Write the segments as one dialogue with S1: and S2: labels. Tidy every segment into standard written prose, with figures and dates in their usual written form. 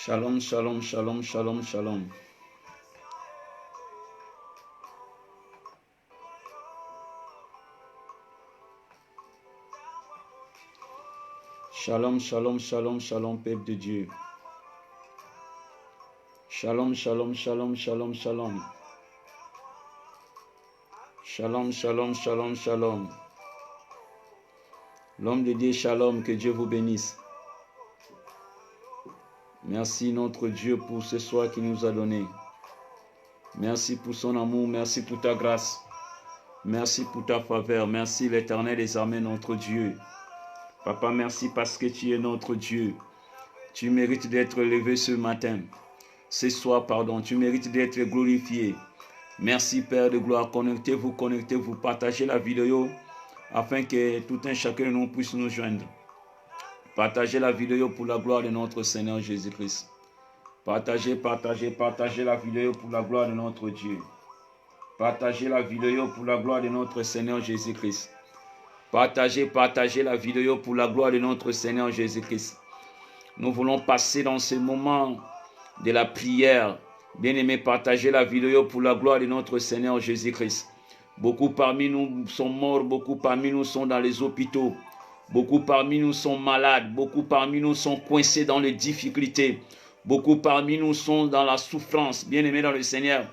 S1: Shalom, shalom, shalom, shalom, shalom. Shalom, shalom, shalom, shalom, peuple de Dieu. Shalom, shalom, shalom, shalom, shalom. Shalom, shalom, shalom, shalom. L'homme de Dieu, shalom, que Dieu vous bénisse. Merci notre Dieu pour ce soir qu'il nous a donné. Merci pour son amour, merci pour ta grâce. Merci pour ta faveur, merci l'Éternel des armées, notre Dieu. Papa, merci parce que tu es notre Dieu. Tu mérites d'être élevé ce matin. Ce soir, pardon, tu mérites d'être glorifié. Merci Père de gloire. Connectez-vous, partagez la vidéo afin que tout un chacun de nous puisse nous joindre. Partagez la vidéo pour la gloire de notre Seigneur Jésus-Christ. Partagez la vidéo pour la gloire de notre Dieu. Partagez la vidéo pour la gloire de notre Seigneur Jésus-Christ. Partagez la vidéo pour la gloire de notre Seigneur Jésus-Christ. Nous voulons passer dans ce moment de la prière. Bien-aimés, partagez la vidéo pour la gloire de notre Seigneur Jésus-Christ. Beaucoup parmi nous sont morts, beaucoup parmi nous sont dans les hôpitaux. Beaucoup parmi nous sont malades, beaucoup parmi nous sont coincés dans les difficultés. Beaucoup parmi nous sont dans la souffrance. Bien-aimés dans le Seigneur,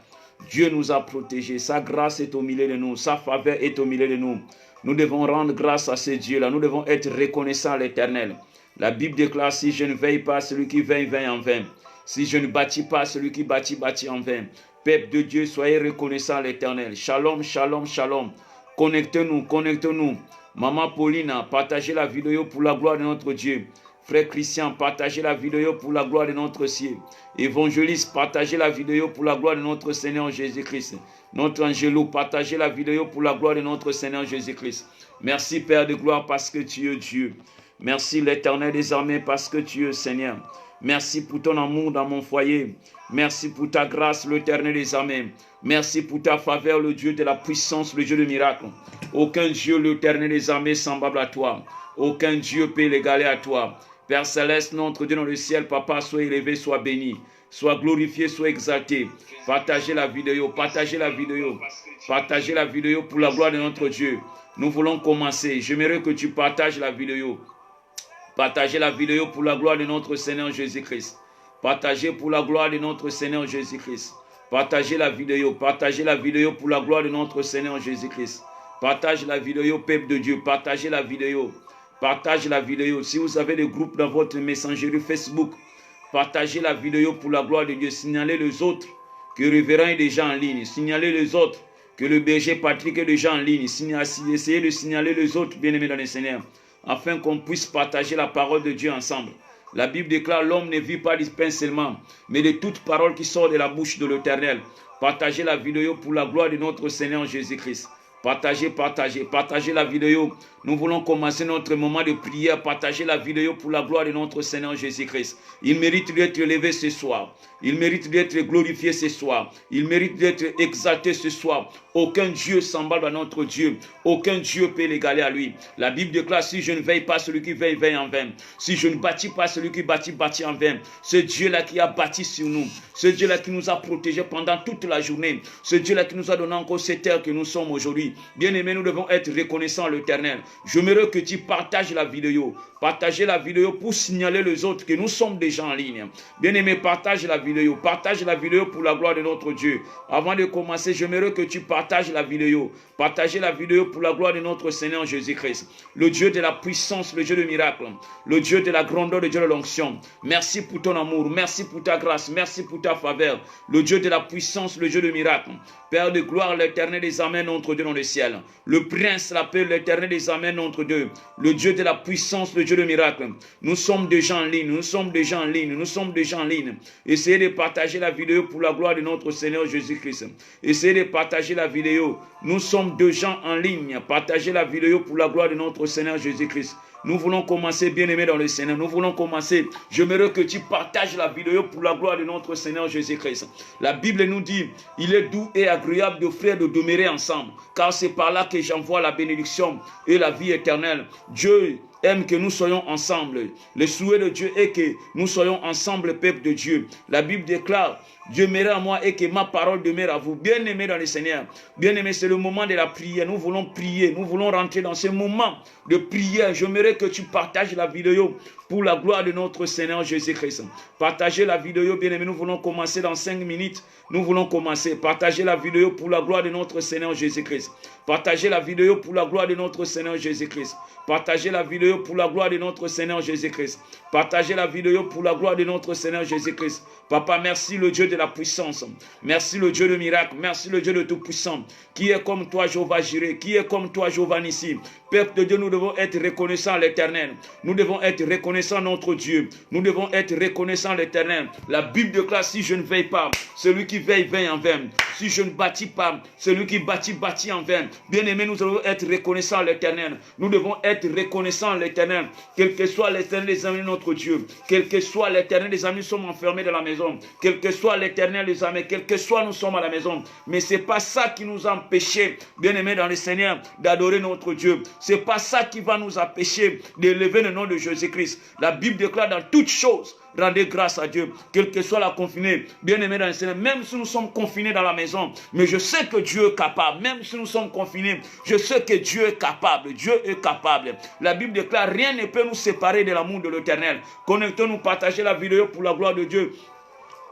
S1: Dieu nous a protégés. Sa grâce est au milieu de nous, sa faveur est au milieu de nous. Nous devons rendre grâce à ce Dieu-là. Nous devons être reconnaissants à l'Éternel. La Bible déclare, si je ne veille pas, celui qui veille, veille en vain. Si je ne bâtis pas, celui qui bâtit, bâtit en vain. Peuple de Dieu, soyez reconnaissants à l'Éternel. Shalom, shalom, shalom. Connectez-nous. Maman Paulina, partagez la vidéo pour la gloire de notre Dieu. Frère Christian, partagez la vidéo pour la gloire de notre ciel. Évangéliste, partagez la vidéo pour la gloire de notre Seigneur Jésus-Christ. Notre Angelo, partagez la vidéo pour la gloire de notre Seigneur Jésus-Christ. Merci Père de gloire parce que tu es Dieu. Merci l'Éternel des armées parce que tu es Seigneur. Merci pour ton amour dans mon foyer. Merci pour ta grâce, l'Éternel des armées. Merci pour ta faveur, le Dieu de la puissance, le Dieu de miracle. Aucun Dieu, l'Éternel des armées, semblable à toi. Aucun Dieu peut l'égaler à toi. Père Céleste, notre Dieu dans le ciel, Papa, sois élevé, sois béni. Sois glorifié, sois exalté. Partagez la vidéo, partagez la vidéo. Partagez la vidéo pour la gloire de notre Dieu. Nous voulons commencer. J'aimerais que tu partages la vidéo. Partagez la vidéo pour la gloire de notre Seigneur Jésus-Christ. Partagez pour la gloire de notre Seigneur Jésus-Christ. Partagez la vidéo pour la gloire de notre Seigneur Jésus-Christ. Partage la vidéo, peuple de Dieu. Partagez la vidéo. Partage la vidéo. Si vous avez des groupes dans votre messagerie Facebook, partagez la vidéo pour la gloire de Dieu. Signalez les autres que le révérend est déjà en ligne. Signalez les autres que le berger Patrick est déjà en ligne. Essayez de signaler les autres, bien-aimés dans le Seigneur, afin qu'on puisse partager la parole de Dieu ensemble. La Bible déclare, l'homme ne vit pas du pain seulement, mais de toute parole qui sort de la bouche de l'Éternel. Partagez la vidéo pour la gloire de notre Seigneur Jésus-Christ. Partagez la vidéo. Nous voulons commencer notre moment de prière. Partagez la vidéo pour la gloire de notre Seigneur Jésus-Christ. Il mérite d'être élevé ce soir. Il mérite d'être glorifié ce soir. Il mérite d'être exalté ce soir. Aucun Dieu semblable à notre Dieu. Aucun Dieu peut l'égaler à lui. La Bible déclare, si je ne veille pas, celui qui veille, veille en vain. Si je ne bâtis pas, celui qui bâtit, bâtit en vain. Ce Dieu-là qui a bâti sur nous. Ce Dieu-là qui nous a protégés pendant toute la journée. Ce Dieu-là qui nous a donné encore cette terre que nous sommes aujourd'hui. Bien-aimés, nous devons être reconnaissants à l'Éternel. J'aimerais que tu partages la vidéo. Partagez la vidéo pour signaler les autres que nous sommes déjà en ligne. Bien-aimés, partage la vidéo. Partage la vidéo pour la gloire de notre Dieu. Avant de commencer, j'aimerais que tu partages la vidéo. Partagez la vidéo pour la gloire de notre Seigneur Jésus-Christ. Le Dieu de la puissance, le Dieu de miracle. Le Dieu de la grandeur, le Dieu de l'onction. Merci pour ton amour. Merci pour ta grâce. Merci pour ta faveur. Le Dieu de la puissance, le Dieu de miracle. Père de gloire, l'Éternel des armées, notre Dieu dans le ciel. Le prince l'appelle l'Éternel des armées, notre Dieu. Le Dieu de la puissance, le Dieu de miracle. Nous sommes déjà en ligne. Essayez de partager la vidéo pour la gloire de notre Seigneur Jésus-Christ. Essayez de partager la vidéo. Nous sommes déjà en ligne. Partagez la vidéo pour la gloire de notre Seigneur Jésus-Christ. Nous voulons commencer, bien-aimés dans le Seigneur. Nous voulons commencer. J'aimerais que tu partages la vidéo pour la gloire de notre Seigneur Jésus-Christ. La Bible nous dit, il est doux et agréable de frères de demeurer ensemble, car c'est par là que j'envoie la bénédiction et la vie éternelle. Dieu aime que nous soyons ensemble. Le souhait de Dieu est que nous soyons ensemble, peuple de Dieu. La Bible déclare, Dieu demeure à moi et que ma parole demeure à vous. Bien-aimés dans le Seigneur, bien-aimés, c'est le moment de la prière. Nous voulons prier, nous voulons rentrer dans ce moment de prière. J'aimerais que tu partages la vidéo pour la gloire de notre Seigneur Jésus-Christ. Partagez la vidéo, bien-aimés, nous voulons commencer dans 5 minutes. Nous voulons commencer. Partagez la vidéo pour la gloire de notre Seigneur Jésus-Christ. Partagez la vidéo pour la gloire de notre Seigneur Jésus-Christ. Partagez la vidéo pour la gloire de notre Seigneur Jésus-Christ. Partagez la vidéo pour la gloire de notre Seigneur Jésus-Christ. Papa, merci le Dieu de la puissance. Merci le Dieu de miracle. Merci le Dieu de tout-puissant. Qui est comme toi, Jéhovah Jireh. Qui est comme toi, Jéhovah Nissi. Peuple de Dieu, nous devons être reconnaissants à l'Éternel. Nous devons être reconnaissants à notre Dieu. Nous devons être reconnaissants à l'Éternel. La Bible déclare, si je ne veille pas, celui qui veille, veille en vain. Si je ne bâtis pas, celui qui bâtit, bâtit en vain. Bien-aimés, nous devons être reconnaissants à l'Éternel. Nous devons être reconnaissants à l'Éternel. Quel que soit l'Éternel des amis de notre Dieu. Quel que soit l'Éternel des amis, nous sommes enfermés dans la maison. Quel que soit l'Éternel des amis, quel que soit nous sommes à la maison. Mais ce n'est pas ça qui nous empêche, bien-aimés dans le Seigneur, d'adorer notre Dieu. Ce n'est pas ça qui va nous empêcher d'élever le nom de Jésus-Christ. La Bible déclare dans toutes choses, rendez grâce à Dieu, quelle que soit la confinée, bien-aimés dans le Seigneur, même si nous sommes confinés dans la maison, mais je sais que Dieu est capable, même si nous sommes confinés, je sais que Dieu est capable, Dieu est capable. La Bible déclare, rien ne peut nous séparer de l'amour de l'Éternel. Connectons-nous, partagez la vidéo pour la gloire de Dieu.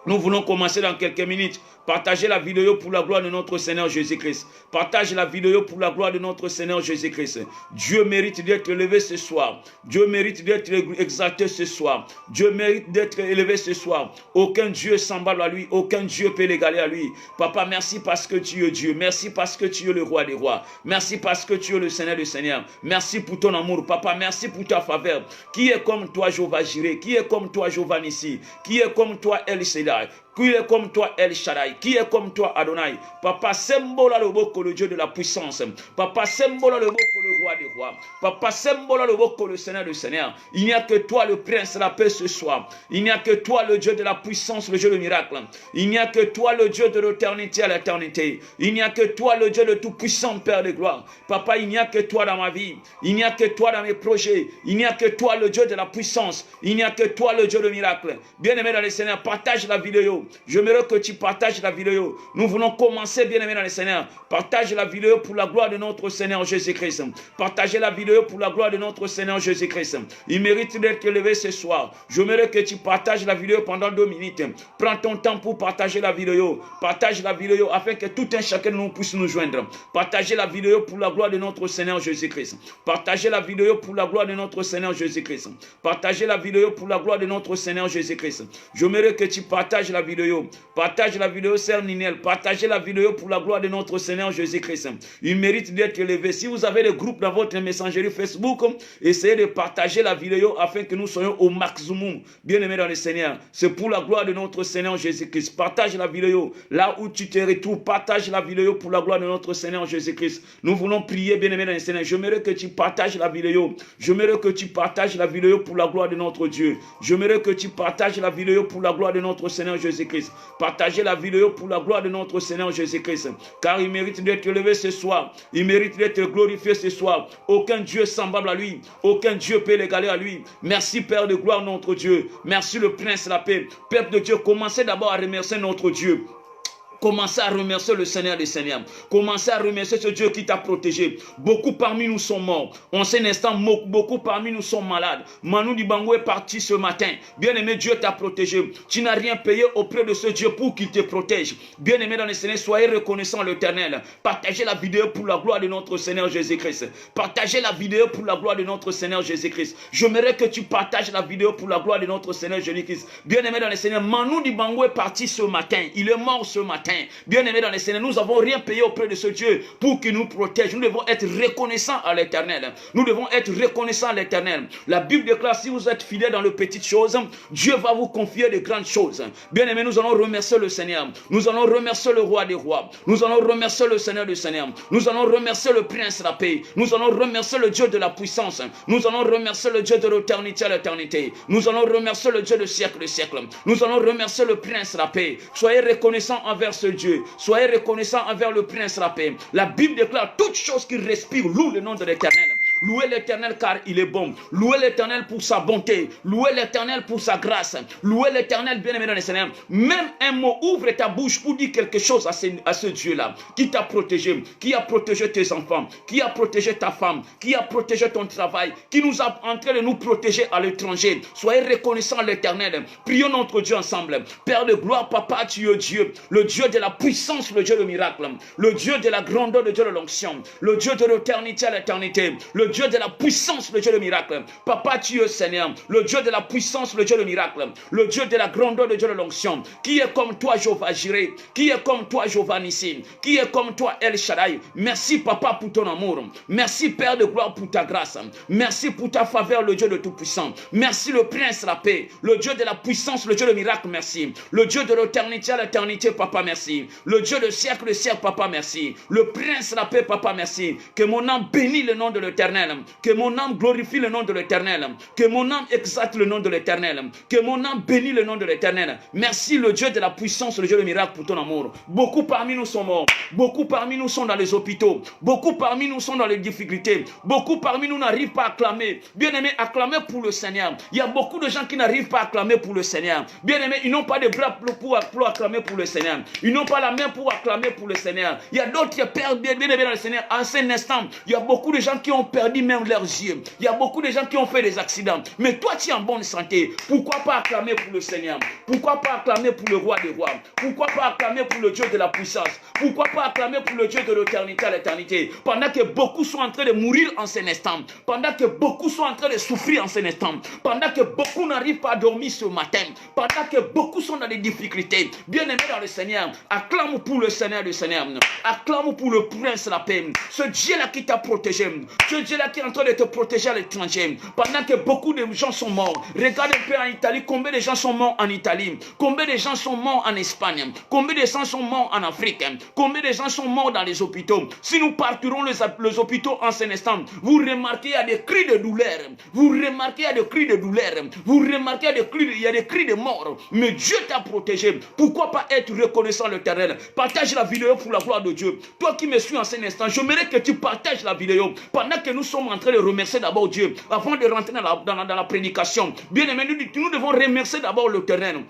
S1: Nous voulons commencer dans quelques minutes. Partagez la vidéo pour la gloire de notre Seigneur Jésus-Christ. Partage la vidéo pour la gloire de notre Seigneur Jésus-Christ. Dieu mérite d'être élevé ce soir. Dieu mérite d'être exalté ce soir. Dieu mérite d'être élevé ce soir. Aucun Dieu semblable à lui. Aucun Dieu peut l'égaler à lui. Papa, merci parce que tu es Dieu. Merci parce que tu es le roi des rois. Merci parce que tu es le Seigneur des seigneurs. Merci pour ton amour. Papa, merci pour ta faveur. Qui est comme toi, Jéhovah Jireh? Qui est comme toi, Jéhovah Nissi? Qui est comme toi, El Shaddai? Qui est comme toi, El Shaddai? Qui est comme toi, Adonai? Papa, symbole le boko, le Dieu de la puissance. Papa, symbole le boko, le roi des rois. Papa, symbole le boko, le Seigneur des seigneurs. Il n'y a que toi, le prince de la paix ce soir. Il n'y a que toi, le Dieu de la puissance, le Dieu de miracle. Il n'y a que toi, le Dieu de l'éternité à l'éternité. Il n'y a que toi, le Dieu de tout puissant, Père de gloire. Papa, il n'y a que toi dans ma vie. Il n'y a que toi dans mes projets. Il n'y a que toi, le Dieu de la puissance. Il n'y a que toi, le Dieu de miracle. Bien-aimé dans les seigneurs, partage la vidéo. J'aimerais que tu partages la vidéo. Nous voulons commencer, bien-aimés dans les Seigneur. Partage la vidéo pour la gloire de notre Seigneur Jésus-Christ. Partagez la vidéo pour la gloire de notre Seigneur Jésus-Christ. Il mérite d'être élevé ce soir. J'aimerais que tu partages la vidéo pendant 2 minutes. Prends ton temps pour partager la vidéo. Partage la vidéo afin que tout un chacun de nous puisse nous joindre. Partagez la vidéo pour la gloire de notre Seigneur Jésus-Christ. Partagez la vidéo pour la gloire de notre Seigneur Jésus-Christ. Partagez la vidéo pour la gloire de notre Seigneur Jésus-Christ. J'aimerais que tu partages la vidéo. Partage la vidéo, Sœur Ninel. Partagez la vidéo pour la gloire de notre Seigneur Jésus-Christ. Il mérite d'être élevé. Si vous avez des groupes dans votre messagerie Facebook, essayez de partager la vidéo afin que nous soyons au maximum. Bien-aimés dans le Seigneur. C'est pour la gloire de notre Seigneur Jésus-Christ. Partage la vidéo. Là où tu te retrouves, partage la vidéo pour la gloire de notre Seigneur Jésus-Christ. Nous voulons prier, bien-aimés dans le Seigneur. J'aimerais que tu partages la vidéo. J'aimerais que tu partages la vidéo pour la gloire de notre Dieu. J'aimerais que tu partages la vidéo pour la gloire de notre Seigneur Jésus-Christ. Partagez la vidéo pour la gloire de notre Seigneur Jésus-Christ. Car il mérite d'être élevé ce soir. Il mérite d'être glorifié ce soir. Aucun Dieu semblable à lui. Aucun Dieu peut l'égaler à lui. Merci Père de gloire, notre Dieu. Merci le Prince de la paix. Peuple de Dieu, commencez d'abord à remercier notre Dieu. Commencez à remercier le Seigneur des Seigneurs. Commencez à remercier ce Dieu qui t'a protégé. Beaucoup parmi nous sont morts. En cet instant, beaucoup parmi nous sont malades. Manu Dibango est parti ce matin. Bien-aimé, Dieu t'a protégé. Tu n'as rien payé auprès de ce Dieu pour qu'il te protège. Bien-aimé dans le Seigneur, soyez reconnaissants à l'Éternel. Partagez la vidéo pour la gloire de notre Seigneur Jésus-Christ. Partagez la vidéo pour la gloire de notre Seigneur Jésus-Christ. J'aimerais que tu partages la vidéo pour la gloire de notre Seigneur Jésus-Christ. Bien-aimé dans le Seigneur, Manu Dibango est parti ce matin. Il est mort ce matin. Bien-aimés dans les Seigneur, nous n'avons rien payé auprès de ce Dieu pour qu'il nous protège. Nous devons être reconnaissants à l'Éternel. Nous devons être reconnaissants à l'Éternel. La Bible déclare, si vous êtes fidèles dans les petites choses, Dieu va vous confier de grandes choses. Bien-aimés, nous allons remercier le Seigneur. Nous allons remercier le roi des rois. Nous allons remercier le Seigneur des seigneurs. Nous allons remercier le Prince de la paix. Nous allons remercier le Dieu de la puissance. Nous allons remercier le Dieu de l'éternité à l'éternité. Nous allons remercier le Dieu de siècle de siècle. Nous allons remercier le Prince de la paix. Soyez reconnaissants envers ce Dieu. Soyez reconnaissants envers le Prince de la paix. La Bible déclare toutes choses qui respirent louent le nom de l'Éternel. Louez l'Éternel car il est bon. Louez l'Éternel pour sa bonté. Louez l'Éternel pour sa grâce. Louez l'Éternel, bien-aimé dans le Seigneur. Même un mot, ouvre ta bouche pour dire quelque chose à ce Dieu-là qui t'a protégé, qui a protégé tes enfants, qui a protégé ta femme, qui a protégé ton travail, qui nous a en train de nous protéger à l'étranger. Soyez reconnaissants à l'Éternel. Prions notre Dieu ensemble. Père de gloire, Papa, tu es Dieu, le Dieu de la puissance, le Dieu de miracle, le Dieu de la grandeur, le Dieu de l'onction, le Dieu de l'éternité à l'éternité, le Dieu de la puissance, le Dieu de miracle. Papa, tu es Seigneur, le Dieu de la puissance, le Dieu de miracle, le Dieu de la grandeur, le Dieu de l'onction. Qui est comme toi, Jéhovah Jireh? Qui est comme toi, Jéhovah Nissi? Qui est comme toi, El Shaddai? Merci, Papa, pour ton amour. Merci, Père de gloire, pour ta grâce. Merci pour ta faveur, le Dieu de tout-puissant. Merci, le Prince, la paix, le Dieu de la puissance, le Dieu de miracle, merci. Le Dieu de l'éternité à l'éternité, Papa, merci. Le Dieu de siècle, Papa, merci. Le Prince, la paix, Papa, merci. Que mon âme bénisse le nom de l'Éternel. Que mon âme glorifie le nom de l'Éternel. Que mon âme exalte le nom de l'Éternel. Que mon âme bénisse le nom de l'Éternel. Merci, le Dieu de la puissance, le Dieu de miracle, pour ton amour. Beaucoup parmi nous sont morts. Beaucoup parmi nous sont dans les hôpitaux. Beaucoup parmi nous sont dans les difficultés. Beaucoup parmi nous n'arrivent pas à acclamer. Bien-aimés, acclamer pour le Seigneur. Il y a beaucoup de gens qui n'arrivent pas à acclamer pour le Seigneur. Bien-aimés, ils n'ont pas de bras pour acclamer pour le Seigneur. Ils n'ont pas la main pour acclamer pour le Seigneur. Il y a d'autres qui perdent bien-aimés dans le Seigneur. En cet instant, il y a beaucoup de gens qui ont perdu même leurs yeux. Il y a beaucoup de gens qui ont fait des accidents. Mais toi, tu es en bonne santé. Pourquoi pas acclamer pour le Seigneur? Pourquoi pas acclamer pour le roi des rois? Pourquoi pas acclamer pour le Dieu de la puissance? Pourquoi pas acclamer pour le Dieu de l'éternité à l'éternité? Pendant que beaucoup sont en train de mourir en cet instant. Pendant que beaucoup sont en train de souffrir en cet instant. Pendant que beaucoup n'arrivent pas à dormir ce matin. Pendant que beaucoup sont dans des difficultés. Bien-aimés dans le Seigneur, acclame pour le Seigneur du Seigneur. Acclame pour le Prince de la paix. Ce Dieu-là qui t'a protégé. Ce Dieu-là qui est en train de te protéger à l'étranger. Pendant que beaucoup de gens sont morts. Regarde un peu en Italie, combien de gens sont morts en Italie. Combien de gens sont morts en Espagne. Combien de gens sont morts en Afrique. Combien de gens sont morts dans les hôpitaux. Si nous partirons les hôpitaux en cet instant, vous remarquez il y a des cris de douleur. Vous remarquez il y a des cris de douleur. Vous remarquez il y a des cris de mort. Mais Dieu t'a protégé. Pourquoi pas être reconnaissant l'Éternel? Partage la vidéo pour la gloire de Dieu. Toi qui me suis en cet instant, j'aimerais que tu partages la vidéo pendant que nous sommes en train de remercier d'abord Dieu avant de rentrer dans la prédication. Bien aimé, nous devons remercier d'abord l'Éternel.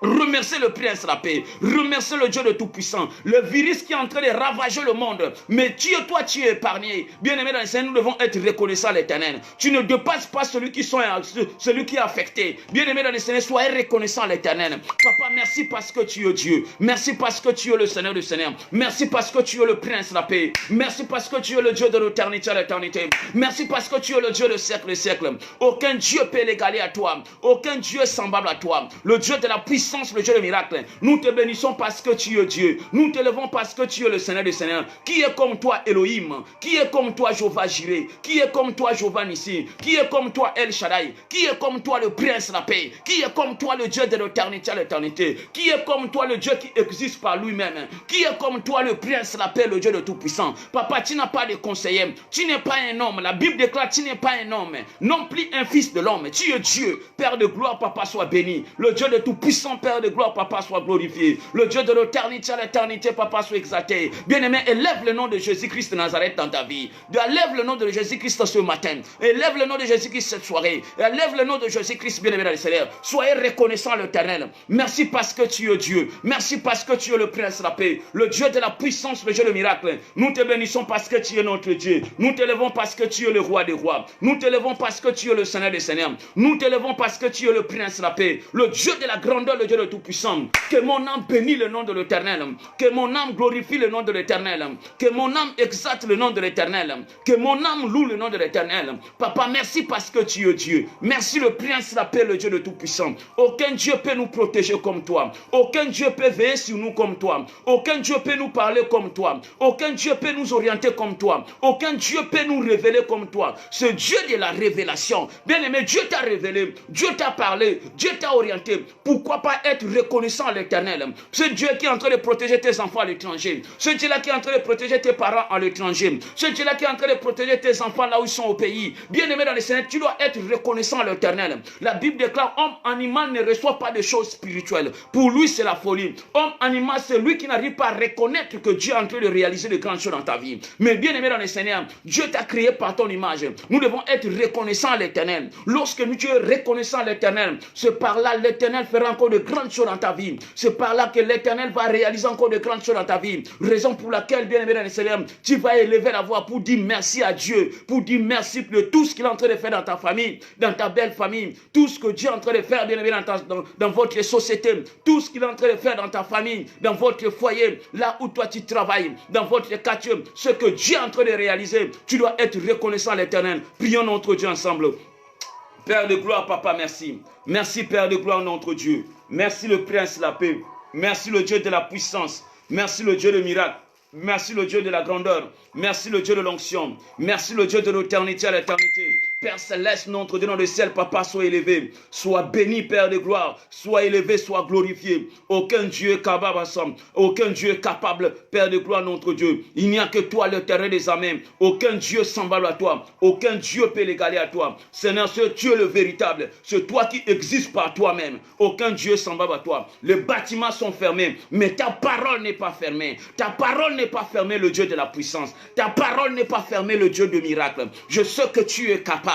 S1: Remerciez le Prince de la paix. Remerciez le Dieu de Tout-Puissant. Le virus qui est en train de ravager le monde. Mais toi, tu es épargné. Bien-aimé dans le Seigneur, nous devons être reconnaissants à l'Éternel. Tu ne dépasses pas celui qui est affecté. Bien-aimé dans le Seigneur, soyez reconnaissants à l'Éternel. Papa, merci parce que tu es Dieu. Merci parce que tu es le Seigneur du Seigneur. Merci parce que tu es le Prince de la paix. Merci parce que tu es le Dieu de l'éternité à l'éternité. Merci parce que tu es le Dieu de siècle et siècle. Aucun Dieu peut l'égaler à toi. Aucun Dieu semblable à toi. Le Dieu de la puissance, le Dieu de miracle. Nous te bénissons parce que tu es Dieu. Nous te levons parce que tu es le Seigneur des Seigneurs. Qui est comme toi, Elohim? Qui est comme toi, Jéhovah Jireh? Qui est comme toi, Jéhovah Nissi? Qui est comme toi, El Shaddai? Qui est comme toi, le Prince de la paix? Qui est comme toi, le Dieu de l'éternité à l'éternité? Qui est comme toi, le Dieu qui existe par lui-même? Qui est comme toi, le Prince de la paix, le Dieu de tout-puissant? Papa, tu n'as pas de conseiller. Tu n'es pas un homme. La Bible déclare, tu n'es pas un homme. Non plus un fils de l'homme. Tu es Dieu. Père de gloire, Papa, sois béni. Le Dieu de tout-puissant, Père de gloire, Papa, soit glorifié. Le Dieu de l'éternité à l'éternité, Papa, soit exalté. Bien-aimé, élève le nom de Jésus-Christ de Nazareth dans ta vie. Élève le nom de Jésus-Christ ce matin. Élève le nom de Jésus-Christ cette soirée. Élève le nom de Jésus-Christ, bien-aimé dans le Seigneur. Soyez reconnaissants à l'Éternel. Merci parce que tu es Dieu. Merci parce que tu es le Prince de la paix. Le Dieu de la puissance, le Dieu de miracle. Nous te bénissons parce que tu es notre Dieu. Nous te levons parce que tu es le roi des rois. Nous te levons parce que tu es le Seigneur des seigneurs. Nous te levons parce que tu es le Prince de la paix. Le Dieu de la grandeur, le Dieu de tout puissant. Que mon âme bénisse le nom de l'Éternel. Que mon âme glorifie le nom de l'Éternel. Que mon âme exalte le nom de l'Éternel. Que mon âme loue le nom de l'Éternel. Papa, merci parce que tu es Dieu. Merci le Prince de la paix, le Dieu de tout puissant. Aucun Dieu peut nous protéger comme toi. Aucun Dieu peut veiller sur nous comme toi. Aucun Dieu peut nous parler comme toi. Aucun Dieu peut nous orienter comme toi. Aucun Dieu peut nous révéler comme toi. Ce Dieu de la révélation. Bien aimé, Dieu t'a révélé. Dieu t'a parlé. Dieu t'a orienté. Pourquoi pas dois être reconnaissant à l'Éternel. Ce Dieu qui est en train de protéger tes enfants à l'étranger. Ce Dieu-là qui est en train de protéger tes parents à l'étranger. Ce Dieu-là qui est en train de protéger tes enfants là où ils sont au pays. Bien-aimé dans le Seigneur, tu dois être reconnaissant à l'Éternel. La Bible déclare, homme animal ne reçoit pas de choses spirituelles. Pour lui, c'est la folie. Homme animal, c'est lui qui n'arrive pas à reconnaître que Dieu est en train de réaliser de grandes choses dans ta vie. Mais bien-aimé dans le Seigneur, Dieu t'a créé par ton image. Nous devons être reconnaissants à l'Éternel. Lorsque nous tu es reconnaissant à l'Éternel, c'est par là l'Éternel fera encore de grandes choses dans ta vie. C'est par là que l'Éternel va réaliser encore de grandes choses dans ta vie. Raison pour laquelle, bien-aimé dans le Seigneur, tu vas élever la voix pour dire merci à Dieu, pour dire merci de tout ce qu'il est en train de faire dans ta famille, dans ta belle famille, tout ce que Dieu est en train de faire, bien-aimé, dans votre société, tout ce qu'il est en train de faire dans ta famille, dans votre foyer, là où toi tu travailles, dans votre quartier, ce que Dieu est en train de réaliser, tu dois être reconnaissant à l'Éternel. Prions notre Dieu ensemble. Père de gloire, Papa, merci. Merci, Père de gloire, notre Dieu. Merci, le Prince de la paix. Merci, le Dieu de la puissance. Merci, le Dieu de miracle. Merci, le Dieu de la grandeur. Merci, le Dieu de l'onction. Merci, le Dieu de l'éternité à l'éternité. Père céleste, notre Dieu dans le ciel, Papa, sois élevé. Sois béni, Père de gloire. Sois élevé, sois glorifié. Aucun Dieu est capable, aucun Dieu est capable, Père de gloire, notre Dieu. Il n'y a que toi, l'éternel des amens. Aucun Dieu semblable à toi. Aucun Dieu peut l'égaler à toi. Seigneur, c'est Dieu le véritable. C'est toi qui existes par toi-même. Aucun Dieu semblable à toi. Les bâtiments sont fermés, mais ta parole n'est pas fermée. Ta parole n'est pas fermée, le Dieu de la puissance. Ta parole n'est pas fermée, le Dieu de miracle. Je sais que tu es capable.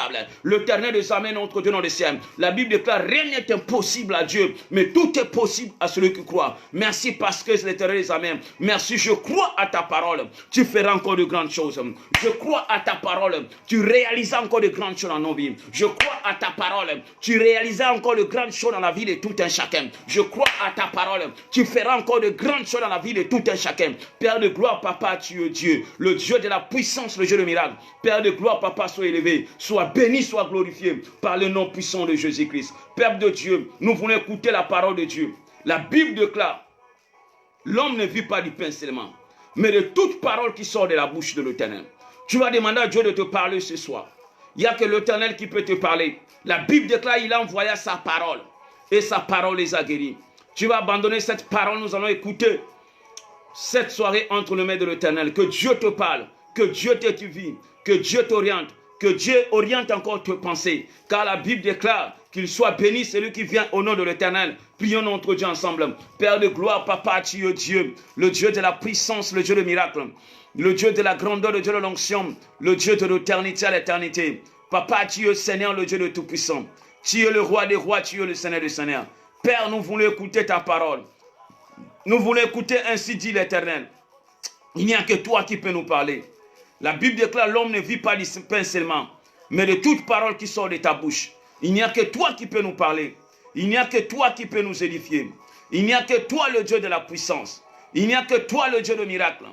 S1: L'éternel des amens, notre Dieu dans le ciel. La Bible déclare, rien n'est impossible à Dieu, mais tout est possible à celui qui croit. Merci parce que c'est l'éternel des amens. Merci, je crois à ta parole. Tu feras encore de grandes choses. Je crois à ta parole. Tu réalises encore de grandes choses dans nos vies. Je crois à ta parole. Tu réalises encore de grandes choses dans la vie de tout un chacun. Je crois à ta parole. Tu feras encore de grandes choses dans la vie de tout un chacun. Père de gloire, Papa, tu es Dieu. Le Dieu de la puissance, le Dieu de miracle. Père de gloire, Papa, sois élevé. Sois béni, sois glorifié par le nom puissant de Jésus-Christ. Père de Dieu, nous voulons écouter la parole de Dieu. La Bible déclare, l'homme ne vit pas du pain seulement, mais de toute parole qui sort de la bouche de l'Éternel. Tu vas demander à Dieu de te parler ce soir. Il n'y a que l'Éternel qui peut te parler. La Bible déclare, il a envoyé sa parole et sa parole les a guéris. Tu vas abandonner cette parole, nous allons écouter cette soirée entre les mains de l'Éternel. Que Dieu te parle, que Dieu t'étudie, que Dieu t'oriente. Que Dieu oriente encore tes pensées. Car la Bible déclare qu'il soit béni celui qui vient au nom de l'Éternel. Prions notre Dieu ensemble. Père de gloire, Papa, tu es Dieu. Le Dieu de la puissance, le Dieu de miracle. Le Dieu de la grandeur, le Dieu de l'onction. Le Dieu de l'éternité à l'éternité. Papa, tu es Seigneur, le Dieu de tout-puissant. Tu es le roi des rois, tu es le Seigneur des seigneurs. Père, nous voulons écouter ta parole. Nous voulons écouter ainsi dit l'Éternel. Il n'y a que toi qui peux nous parler. La Bible déclare, l'homme ne vit pas du pain seulement, mais de toute parole qui sort de ta bouche. Il n'y a que toi qui peux nous parler. Il n'y a que toi qui peux nous édifier. Il n'y a que toi le Dieu de la puissance. Il n'y a que toi le Dieu de miracle.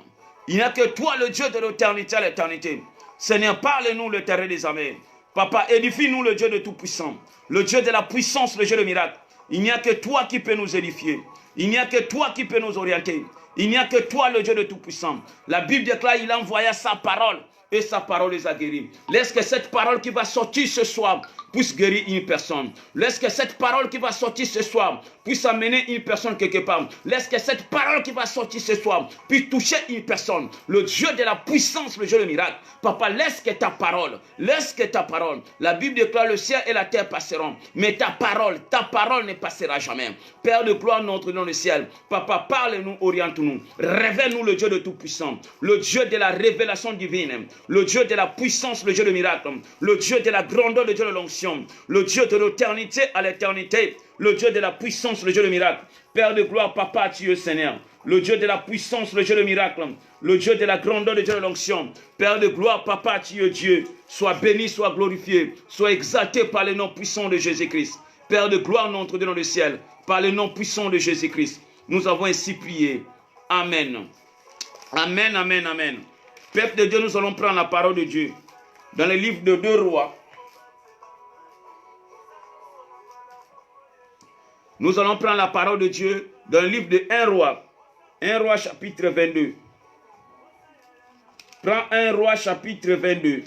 S1: Il n'y a que toi le Dieu de l'éternité à l'éternité. Seigneur, parle-nous l'Éternel des armées. Papa, édifie-nous le Dieu de tout-puissant. Le Dieu de la puissance, le Dieu de miracle. Il n'y a que toi qui peux nous édifier. Il n'y a que toi qui peux nous orienter. Il n'y a que toi, le Dieu de tout-puissant. La Bible déclare, il a envoyé sa parole et sa parole les a guéris. Laisse que cette parole qui va sortir ce soir puisse guérir une personne. Laisse que cette parole qui va sortir ce soir puisse amener une personne quelque part. Laisse que cette parole qui va sortir ce soir puisse toucher une personne. Le Dieu de la puissance, le Dieu de miracle. Papa, laisse que ta parole, la Bible déclare, le ciel et la terre passeront, mais ta parole ne passera jamais. Père de gloire, notre nom le ciel. Papa, parle-nous, oriente-nous. Révèle-nous le Dieu de tout-puissant, le Dieu de la révélation divine, le Dieu de la puissance, le Dieu de miracle, le Dieu de la grandeur, le Dieu de l'onction, le Dieu de l'éternité à l'éternité, le Dieu de la puissance, le Dieu de miracle. Père de gloire, Papa, tu es Seigneur. Le Dieu de la puissance, le Dieu de miracle. Le Dieu de la grandeur, le Dieu de l'onction. Père de gloire, Papa, tu es Dieu. Sois béni, sois glorifié. Sois exalté par le nom puissant de Jésus-Christ. Père de gloire, notre Dieu dans le ciel. Par le nom puissant de Jésus-Christ. Nous avons ainsi prié. Amen. Amen, amen, amen. Peuple de Dieu, nous allons prendre la parole de Dieu. Dans le livre de 2 Rois. Nous allons prendre la parole de Dieu dans le livre de 1 Roi. 1 Roi chapitre 22. Prends 1 Roi chapitre 22.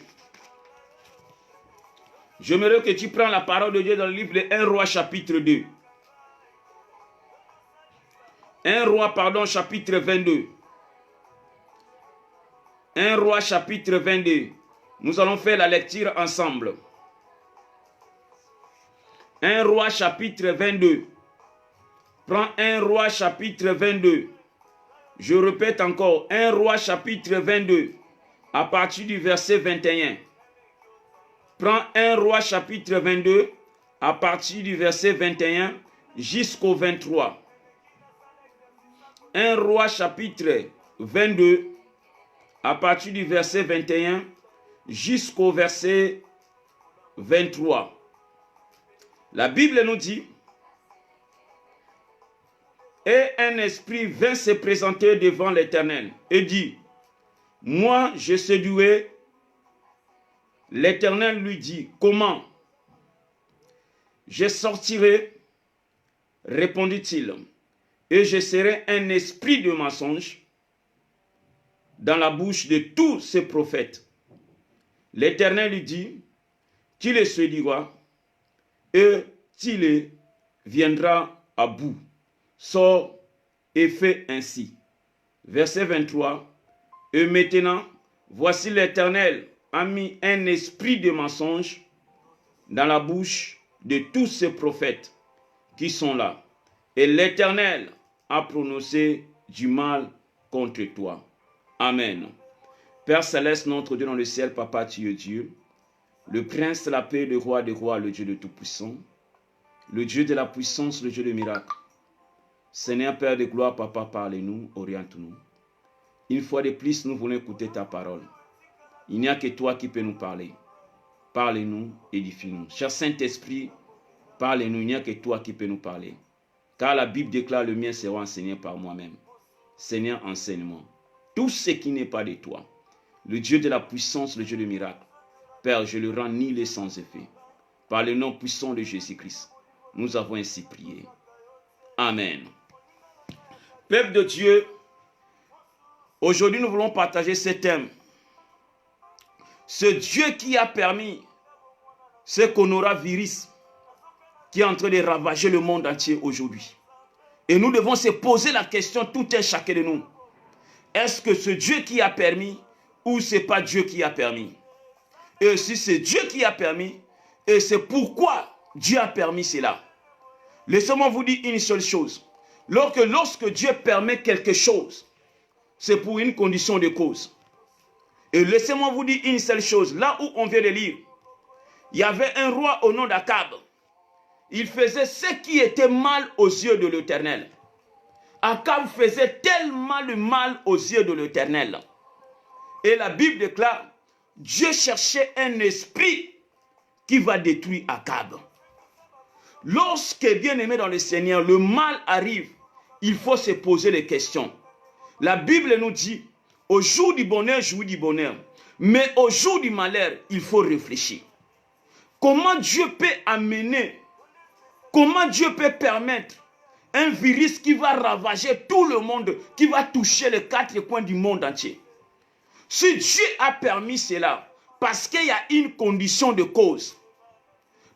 S1: J'aimerais que tu prennes la parole de Dieu dans le livre de 1 Roi chapitre 2. 1 Roi, pardon, chapitre 22. 1 Roi, chapitre 22. Nous allons faire la lecture ensemble. 1 Roi, chapitre 22. Prends 1 Roi, chapitre 22. Je répète encore, 1 Roi, chapitre 22. À partir du verset 21. Prends 1 Roi, chapitre 22. À partir du verset 21 jusqu'au 23. 1 Roi, chapitre 22. À partir du verset 21 jusqu'au verset 23. La Bible nous dit, et un esprit vint se présenter devant l'Éternel et dit, moi je séduis. L'Éternel lui dit, comment? Je sortirai, répondit-il, et je serai un esprit de mensonge dans la bouche de tous ces prophètes. L'Éternel lui dit, tu les séduiras et tu les viendras à bout. Sors et fais ainsi. Verset 23. Et maintenant, voici l'Éternel a mis un esprit de mensonge dans la bouche de tous ces prophètes qui sont là. Et l'Éternel a prononcé du mal contre toi. Amen. Père céleste, notre Dieu dans le ciel, Papa, tu es Dieu. Le prince de la paix, le roi des rois, le Dieu de tout-puissant. Le Dieu de la puissance, le Dieu de miracles. Seigneur Père de gloire, Papa, parle-nous, oriente-nous. Une fois de plus, nous voulons écouter ta parole. Il n'y a que toi qui peux nous parler. Parle-nous, édifie-nous. Cher Saint-Esprit, parle-nous, il n'y a que toi qui peux nous parler. Car la Bible déclare, le mien sera enseigné par moi-même. Seigneur, enseigne-moi. Tout ce qui n'est pas de toi. Le Dieu de la puissance, le Dieu de miracles. Père, je le rends nul et sans effet. Par le nom puissant de Jésus-Christ, nous avons ainsi prié. Amen. Peuple de Dieu, aujourd'hui nous voulons partager ce thème. Ce Dieu qui a permis ce coronavirus qui est en train de ravager le monde entier aujourd'hui. Et nous devons se poser la question, tout un chacun de nous. Est-ce que ce Dieu qui a permis ou ce n'est pas Dieu qui a permis? Et si c'est Dieu qui a permis, et c'est pourquoi Dieu a permis cela. Laissez-moi vous dire une seule chose. Lorsque Dieu permet quelque chose, c'est pour une condition de cause. Et laissez-moi vous dire une seule chose. Là où on vient de lire, il y avait un roi au nom d'Akab. Il faisait ce qui était mal aux yeux de l'Éternel. Akab faisait tellement le mal aux yeux de l'Éternel. Et la Bible déclare, Dieu cherchait un esprit qui va détruire Akab. Lorsque, bien aimé dans le Seigneur, le mal arrive, il faut se poser des questions. La Bible nous dit, au jour du bonheur, jouis du bonheur. Mais au jour du malheur, il faut réfléchir. Comment Dieu peut amener, comment Dieu peut permettre un virus qui va ravager tout le monde, qui va toucher les quatre coins du monde entier? Si Dieu a permis cela, parce qu'il y a une condition de cause.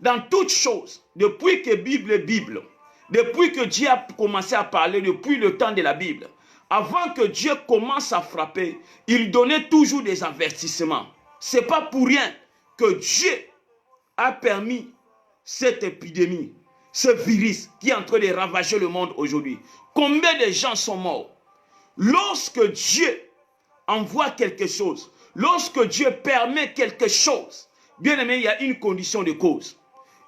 S1: Dans toutes choses, depuis que Bible est Bible, depuis que Dieu a commencé à parler, depuis le temps de la Bible, avant que Dieu commence à frapper, il donnait toujours des avertissements. Ce n'est pas pour rien que Dieu a permis cette épidémie, ce virus qui est en train de ravager le monde aujourd'hui. Combien de gens sont morts? Lorsque Dieu envoie quelque chose, lorsque Dieu permet quelque chose, bien aimé, il y a une condition de cause.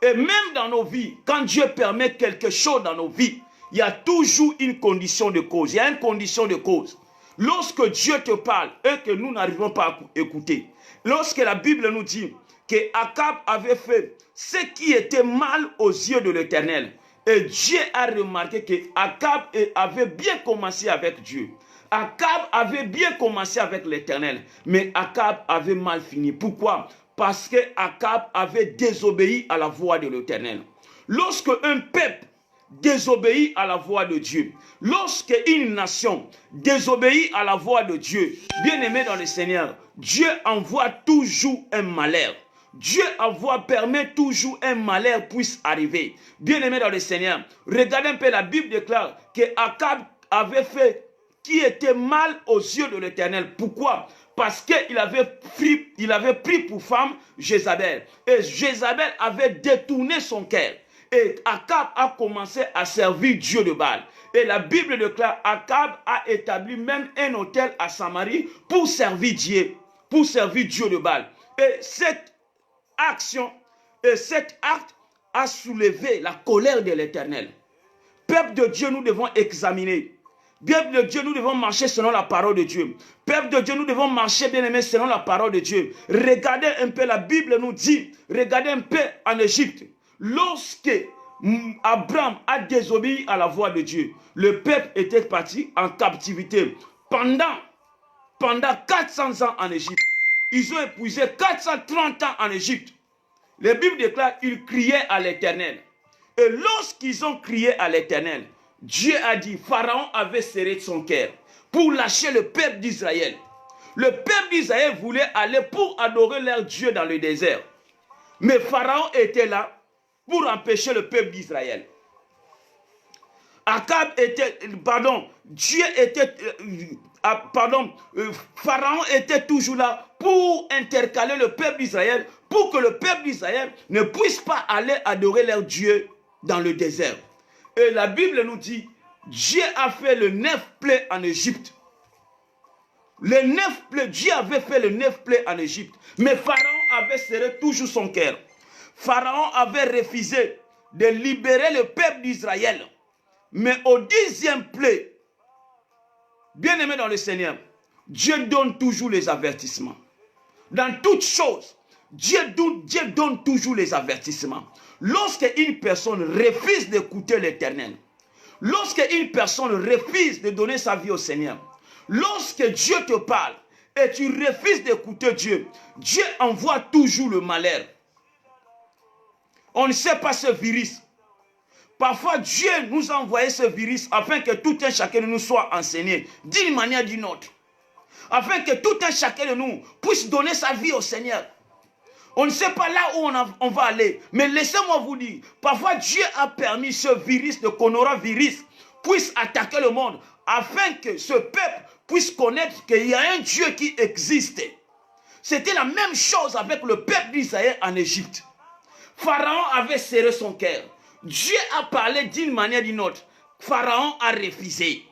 S1: Et même dans nos vies, quand Dieu permet quelque chose dans nos vies, il y a toujours une condition de cause. Il y a une condition de cause. Lorsque Dieu te parle et que nous n'arrivons pas à écouter, lorsque la Bible nous dit que Akab avait fait ce qui était mal aux yeux de l'Éternel, et Dieu a remarqué que Akab avait bien commencé avec Dieu. Akab avait bien commencé avec l'Éternel, mais Akab avait mal fini. Pourquoi? Parce que Akab avait désobéi à la voix de l'Éternel. Lorsque un peuple désobéit à la voix de Dieu, lorsque une nation désobéit à la voix de Dieu, bien aimé dans le Seigneur, Dieu envoie toujours un malheur. Dieu permet toujours un malheur puisse arriver. Bien aimé dans le Seigneur, regardez un peu, la Bible déclare que Akab avait fait, qui était mal aux yeux de l'Éternel. Pourquoi? Parce qu'il avait pris pour femme Jézabel. Et Jézabel avait détourné son cœur. Et Akab a commencé à servir Dieu de Baal. Et la Bible déclare, Akab a établi même un autel à Samarie pour servir Dieu de Baal. Et cette action et cet acte a soulevé la colère de l'Éternel. Peuple de Dieu, nous devons examiner. Peuple de Dieu, nous devons marcher selon la parole de Dieu. Peuple de Dieu, nous devons marcher, bien aimé, selon la parole de Dieu. Regardez un peu, la Bible nous dit, regardez un peu en Égypte. Lorsque Abraham a désobéi à la voix de Dieu, le peuple était parti en captivité pendant 400 ans en Égypte. Ils ont épuisé 430 ans en Égypte. La Bible déclare qu'ils criaient à l'Éternel. Et lorsqu'ils ont crié à l'Éternel, Dieu a dit, Pharaon avait serré son cœur pour lâcher le peuple d'Israël. Le peuple d'Israël voulait aller pour adorer leur Dieu dans le désert. Mais Pharaon était là pour empêcher le peuple d'Israël. Pharaon était toujours là pour intercaler le peuple d'Israël, pour que le peuple d'Israël ne puisse pas aller adorer leur Dieu dans le désert. Et la Bible nous dit, Dieu a fait le 9 plaies en Égypte. Dieu avait fait le 9 plaies en Égypte. Mais Pharaon avait serré toujours son cœur. Pharaon avait refusé de libérer le peuple d'Israël. Mais au 10e plaie, bien aimé dans le Seigneur, Dieu donne toujours les avertissements. Dans toutes choses, Dieu donne toujours les avertissements. Lorsque une personne refuse d'écouter l'Éternel, lorsque une personne refuse de donner sa vie au Seigneur, lorsque Dieu te parle et tu refuses d'écouter Dieu, Dieu envoie toujours le malheur. On ne sait pas ce virus. Parfois, Dieu nous a envoyé ce virus afin que tout un chacun de nous soit enseigné d'une manière ou d'une autre. Afin que tout un chacun de nous puisse donner sa vie au Seigneur. On ne sait pas là où on va aller. Mais laissez-moi vous dire, parfois Dieu a permis ce virus, le coronavirus, puisse attaquer le monde afin que ce peuple puisse connaître qu'il y a un Dieu qui existe. C'était la même chose avec le peuple d'Israël en Égypte. Pharaon avait serré son cœur. Dieu a parlé d'une manière ou d'une autre. Pharaon a refusé.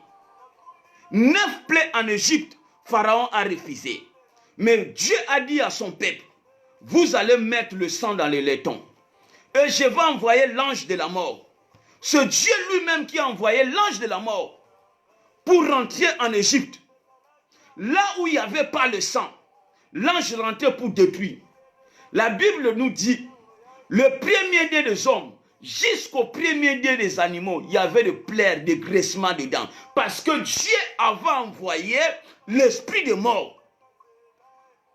S1: 9 plaies en Égypte, Pharaon a refusé. Mais Dieu a dit à son peuple, vous allez mettre le sang dans les laitons. Et je vais envoyer l'ange de la mort. Ce Dieu lui-même qui a envoyé l'ange de la mort pour rentrer en Égypte. Là où il n'y avait pas le sang, l'ange rentrait pour détruire. La Bible nous dit, le premier-né des hommes, jusqu'au premier-né des animaux, il y avait de plaies, de graissements dedans. Parce que Dieu avait envoyé l'esprit de mort.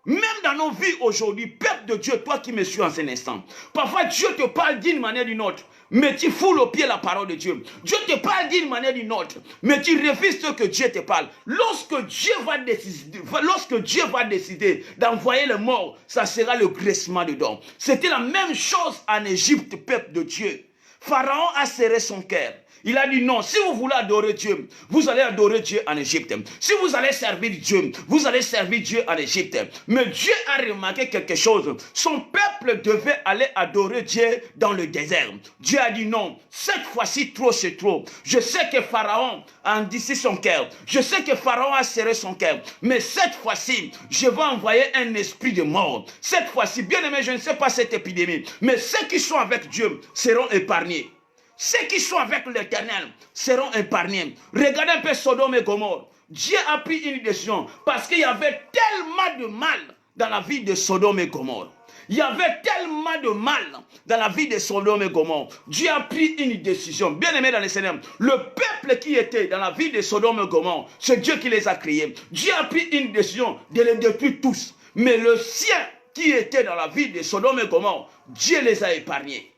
S1: Même dans nos vies aujourd'hui, peuple de Dieu, toi qui me suis en cet instant, parfois Dieu te parle d'une manière ou d'une autre, mais tu foules au pied la parole de Dieu. Dieu te parle d'une manière ou d'une autre, mais tu refuses ce que Dieu te parle. Lorsque Dieu va décider d'envoyer le mort, ça sera le graissement dedans. C'était la même chose en Égypte, peuple de Dieu. Pharaon a serré son cœur. Il a dit non, si vous voulez adorer Dieu, vous allez adorer Dieu en Égypte. Si vous allez servir Dieu, vous allez servir Dieu en Égypte. Mais Dieu a remarqué quelque chose. Son peuple devait aller adorer Dieu dans le désert. Dieu a dit non, cette fois-ci trop c'est trop. Je sais que Pharaon a endurci son cœur. Je sais que Pharaon a serré son cœur. Mais cette fois-ci, je vais envoyer un esprit de mort. Cette fois-ci, bien aimé, je ne sais pas cette épidémie. Mais ceux qui sont avec Dieu seront épargnés. Ceux qui sont avec l'Éternel seront épargnés. Regardez un peu Sodome et Gomorrhe. Dieu a pris une décision parce qu'il y avait tellement de mal dans la vie de Sodome et Gomorrhe. Il y avait tellement de mal dans la vie de Sodome et Gomorrhe. Dieu a pris une décision. Bien aimé dans le Seigneur, le peuple qui était dans la vie de Sodome et Gomorrhe, c'est Dieu qui les a créés. Dieu a pris une décision de les détruire tous. Mais le sien qui était dans la vie de Sodome et Gomorrhe, Dieu les a épargnés.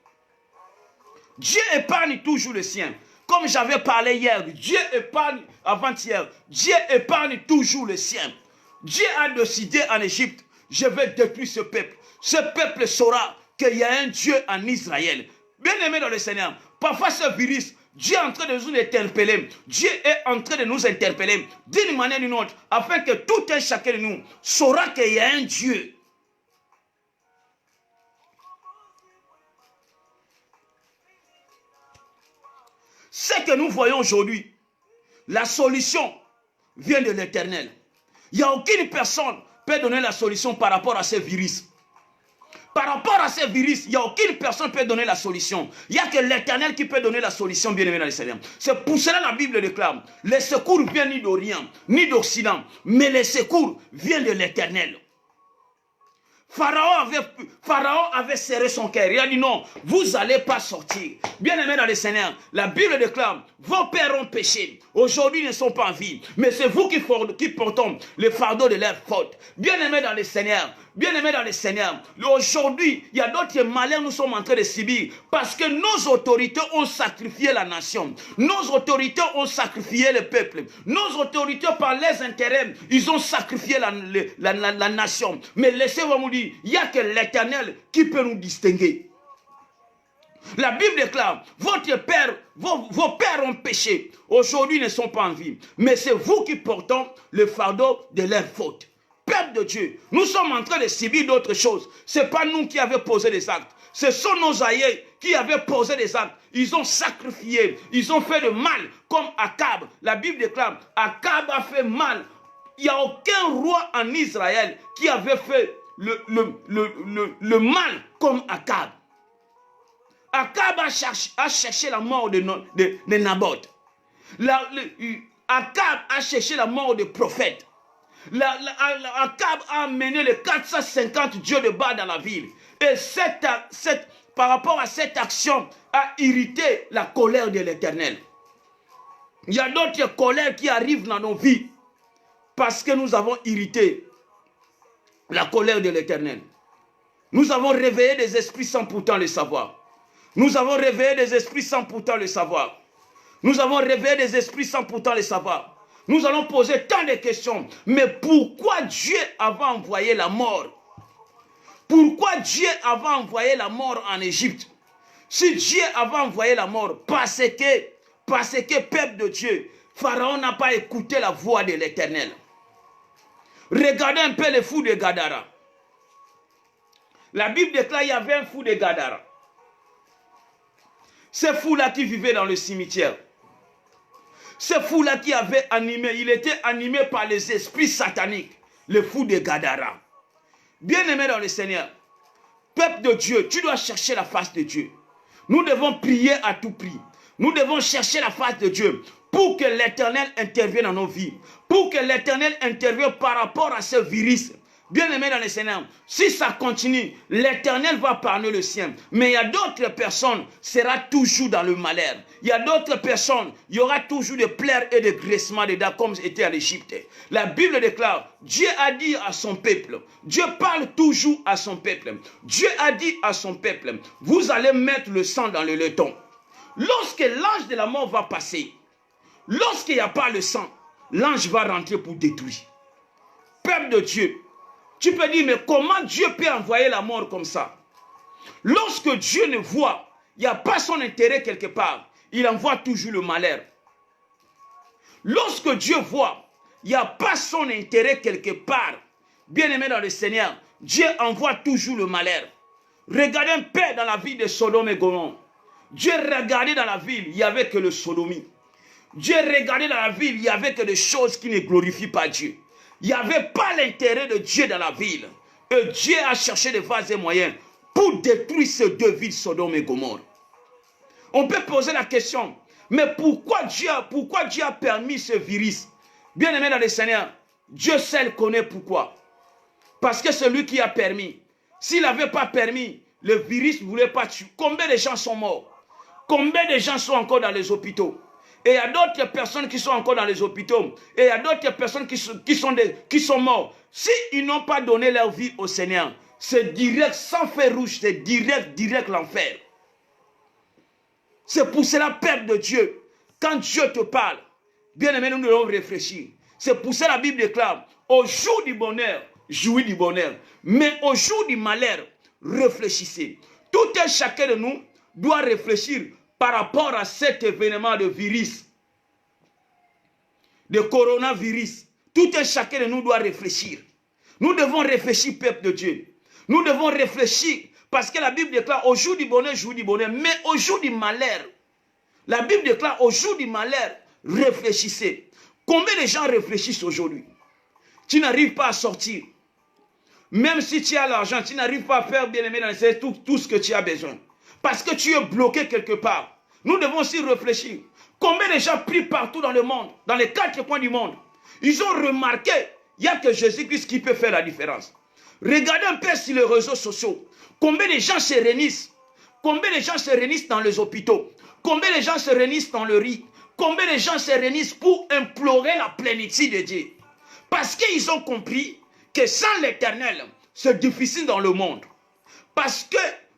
S1: Dieu épargne toujours le sien. Comme j'avais parlé hier, Dieu épargne avant-hier. Dieu épargne toujours le sien. Dieu a décidé en Égypte, je vais détruire ce peuple. Ce peuple saura qu'il y a un Dieu en Israël. Bien aimé dans le Seigneur, parfois ce virus, Dieu est en train de nous interpeller. Dieu est en train de nous interpeller d'une manière ou d'une autre, afin que tout un chacun de nous saura qu'il y a un Dieu. Ce que nous voyons aujourd'hui, la solution vient de l'Éternel. Il n'y a aucune personne qui peut donner la solution par rapport à ces virus. Par rapport à ces virus, il n'y a aucune personne qui peut donner la solution. Il n'y a que l'Éternel qui peut donner la solution, bien aimé dans le Seigneur. C'est pour cela que la Bible déclare, les secours viennent ni d'Orient, ni d'Occident, mais les secours viennent de l'Éternel. Pharaon avait serré son cœur. Il a dit non, vous n'allez pas sortir. Bien aimé dans le Seigneur, la Bible déclare, vos pères ont péché. Aujourd'hui, ils ne sont pas en vie. Mais c'est vous qui portons le fardeau de leur faute. Bien aimé dans le Seigneur, bien aimé dans le Seigneur, aujourd'hui, il y a d'autres malheurs nous sommes en train de subir parce que nos autorités ont sacrifié la nation. Nos autorités ont sacrifié le peuple. Nos autorités, par les intérêts, ils ont sacrifié la nation. Mais laissez-moi vous dire, il n'y a que l'Éternel qui peut nous distinguer. La Bible déclare, vos pères ont péché. Aujourd'hui, ils ne sont pas en vie. Mais c'est vous qui portez le fardeau de leur faute. Peuple de Dieu, nous sommes en train de subir d'autres choses. Ce n'est pas nous qui avons posé des actes. Ce sont nos aïeux qui avaient posé des actes. Ils ont sacrifié, ils ont fait de mal, comme Akab. La Bible déclare, Akab a fait mal. Il n'y a aucun roi en Israël qui avait fait le mal comme Akab. Akab a cherché la mort de Naboth. Akab a cherché la mort des prophètes. Akab a amené les 450 dieux de Baal dans la ville. Et par rapport à cette action, a irrité la colère de l'Éternel. Il y a d'autres colères qui arrivent dans nos vies parce que nous avons irrité la colère de l'Éternel. Nous avons réveillé des esprits sans pourtant le savoir. Nous avons réveillé des esprits sans pourtant le savoir. Nous avons réveillé des esprits sans pourtant le savoir. Nous allons poser tant de questions. Mais pourquoi Dieu avait envoyé la mort? Pourquoi Dieu avait envoyé la mort en Égypte? Si Dieu avait envoyé la mort, parce que peuple de Dieu, Pharaon n'a pas écouté la voix de l'Éternel. Regardez un peu les fous de Gadara. La Bible déclare qu'il y avait un fou de Gadara. Ce fou-là qui vivait dans le cimetière. Ce fou-là qui avait animé, il était animé par les esprits sataniques. Le fou de Gadara. Bien-aimé dans le Seigneur, peuple de Dieu, tu dois chercher la face de Dieu. Nous devons prier à tout prix. Nous devons chercher la face de Dieu pour que l'Éternel intervienne dans nos vies. Pour que l'Éternel intervienne par rapport à ce virus. Bien-aimé dans le Seigneur, si ça continue, l'Éternel va parler le sien. Mais il y a d'autres personnes qui seront toujours dans le malheur. Il y a d'autres personnes, il y aura toujours des pleurs et des graissements dedans comme c'était en Égypte. La Bible déclare, Dieu a dit à son peuple, Dieu parle toujours à son peuple. Dieu a dit à son peuple, vous allez mettre le sang dans le laiton. Lorsque l'ange de la mort va passer, lorsqu'il n'y a pas le sang, l'ange va rentrer pour détruire. Peuple de Dieu, tu peux dire, mais comment Dieu peut envoyer la mort comme ça? Lorsque Dieu ne voit, il n'y a pas son intérêt quelque part, il envoie toujours le malheur. Lorsque Dieu voit, il n'y a pas son intérêt quelque part, bien-aimé dans le Seigneur, Dieu envoie toujours le malheur. Regardez un peu dans la vie de Sodome et Gomorrhe. Dieu regardait dans la ville, il n'y avait que le sodomie. Dieu regardait dans la ville, il n'y avait que des choses qui ne glorifient pas Dieu. Il n'y avait pas l'intérêt de Dieu dans la ville. Et Dieu a cherché des vases et moyens pour détruire ces deux villes, Sodome et Gomorrhe. On peut poser la question, mais pourquoi Dieu a permis ce virus? Bien aimé dans le Seigneur, Dieu seul connaît pourquoi. Parce que c'est lui qui a permis. S'il n'avait pas permis, le virus ne voulait pas tuer. Combien de gens sont morts? Combien de gens sont encore dans les hôpitaux? Et il y a d'autres personnes qui sont encore dans les hôpitaux. Et il y a d'autres personnes qui sont morts. S'ils n'ont pas donné leur vie au Seigneur, c'est direct, sans fer rouge, c'est direct l'enfer. C'est pour cela, peuple de Dieu, quand Dieu te parle, bien aimé, nous devons réfléchir. C'est pour cela la Bible déclare, au jour du bonheur, jouis du bonheur. Mais au jour du malheur, réfléchissez. Tout un chacun de nous doit réfléchir. par rapport à cet événement de virus, de coronavirus. Tout un chacun de nous doit réfléchir. Nous devons réfléchir, peuple de Dieu. Nous devons réfléchir parce que la Bible déclare au jour du bonheur, mais au jour du malheur. La Bible déclare au jour du malheur, réfléchissez. Combien de gens réfléchissent aujourd'hui? Tu n'arrives pas à sortir. Même si tu as l'argent, tu n'arrives pas à faire bien aimé dans les tout ce que tu as besoin. Parce que tu es bloqué quelque part. Nous devons aussi réfléchir. Combien de gens prient partout dans le monde, dans les 4 coins du monde? Ils ont remarqué, il n'y a que Jésus-Christ qui peut faire la différence. Regardez un peu sur les réseaux sociaux. Combien de gens se réunissent? Combien de gens se réunissent dans les hôpitaux? Combien de gens se réunissent dans le riz? Combien de gens se réunissent pour implorer la plénitude de Dieu? Parce qu'ils ont compris que sans l'Éternel, c'est difficile dans le monde. Parce que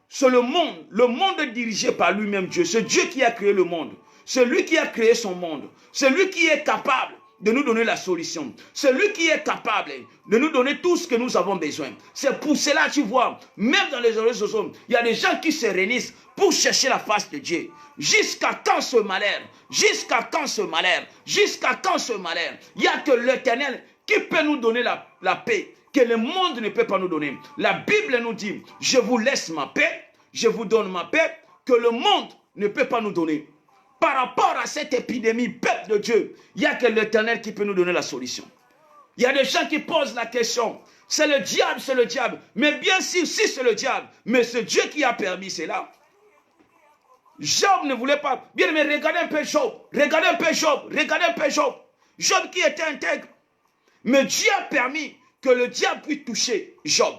S1: c'est le monde dirigé par lui-même Dieu. C'est Dieu qui a créé le monde. C'est lui qui a créé son monde. C'est lui qui est capable de nous donner la solution. C'est lui qui est capable de nous donner tout ce que nous avons besoin. C'est pour cela, tu vois, même dans les réseaux sociaux, il y a des gens qui se réunissent pour chercher la face de Dieu. Jusqu'à quand ce malheur? Jusqu'à quand ce malheur? Jusqu'à quand ce malheur? Il n'y a que l'Éternel qui peut nous donner la paix, que le monde ne peut pas nous donner. La Bible nous dit, je vous laisse ma paix, je vous donne ma paix, que le monde ne peut pas nous donner. Par rapport à cette épidémie, peuple de Dieu, il n'y a que l'Éternel qui peut nous donner la solution. Il y a des gens qui posent la question, c'est le diable, c'est le diable. Mais bien sûr, si c'est le diable, mais c'est Dieu qui a permis cela. Job ne voulait pas. Bien, mais regardez un peu Job. Regardez un peu Job. Regardez un peu Job. Job qui était intègre. Mais Dieu a permis que le diable puisse toucher Job.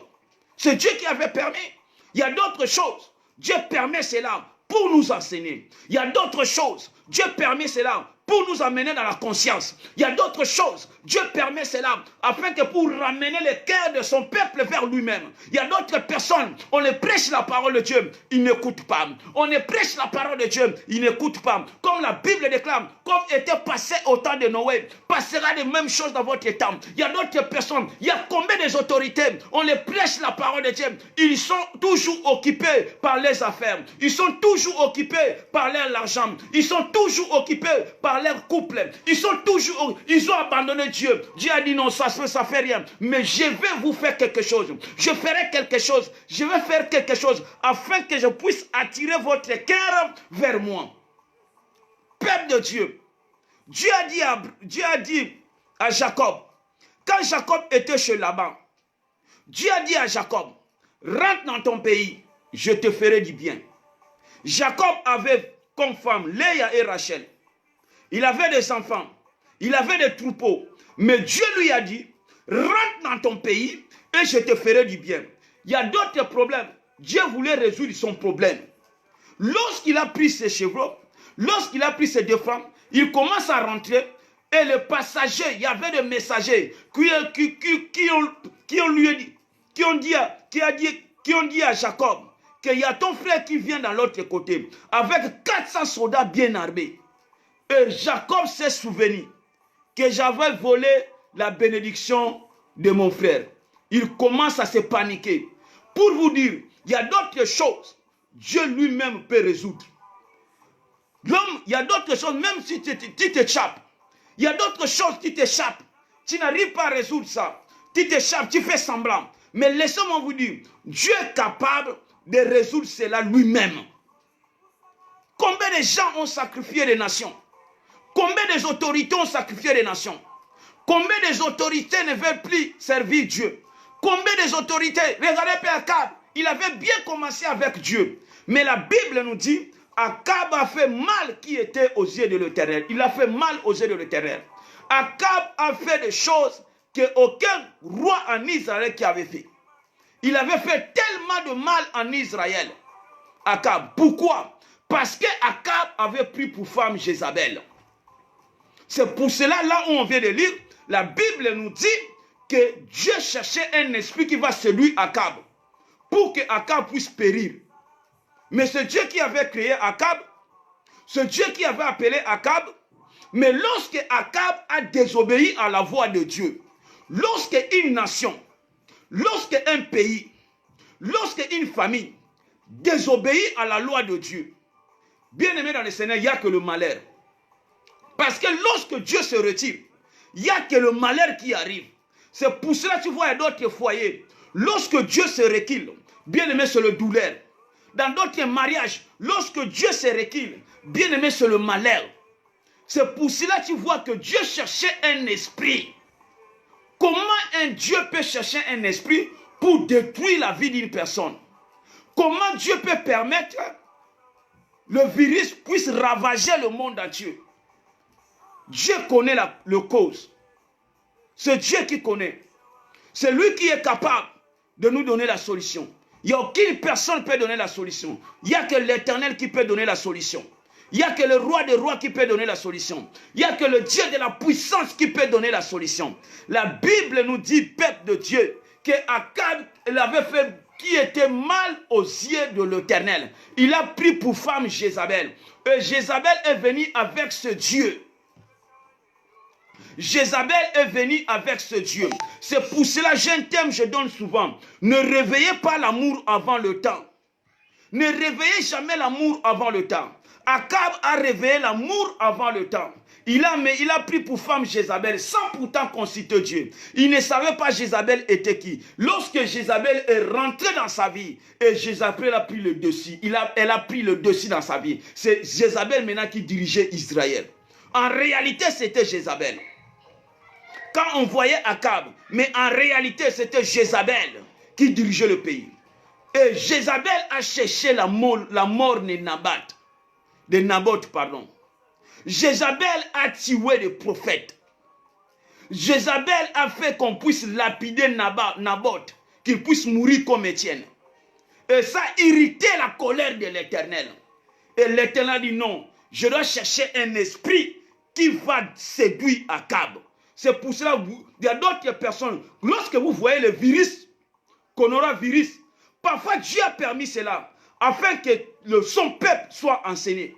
S1: C'est Dieu qui avait permis. Il y a d'autres choses. Dieu permet cela pour nous enseigner. Il y a d'autres choses. Dieu permet cela pour nous amener dans la conscience. Il y a d'autres choses. Dieu permet cela afin que pour ramener le cœur de son peuple vers lui-même. Il y a d'autres personnes, on les prêche la parole de Dieu, ils n'écoutent pas. On les prêche la parole de Dieu, ils n'écoutent pas. Comme la Bible déclare, comme était passé au temps de Noé, passera les mêmes choses dans votre temps. Il y a d'autres personnes, il y a combien des autorités, on les prêche la parole de Dieu, ils sont toujours occupés par les affaires. Ils sont toujours occupés par l'argent. Ils sont toujours occupés par leur couple. Ils ont abandonné Dieu. Dieu a dit non, ça fait rien. Mais je vais vous faire quelque chose. Je ferai quelque chose. Je vais faire quelque chose afin que je puisse attirer votre cœur vers moi. Peuple de Dieu. Dieu a dit à Jacob, quand Jacob était chez Laban, Dieu a dit à Jacob, rentre dans ton pays, je te ferai du bien. Jacob avait comme femme Léa et Rachel. Il avait des enfants, il avait des troupeaux. Mais Dieu lui a dit, rentre dans ton pays et je te ferai du bien. Il y a d'autres problèmes. Dieu voulait résoudre son problème. Lorsqu'il a pris ses chevaux, lorsqu'il a pris ses 2 femmes, il commence à rentrer et les passagers, il y avait des messagers qui ont dit à Jacob qu'il y a ton frère qui vient dans l'autre côté avec 400 soldats bien armés. Et Jacob s'est souvenu que j'avais volé la bénédiction de mon frère. Il commence à se paniquer. Pour vous dire, il y a d'autres choses, Dieu lui-même peut résoudre. L'homme, il y a d'autres choses, même si tu t'échappes, il y a d'autres choses qui t'échappent. Tu n'arrives pas à résoudre ça. Tu t'échappes, tu fais semblant. Mais laissez-moi vous dire, Dieu est capable de résoudre cela lui-même. Combien de gens ont sacrifié les nations? Combien des autorités ont sacrifié les nations? Combien des autorités ne veulent plus servir Dieu? Combien des autorités? Regardez Père Akab, il avait bien commencé avec Dieu. Mais la Bible nous dit, Akab a fait mal qui était aux yeux de l'Éternel. Il a fait mal aux yeux de l'Éternel. Akab a fait des choses qu'aucun roi en Israël qui avait fait. Il avait fait tellement de mal en Israël. Akab. Pourquoi? Parce que Akab avait pris pour femme Jézabel. C'est pour cela, là où on vient de lire, la Bible nous dit que Dieu cherchait un esprit qui va séduire Akab pour que Akab puisse périr. Mais c'est Dieu qui avait créé Akab, c'est Dieu qui avait appelé Akab, mais lorsque Akab a désobéi à la voix de Dieu, lorsque une nation, lorsque un pays, lorsque une famille désobéit à la loi de Dieu, Bien aimé dans le Seigneur, il n'y a que le malheur. Parce que lorsque Dieu se retire, il n'y a que le malheur qui arrive. C'est pour cela que tu vois, il y a d'autres foyers. Lorsque Dieu se recule, bien aimé, c'est le douleur. Dans d'autres mariages, lorsque Dieu se recule, bien aimé, c'est le malheur. C'est pour cela que tu vois que Dieu cherchait un esprit. Comment un Dieu peut chercher un esprit pour détruire la vie d'une personne? Comment Dieu peut permettre le virus puisse ravager le monde entier? Dieu connaît le cause. C'est Dieu qui connaît. C'est lui qui est capable de nous donner la solution. Il n'y a aucune personne qui peut donner la solution. Il n'y a que l'Éternel qui peut donner la solution. Il n'y a que le roi des rois qui peut donner la solution. Il n'y a que le Dieu de la puissance qui peut donner la solution. La Bible nous dit, peuple de Dieu, qu'Akab avait fait qui était mal aux yeux de l'Éternel. Il a pris pour femme Jézabel. Et Jézabel est venue avec ce Dieu. Jézabel est venue avec ce Dieu. C'est pour cela, j'ai un thème, je donne souvent. Ne réveillez pas l'amour avant le temps. Ne réveillez jamais l'amour avant le temps. Akab a réveillé l'amour avant le temps. Il a pris pour femme Jézabel sans pourtant consulter Dieu. Il ne savait pas Jézabel était qui. Lorsque Jézabel est rentrée dans sa vie, et Jézabel a pris le dessus. Elle a pris le dessus dans sa vie. C'est Jézabel maintenant qui dirigeait Israël. En réalité, c'était Jézabel. Quand on voyait Akab, mais en réalité, c'était Jézabel qui dirigeait le pays. Et Jézabel a cherché la mort de Naboth. Jézabel a tué les prophètes. Jézabel a fait qu'on puisse lapider Naboth, qu'il puisse mourir comme Étienne. Et ça a irrité la colère de l'Éternel. Et l'Éternel a dit non, je dois chercher un esprit qui va séduire Akab. C'est pour cela qu'il y a d'autres personnes, lorsque vous voyez le virus, coronavirus, parfois Dieu a permis cela, afin que son peuple soit enseigné.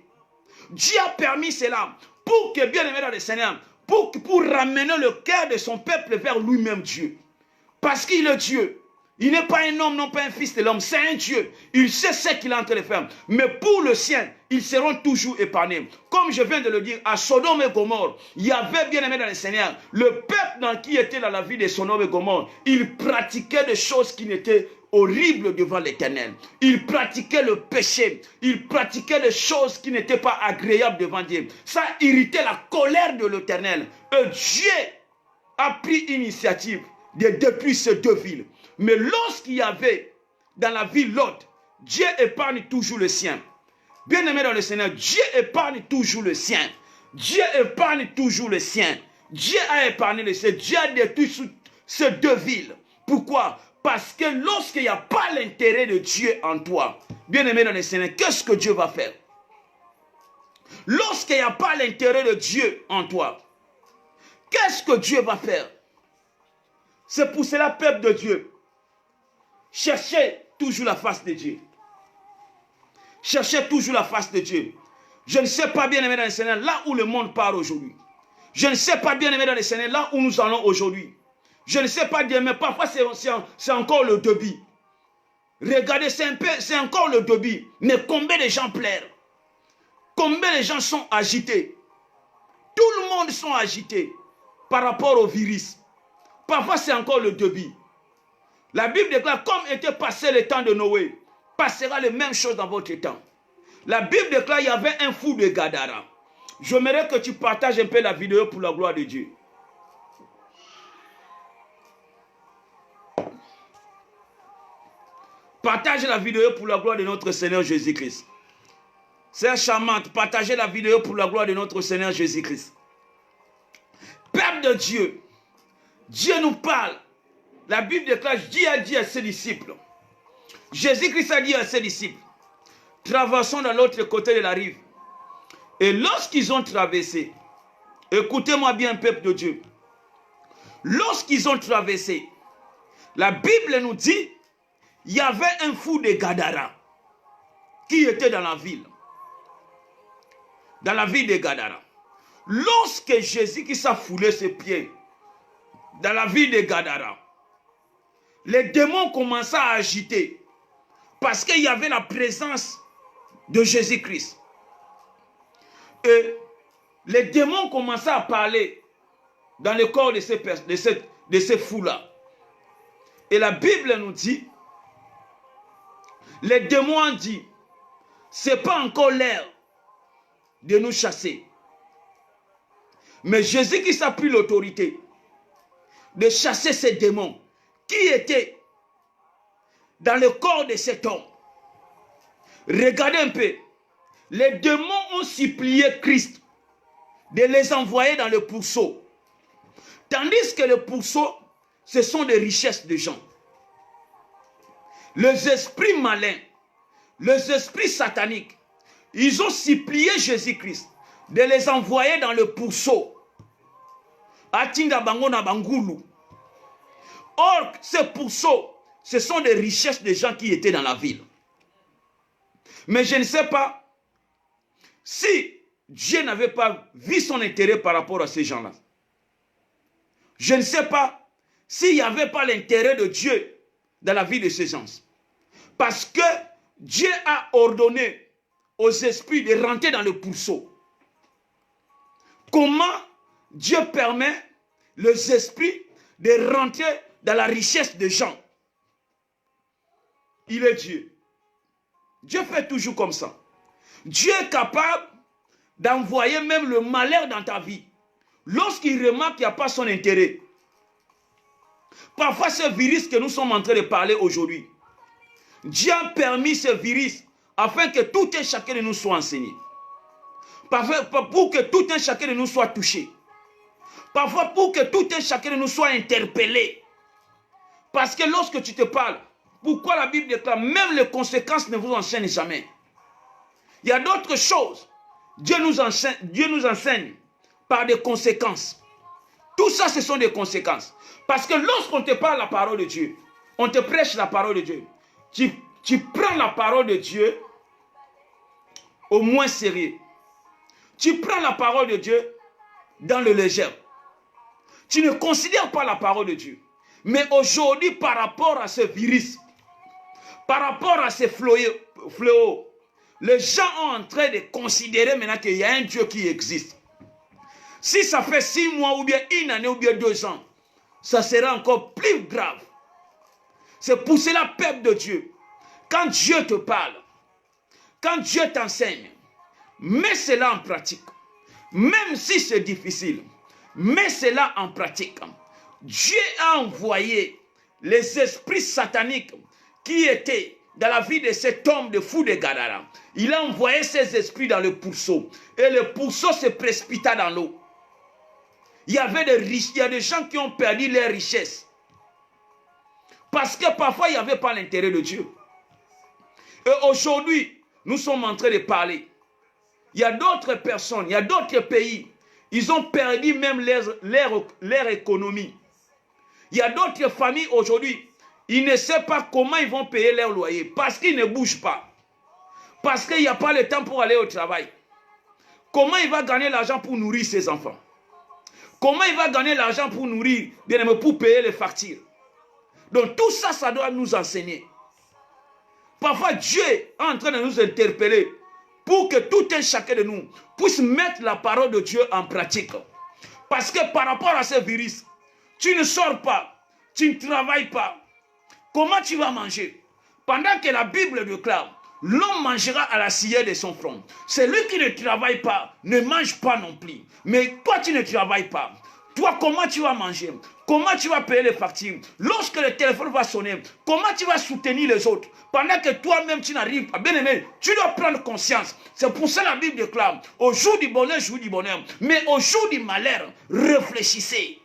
S1: Dieu a permis cela, pour que, bien aimé dans le Seigneur, pour ramener le cœur de son peuple vers lui-même Dieu. Parce qu'il est Dieu. Il n'est pas un homme, non pas un fils de l'homme, c'est un Dieu. Il sait ce qu'il est en train de faire. Mais pour le sien, ils seront toujours épargnés. Comme je viens de le dire, à Sodome et Gomorrhe, il y avait, bien aimé dans le Seigneur, le peuple qui était dans la vie de Sodome et Gomorrhe, il pratiquait des choses qui n'étaient horribles devant l'Éternel. Il pratiquait le péché. Il pratiquait des choses qui n'étaient pas agréables devant Dieu. Ça irritait la colère de l'Éternel. Et Dieu a pris initiative de détruire ces deux villes. Mais lorsqu'il y avait dans la ville Lot, Dieu épargne toujours le sien. Bien aimé dans le Seigneur, Dieu épargne toujours le sien. Dieu épargne toujours le sien. Dieu a épargné le sien. Dieu a détruit ces deux villes. Pourquoi? Parce que lorsqu'il n'y a pas l'intérêt de Dieu en toi, bien aimé dans le Seigneur, qu'est-ce que Dieu va faire? Lorsqu'il n'y a pas l'intérêt de Dieu en toi, qu'est-ce que Dieu va faire? C'est pour cela, peuple de Dieu, cherchez toujours la face de Dieu. Cherchez toujours la face de Dieu. Je ne sais pas, bien aimé dans le Seigneur, là où le monde part aujourd'hui. Je ne sais pas, bien aimé dans le Seigneur, là où nous allons aujourd'hui. Je ne sais pas dire, mais parfois c'est encore le début. Regardez, c'est encore le début. Mais combien de gens pleurent? Combien de gens sont agités? Tout le monde sont agités par rapport au virus. Parfois c'est encore le début. La Bible déclare, comme était passé le temps de Noé, passera les mêmes choses dans votre temps. La Bible déclare, il y avait un fou de Gadara. J'aimerais que tu partages un peu la vidéo pour la gloire de Dieu. Partage la vidéo pour la gloire de notre Seigneur Jésus-Christ. C'est charmante. Partagez la vidéo pour la gloire de notre Seigneur Jésus-Christ. Peuple de Dieu, Dieu nous parle. La Bible déclare, Dieu a dit à ses disciples. Jésus-Christ a dit à ses disciples, traversons de l'autre côté de la rive. Et lorsqu'ils ont traversé, écoutez-moi bien, peuple de Dieu. Lorsqu'ils ont traversé, la Bible nous dit, il y avait un fou de Gadara qui était dans la ville. Dans la ville de Gadara. Lorsque Jésus-Christ a foulé ses pieds dans la ville de Gadara, les démons commençaient à agiter parce qu'il y avait la présence de Jésus-Christ. Et les démons commençaient à parler dans le corps de ces fous-là. Et la Bible nous dit, les démons ont dit, ce n'est pas encore l'heure de nous chasser. Mais Jésus-Christ a pris l'autorité de chasser ces démons qui étaient dans le corps de cet homme. Regardez un peu, les démons ont supplié Christ de les envoyer dans le pourceau. Tandis que le pourceau, ce sont des richesses de gens. Les esprits malins, les esprits sataniques, ils ont supplié Jésus-Christ de les envoyer dans le pourceau. Atinga bango na bangulu. Or, ces pourceaux, ce sont des richesses de gens qui étaient dans la ville. Mais je ne sais pas si Dieu n'avait pas vu son intérêt par rapport à ces gens-là. Je ne sais pas s'il n'y avait pas l'intérêt de Dieu dans la vie de ces gens. Parce que Dieu a ordonné aux esprits de rentrer dans le pourceau. Comment Dieu permet les esprits de rentrer dans la richesse des gens? Il est Dieu. Dieu fait toujours comme ça. Dieu est capable d'envoyer même le malheur dans ta vie. Lorsqu'il remarque qu'il n'y a pas son intérêt. Parfois, ce virus que nous sommes en train de parler aujourd'hui, Dieu a permis ce virus afin que tout un chacun de nous soit enseigné. Parfois, pour que tout un chacun de nous soit touché. Parfois, pour que tout un chacun de nous soit interpellé. Parce que lorsque tu te parles, pourquoi la Bible déclare, même les conséquences ne vous enseignent jamais. Il y a d'autres choses. Dieu nous enseigne par des conséquences. Tout ça, ce sont des conséquences. Parce que lorsqu'on te parle la parole de Dieu, on te prêche la parole de Dieu, tu prends la parole de Dieu au moins sérieux. Tu prends la parole de Dieu dans le léger. Tu ne considères pas la parole de Dieu. Mais aujourd'hui, par rapport à ce virus, par rapport à ces fléaux, les gens sont en train de considérer maintenant qu'il y a un Dieu qui existe. Si ça fait 6 mois ou bien 1 année ou bien 2 ans, ça sera encore plus grave. C'est pour cela, peuple de Dieu, quand Dieu te parle, quand Dieu t'enseigne, mets cela en pratique. Même si c'est difficile, mets cela en pratique. Dieu a envoyé les esprits sataniques qui étaient dans la vie de cet homme de fou de Gadara. Il a envoyé ces esprits dans le pourceau. Et le pourceau se précipita dans l'eau. Il y a des gens qui ont perdu leurs richesses. Parce que parfois, il n'y avait pas l'intérêt de Dieu. Et aujourd'hui, nous sommes en train de parler. Il y a d'autres personnes, il y a d'autres pays. Ils ont perdu même leur économie. Il y a d'autres familles aujourd'hui. Ils ne savent pas comment ils vont payer leur loyer. Parce qu'ils ne bougent pas. Parce qu'il n'y a pas le temps pour aller au travail. Comment il va gagner l'argent pour nourrir ses enfants? Comment il va gagner l'argent pour nourrir, pour payer les factures? Donc tout ça, ça doit nous enseigner. Parfois, Dieu est en train de nous interpeller pour que tout un chacun de nous puisse mettre la parole de Dieu en pratique. Parce que par rapport à ce virus, tu ne sors pas, tu ne travailles pas. Comment tu vas manger? Pendant que la Bible déclare, l'homme mangera à la cire de son front. Celui qui ne travaille pas ne mange pas non plus. Mais toi, tu ne travailles pas. Toi, comment tu vas manger? Comment tu vas payer les factures? Lorsque le téléphone va sonner, comment tu vas soutenir les autres? Pendant que toi-même, tu n'arrives pas. Bien aimé, tu dois prendre conscience. C'est pour ça que la Bible déclare, au jour du bonheur, jour du bonheur. Mais au jour du malheur, réfléchissez.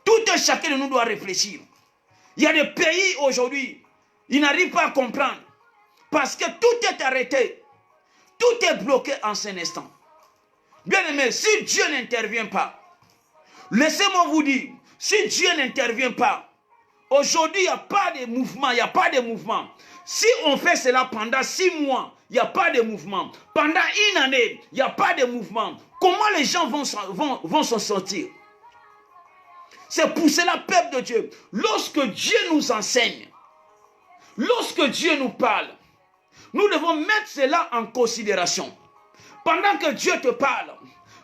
S1: Tout un chacun de nous doit réfléchir. Il y a des pays aujourd'hui, ils n'arrivent pas à comprendre. Parce que tout est arrêté. Tout est bloqué en cet instant. Bien aimé, si Dieu n'intervient pas, laissez-moi vous dire, si Dieu n'intervient pas, aujourd'hui, il n'y a pas de mouvement, il n'y a pas de mouvement. Si on fait cela pendant 6 mois, il n'y a pas de mouvement. Pendant 1 année, il n'y a pas de mouvement. Comment les gens vont s'en sortir? C'est pour cela, peuple de Dieu, lorsque Dieu nous enseigne, lorsque Dieu nous parle, nous devons mettre cela en considération. Pendant que Dieu te parle,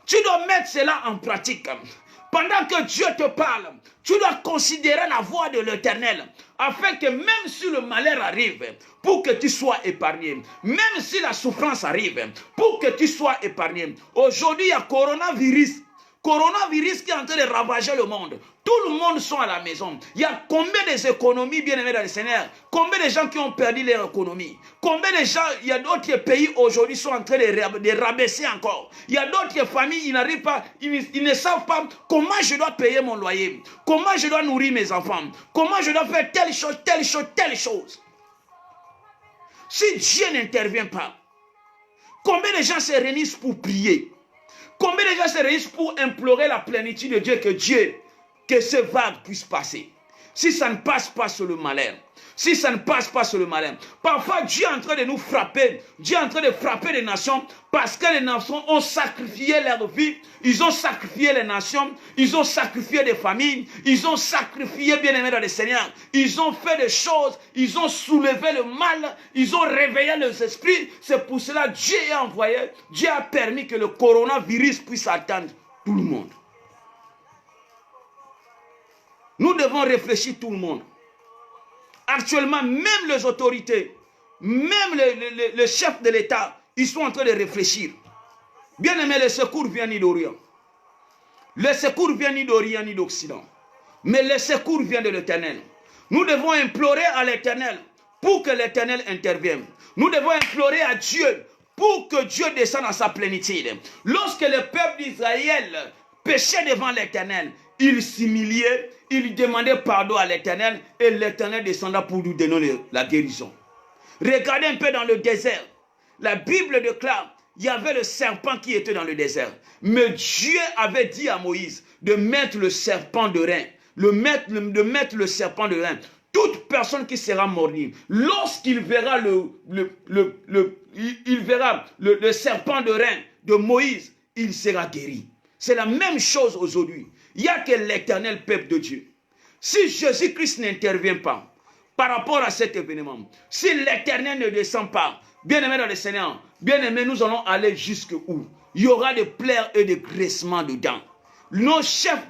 S1: tu dois mettre cela en pratique. Pendant que Dieu te parle, tu dois considérer la voix de l'Éternel, afin que même si le malheur arrive, pour que tu sois épargné, même si la souffrance arrive, pour que tu sois épargné. Aujourd'hui, il y a coronavirus qui est en train de ravager le monde. Tout le monde sont à la maison. Il y a combien d'économies, bien aimés dans le Seigneur? Combien de gens qui ont perdu leur économie? Combien de gens, il y a d'autres pays aujourd'hui sont en train de rabaisser encore. Il y a d'autres familles, ils n'arrivent pas, ils ne savent pas comment je dois payer mon loyer, comment je dois nourrir mes enfants, comment je dois faire telle chose, telle chose, telle chose. Si Dieu n'intervient pas, combien de gens se réunissent pour prier? Combien de gens se réunissent pour implorer la plénitude de Dieu, que ce vague puisse passer? Si ça ne passe pas sur le malheur, si ça ne passe pas sur le malheur, parfois Dieu est en train de nous frapper, Dieu est en train de frapper les nations, parce que les nations ont sacrifié leur vie, ils ont sacrifié les nations, ils ont sacrifié des familles, ils ont sacrifié, bien aimés dans le Seigneur, ils ont fait des choses, ils ont soulevé le mal, ils ont réveillé les esprits. C'est pour cela que Dieu a envoyé, Dieu a permis que le coronavirus puisse atteindre tout le monde. Nous devons réfléchir tout le monde. Actuellement, même les autorités, même les chefs de l'État, ils sont en train de réfléchir. Bien aimé, le secours vient ni d'Orient. Le secours vient ni d'Orient ni d'Occident. Mais le secours vient de l'Éternel. Nous devons implorer à l'Éternel pour que l'Éternel intervienne. Nous devons implorer à Dieu pour que Dieu descende à sa plénitude. Lorsque le peuple d'Israël péchait devant l'Éternel, il s'humiliait, il demandait pardon à l'Éternel et l'Éternel descendait pour lui donner la guérison. Regardez un peu dans le désert. La Bible déclare, il y avait le serpent qui était dans le désert. Mais Dieu avait dit à Moïse de mettre le serpent de rein. De mettre le serpent de rein. Toute personne qui sera mordue, lorsqu'il verra le serpent de rein de Moïse, il sera guéri. C'est la même chose aujourd'hui. Il n'y a que l'Éternel peuple de Dieu. Si Jésus-Christ n'intervient pas par rapport à cet événement, si l'Éternel ne descend pas, bien-aimés dans le Seigneur, bien-aimés, nous allons aller jusqu'où? Il y aura des plaies et des graissements dedans. Nos chefs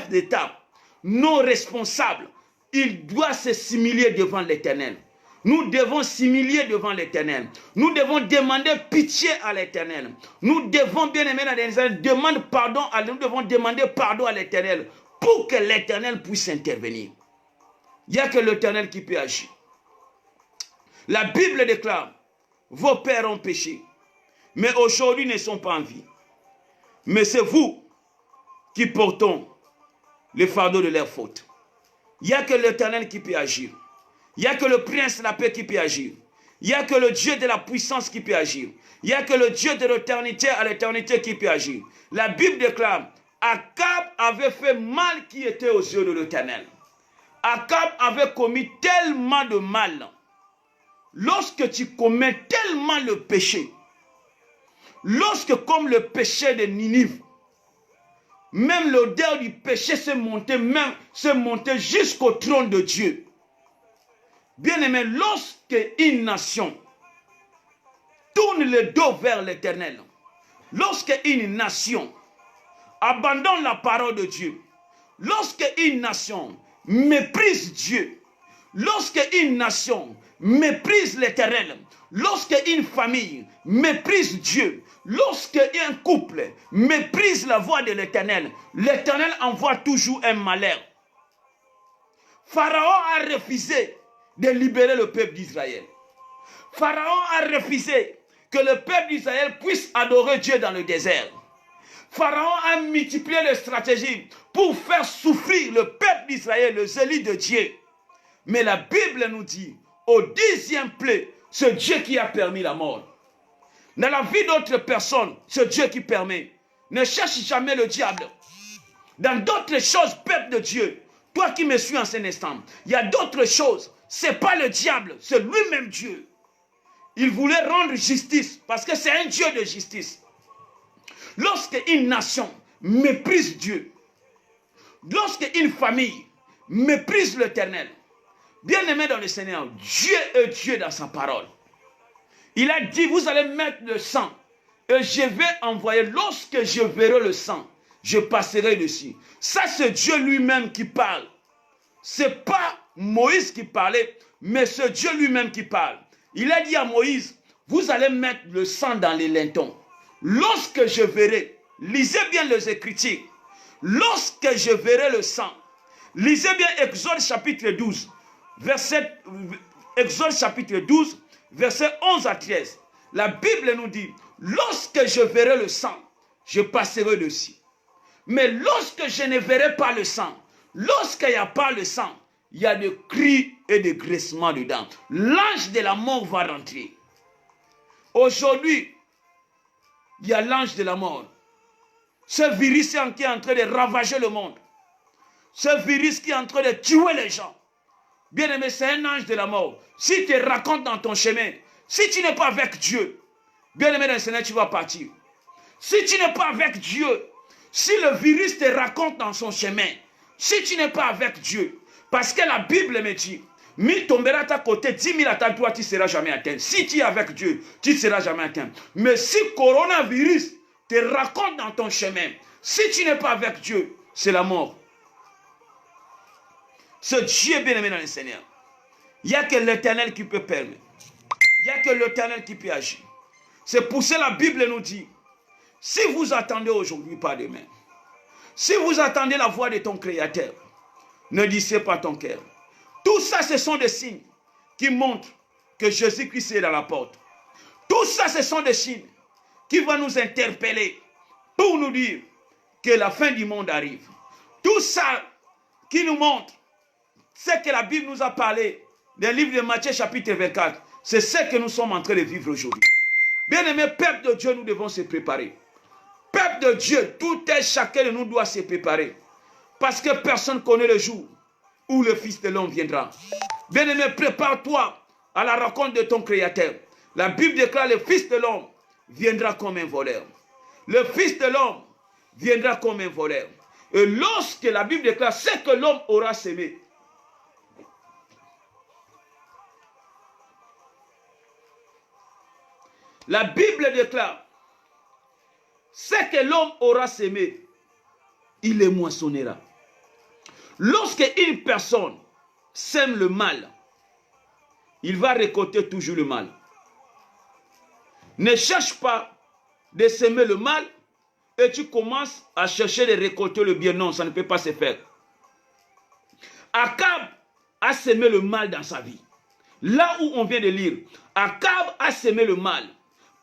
S1: d'État, nos responsables, ils doivent se s'humilier devant l'Éternel. Nous devons s'humilier devant l'Éternel. Nous devons demander pitié à l'Éternel. Nous devons, bien aimer l'Éternel, nous devons demander pardon à l'Éternel pour que l'Éternel puisse intervenir. Il n'y a que l'Éternel qui peut agir. La Bible déclare, vos pères ont péché, mais aujourd'hui ne sont pas en vie. Mais c'est vous qui portons le fardeau de leur faute. Il n'y a que l'Éternel qui peut agir. Il n'y a que le prince de la paix qui peut agir. Il n'y a que le Dieu de la puissance qui peut agir. Il n'y a que le Dieu de l'éternité à l'éternité qui peut agir. La Bible déclare, Akab avait fait mal qui était aux yeux de l'Éternel. Akab avait commis tellement de mal. Lorsque tu commets tellement le péché, lorsque comme le péché de Ninive, même l'odeur du péché s'est montée jusqu'au trône de Dieu. Bien-aimé, lorsque une nation tourne le dos vers l'Éternel, lorsque une nation abandonne la parole de Dieu, lorsque une nation méprise Dieu, lorsque une nation méprise l'Éternel, lorsque une famille méprise Dieu, lorsque un couple méprise la voix de l'Éternel, l'Éternel envoie toujours un malheur. Pharaon a refusé de libérer le peuple d'Israël. Pharaon a refusé que le peuple d'Israël puisse adorer Dieu dans le désert. Pharaon a multiplié les stratégies pour faire souffrir le peuple d'Israël, le zélite de Dieu. Mais la Bible nous dit, au 10e plaie, c'est Dieu qui a permis la mort. Dans la vie d'autres personnes, c'est Dieu qui permet. Ne cherche jamais le diable. Dans d'autres choses, peuple de Dieu, toi qui me suis en cet instant, il y a d'autres choses. Ce n'est pas le diable, c'est lui-même Dieu. Il voulait rendre justice parce que c'est un Dieu de justice. Lorsque une nation méprise Dieu, lorsque une famille méprise l'Éternel, bien aimé dans le Seigneur, Dieu est Dieu dans sa parole. Il a dit, vous allez mettre le sang Et je vais envoyer, lorsque je verrai le sang, je passerai dessus. Ça, c'est Dieu lui-même qui parle. Ce n'est pas Moïse qui parlait, mais c'est Dieu lui-même qui parle. Il a dit à Moïse, vous allez mettre le sang dans les lintons. Lorsque je verrai, lisez bien les Écritures, lorsque je verrai le sang, lisez bien Exode chapitre 12, Exode chapitre 12, verset 11 à 13. La Bible nous dit, lorsque je verrai le sang, je passerai dessus. Mais lorsque je ne verrai pas le sang, lorsqu'il n'y a pas le sang, il y a des cris et des graissements dedans. L'ange de la mort va rentrer. Aujourd'hui, il y a l'ange de la mort. Ce virus qui est en train de ravager le monde. Ce virus qui est en train de tuer les gens. Bien aimé, c'est un ange de la mort. Si tu te racontes dans ton chemin, si tu n'es pas avec Dieu, bien aimé dans le Seigneur, tu vas partir. Si tu n'es pas avec Dieu, si le virus te raconte dans son chemin, si tu n'es pas avec Dieu, parce que la Bible me dit, 1000 tombera à ta côté, 10 000 à ta droite, tu ne seras jamais atteint. Si tu es avec Dieu, tu ne seras jamais atteint. Mais si coronavirus te raconte dans ton chemin, si tu n'es pas avec Dieu, c'est la mort. Ce Dieu bien-aimé dans le Seigneur. Il n'y a que l'Éternel qui peut permettre. Il n'y a que l'Éternel qui peut agir. C'est pour ça que la Bible nous dit, si vous attendez aujourd'hui, pas demain. Si vous attendez la voix de ton Créateur, ne lissez pas ton cœur. Tout ça, ce sont des signes qui montrent que Jésus-Christ est dans la porte. Tout ça, ce sont des signes qui vont nous interpeller pour nous dire que la fin du monde arrive. Tout ça qui nous montre ce que la Bible nous a parlé dans le livre de Matthieu chapitre 24. C'est ce que nous sommes en train de vivre aujourd'hui. Bien-aimés, peuple de Dieu, nous devons se préparer. Peuple de Dieu, tout et chacun de nous doit se préparer. Parce que personne ne connaît le jour où le Fils de l'homme viendra. Bien-aimé, prépare-toi à la rencontre de ton Créateur. La Bible déclare le Fils de l'homme viendra comme un voleur. Le Fils de l'homme viendra comme un voleur. Et lorsque la Bible déclare ce que l'homme aura semé, la Bible déclare ce que l'homme aura semé, il le moissonnera. Lorsque une personne sème le mal, il va récolter toujours le mal. Ne cherche pas de semer le mal et tu commences à chercher de récolter le bien. Non, ça ne peut pas se faire. Akab a semé le mal dans sa vie. Là où on vient de lire, Akab a semé le mal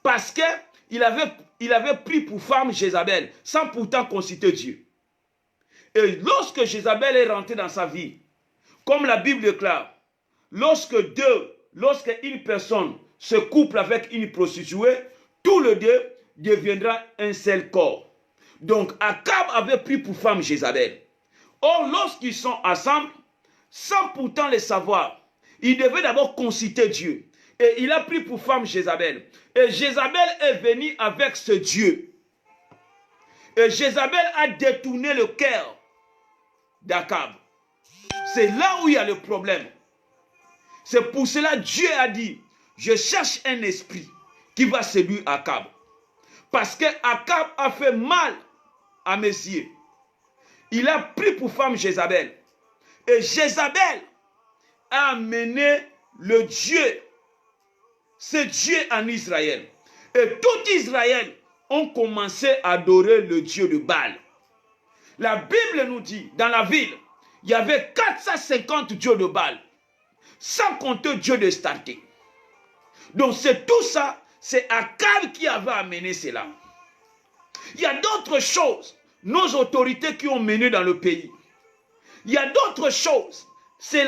S1: parce qu'il avait pris pour femme Jézabel sans pourtant consulter Dieu. Et lorsque Jézabel est rentrée dans sa vie, comme la Bible déclare, lorsque une personne se couple avec une prostituée, tous les deux deviendra un seul corps. Donc Akab avait pris pour femme Jézabel. Or, lorsqu'ils sont ensemble, sans pourtant le savoir, il devait d'abord consulter Dieu. Et il a pris pour femme Jézabel. Et Jézabel est venue avec ce Dieu. Et Jézabel a détourné le cœur d'Akab. C'est là où il y a le problème. C'est pour cela que Dieu a dit, je cherche un esprit qui va séduire Akab. Parce que Akab a fait mal à mes yeux. Il a pris pour femme Jézabel. Et Jézabel a amené le Dieu, ce Dieu en Israël. Et tout Israël ont commencé à adorer le Dieu de Baal. La Bible nous dit, dans la ville, il y avait 450 dieux de Baal, sans compter Dieu de Starté. Donc c'est tout ça, c'est Akab qui avait amené cela. Il y a d'autres choses, nos autorités qui ont mené dans le pays. Il y a d'autres choses, c'est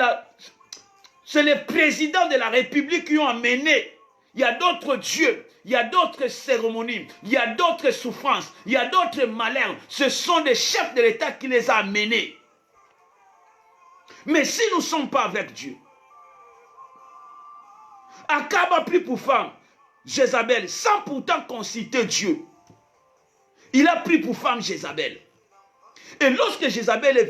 S1: les présidents de la République qui ont amené. Il y a d'autres dieux, il y a d'autres cérémonies, il y a d'autres souffrances, il y a d'autres malheurs. Ce sont des chefs de l'État qui les ont amenés. Mais si nous ne sommes pas avec Dieu, Akab a pris pour femme Jézabel sans pourtant consulter Dieu. Il a pris pour femme Jézabel. Et lorsque Jézabel est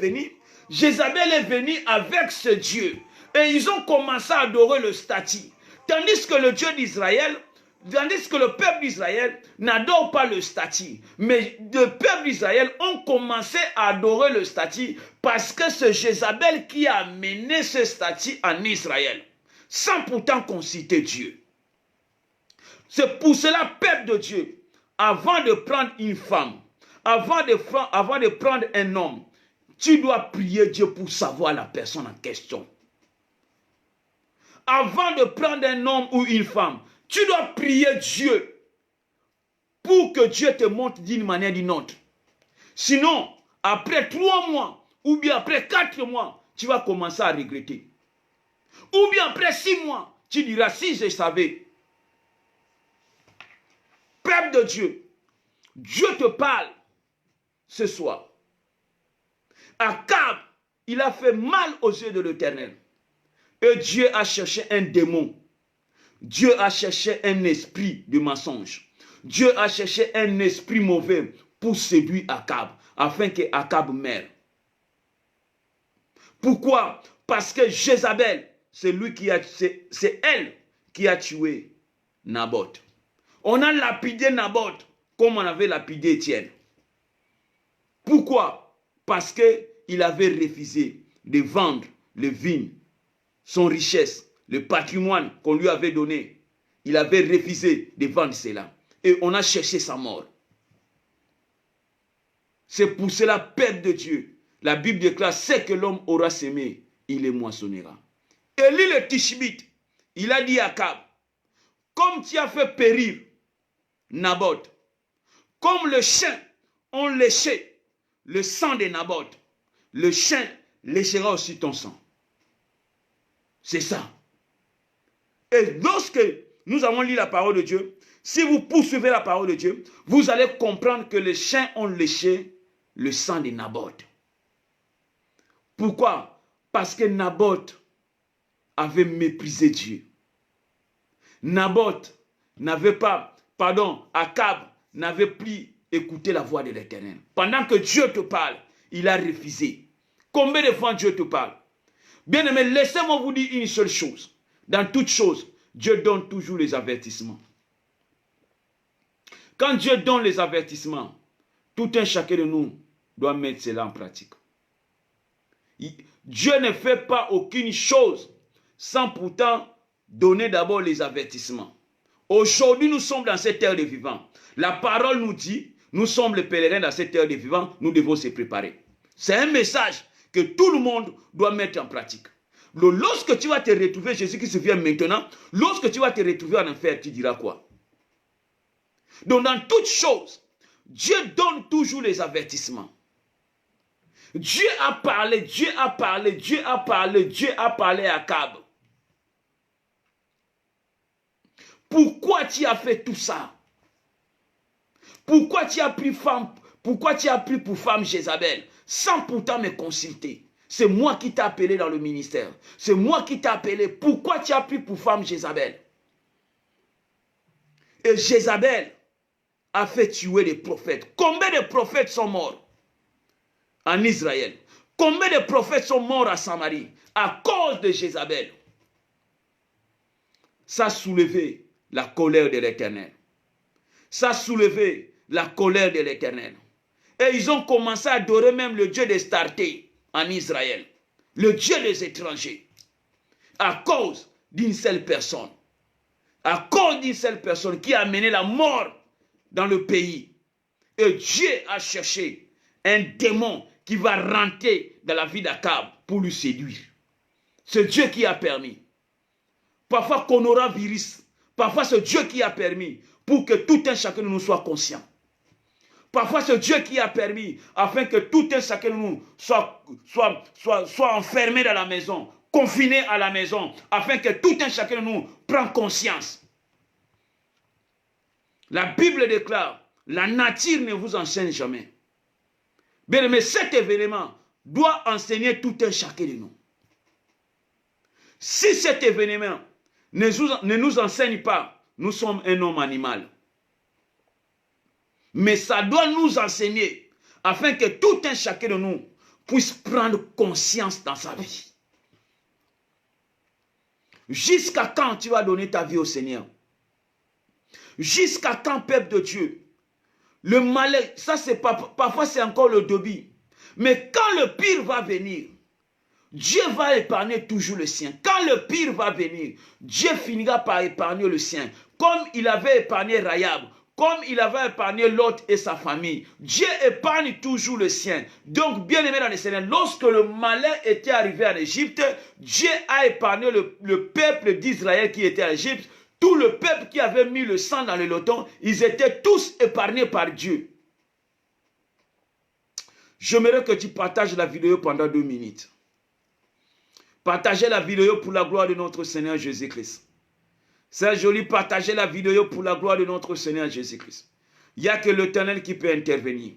S1: venue avec ce Dieu. Et ils ont commencé à adorer le statut. Tandis que le Dieu d'Israël, Tandis que le peuple d'Israël n'adore pas le statut. Mais le peuple d'Israël ont commencé à adorer le statut parce que c'est Jézabel qui a amené ce statut en Israël, sans pourtant consulter Dieu. C'est pour cela, peuple de Dieu, avant de prendre une femme, avant de prendre un homme, tu dois prier Dieu pour savoir la personne en question. Avant de prendre un homme ou une femme, tu dois prier Dieu pour que Dieu te montre d'une manière ou d'une autre. Sinon, après 3 mois ou bien après 4 mois, tu vas commencer à regretter. Ou bien après 6 mois, tu diras, si je savais. Peuple de Dieu, Dieu te parle ce soir. Akab, il a fait mal aux yeux de l'Éternel. Et Dieu a cherché un démon. Dieu a cherché un esprit de mensonge. Dieu a cherché un esprit mauvais pour séduire Akab, afin que Akab meure. Pourquoi? Parce que Jézabel, c'est elle qui a tué Naboth. On a lapidé Naboth comme on avait lapidé Étienne. Pourquoi? Parce qu'il avait refusé de vendre le vin, son richesse, le patrimoine qu'on lui avait donné. Il avait refusé de vendre cela. Et on a cherché sa mort. C'est pour cela, peuple de Dieu, la Bible déclare, c'est que l'homme aura semé, il les moissonnera. Élie le Tishbite, il a dit à Akab, comme tu as fait périr Naboth, comme le chien ont léché le sang de Naboth, le chien léchera aussi ton sang. C'est ça. Et lorsque nous avons lu la parole de Dieu, si vous poursuivez la parole de Dieu, vous allez comprendre que les chiens ont léché le sang de Naboth. Pourquoi? Parce que Naboth avait méprisé Dieu. Naboth n'avait pas, Akab n'avait plus écouté la voix de l'Éternel. Pendant que Dieu te parle, il a refusé. Combien de fois Dieu te parle? Bien aimé, laissez-moi vous dire une seule chose. Dans toute chose, Dieu donne toujours les avertissements. Quand Dieu donne les avertissements, tout un chacun de nous doit mettre cela en pratique. Dieu ne fait pas aucune chose sans pourtant donner d'abord les avertissements. Aujourd'hui, nous sommes dans cette terre des vivants. La parole nous dit, nous sommes les pèlerins dans cette terre des vivants, nous devons se préparer. C'est un message que tout le monde doit mettre en pratique. Lorsque tu vas te retrouver, Jésus qui se vient maintenant, lorsque tu vas te retrouver en enfer, tu diras quoi? Donc dans toutes choses, Dieu donne toujours les avertissements. Dieu a parlé, Dieu a parlé, Dieu a parlé, Dieu a parlé à Akab. Pourquoi tu as fait tout ça? Pourquoi tu as pris femme? Pourquoi tu as pris pour femme Jézabel sans pourtant me consulter? C'est moi qui t'ai appelé dans le ministère. C'est moi qui t'ai appelé. Pourquoi tu as pris pour femme Jézabel? Et Jézabel a fait tuer des prophètes. Combien de prophètes sont morts en Israël? Combien de prophètes sont morts à Samarie à cause de Jézabel? Ça a soulevé la colère de l'Éternel. Ça a soulevé la colère de l'Éternel. Et ils ont commencé à adorer même le Dieu des Startés en Israël. Le Dieu des étrangers. À cause d'une seule personne. À cause d'une seule personne qui a amené la mort dans le pays. Et Dieu a cherché un démon qui va rentrer dans la vie d'Akab pour lui séduire. C'est Dieu qui a permis. Parfois coronavirus. Parfois c'est Dieu qui a permis pour que tout un chacun de nous soit conscient. Parfois c'est Dieu qui a permis afin que tout un chacun de nous soit enfermé dans la maison, confiné à la maison, afin que tout un chacun de nous prenne conscience. La Bible déclare, la nature ne vous enseigne jamais. Bien aimé, cet événement doit enseigner tout un chacun de nous. Si cet événement ne nous enseigne pas, nous sommes un homme animal. Mais ça doit nous enseigner afin que tout un chacun de nous puisse prendre conscience dans sa vie. Jusqu'à quand tu vas donner ta vie au Seigneur? Jusqu'à quand, peuple de Dieu? Le malheur, ça c'est parfois c'est encore le début. Mais quand le pire va venir, Dieu va épargner toujours le sien. Quand le pire va venir, Dieu finira par épargner le sien. Comme il avait épargné Rahab, comme il avait épargné Lot et sa famille. Dieu épargne toujours le sien. Donc, bien aimé dans le Seigneur, lorsque le malheur était arrivé en Égypte, Dieu a épargné le peuple d'Israël qui était en Égypte. Tout le peuple qui avait mis le sang dans le loton, ils étaient tous épargnés par Dieu. J'aimerais que tu partages la vidéo pendant 2 minutes. Partagez la vidéo pour la gloire de notre Seigneur Jésus-Christ. C'est joli, partagez la vidéo pour la gloire de notre Seigneur Jésus-Christ. Il n'y a que l'Éternel qui peut intervenir.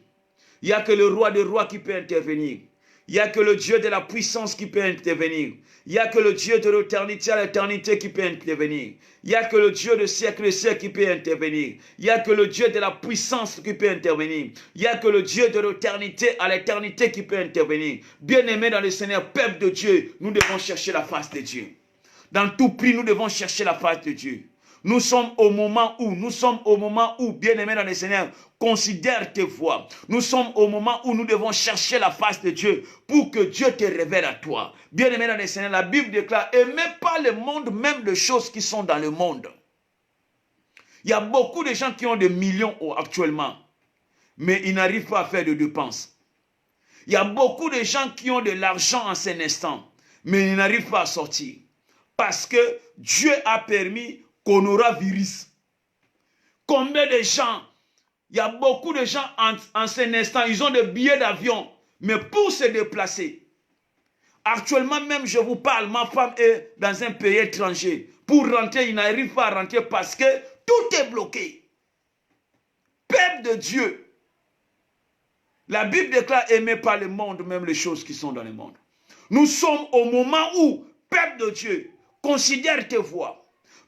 S1: Il n'y a que le roi des rois qui peut intervenir. Il n'y a que le Dieu de la puissance qui peut intervenir. Il n'y a que le Dieu de l'éternité à l'éternité qui peut intervenir. Il n'y a que le Dieu de siècle et siècle qui peut intervenir. Il n'y a que le Dieu de la puissance qui peut intervenir. Il n'y a que le Dieu de l'éternité à l'éternité qui peut intervenir. Bien-aimés dans le Seigneur, peuple de Dieu, nous devons chercher la face de Dieu. Dans tout prix, nous devons chercher la face de Dieu. Nous sommes au moment où, bien-aimés dans le Seigneur, considère tes voies. Nous sommes au moment où nous devons chercher la face de Dieu pour que Dieu te révèle à toi. Bien-aimés dans le Seigneur, la Bible déclare, aimez pas le monde, même les choses qui sont dans le monde. Il y a beaucoup de gens qui ont des millions actuellement, mais ils n'arrivent pas à faire de dépenses. Il y a beaucoup de gens qui ont de l'argent en cet instant, mais ils n'arrivent pas à sortir. Parce que Dieu a permis coronavirus. Combien de gens, il y a beaucoup de gens en cet instant, ils ont des billets d'avion, mais pour se déplacer. Actuellement même, je vous parle, ma femme est dans un pays étranger. Pour rentrer, il n'arrive pas à rentrer parce que tout est bloqué. Peuple de Dieu. La Bible déclare, aimez pas le monde, même les choses qui sont dans le monde. Nous sommes au moment où, peuple de Dieu, considère tes voies.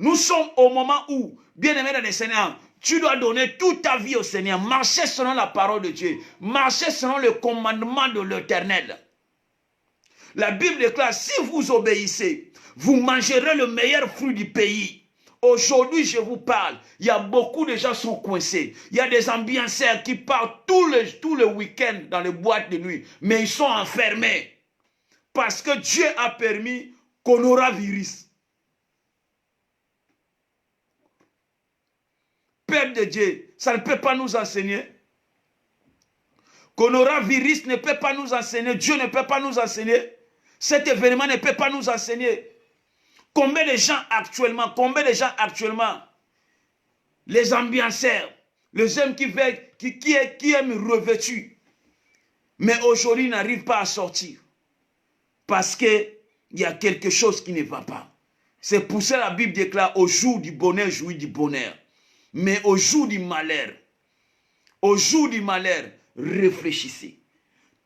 S1: Nous sommes au moment où, bien-aimé dans le Seigneur, tu dois donner toute ta vie au Seigneur. Marcher selon la parole de Dieu. Marcher selon le commandement de l'Éternel. La Bible déclare, si vous obéissez, vous mangerez le meilleur fruit du pays. Aujourd'hui, je vous parle, il y a beaucoup de gens qui sont coincés. Il y a des ambianceurs qui partent tous les week-ends dans les boîtes de nuit. Mais ils sont enfermés. Parce que Dieu a permis coronavirus. Peuple de Dieu, ça ne peut pas nous enseigner. Coronavirus ne peut pas nous enseigner. Dieu ne peut pas nous enseigner. Cet événement ne peut pas nous enseigner. Combien de gens actuellement, les ambianceurs, les hommes qui aiment revêtus, mais aujourd'hui n'arrivent pas à sortir. Parce qu'il y a quelque chose qui ne va pas. C'est pour ça que la Bible déclare, au jour du bonheur, jouis du bonheur. Mais au jour du malheur, réfléchissez.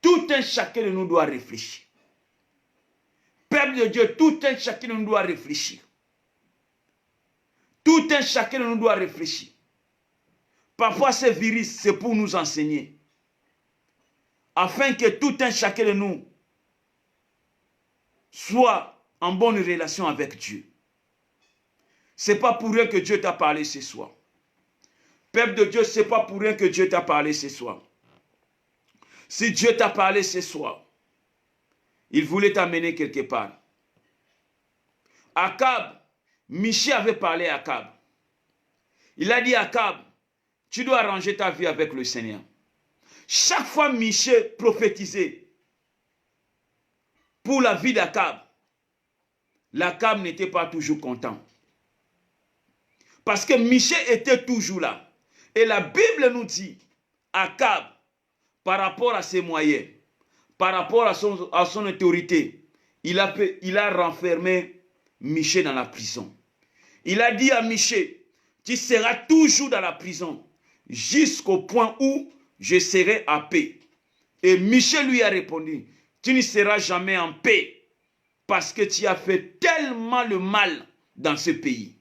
S1: Tout un chacun de nous doit réfléchir. Peuple de Dieu, tout un chacun de nous doit réfléchir. Tout un chacun de nous doit réfléchir. Parfois, ce virus, c'est pour nous enseigner. Afin que tout un chacun de nous soit en bonne relation avec Dieu. Ce n'est pas pour rien que Dieu t'a parlé ce soir. Peuple de Dieu, ce n'est pas pour rien que Dieu t'a parlé ce soir. Si Dieu t'a parlé ce soir, il voulait t'amener quelque part. Akab, Michée avait parlé à Akab. Il a dit à Akab, tu dois arranger ta vie avec le Seigneur. Chaque fois Michée prophétisait pour la vie d'Akab, l'Akab n'était pas toujours content. Parce que Michée était toujours là. Et la Bible nous dit, Akab, par rapport à ses moyens, par rapport à son autorité, il a renfermé Michée dans la prison. Il a dit à Michée, tu seras toujours dans la prison, jusqu'au point où je serai en paix. Et Michée lui a répondu, tu ne seras jamais en paix, parce que tu as fait tellement le mal dans ce pays.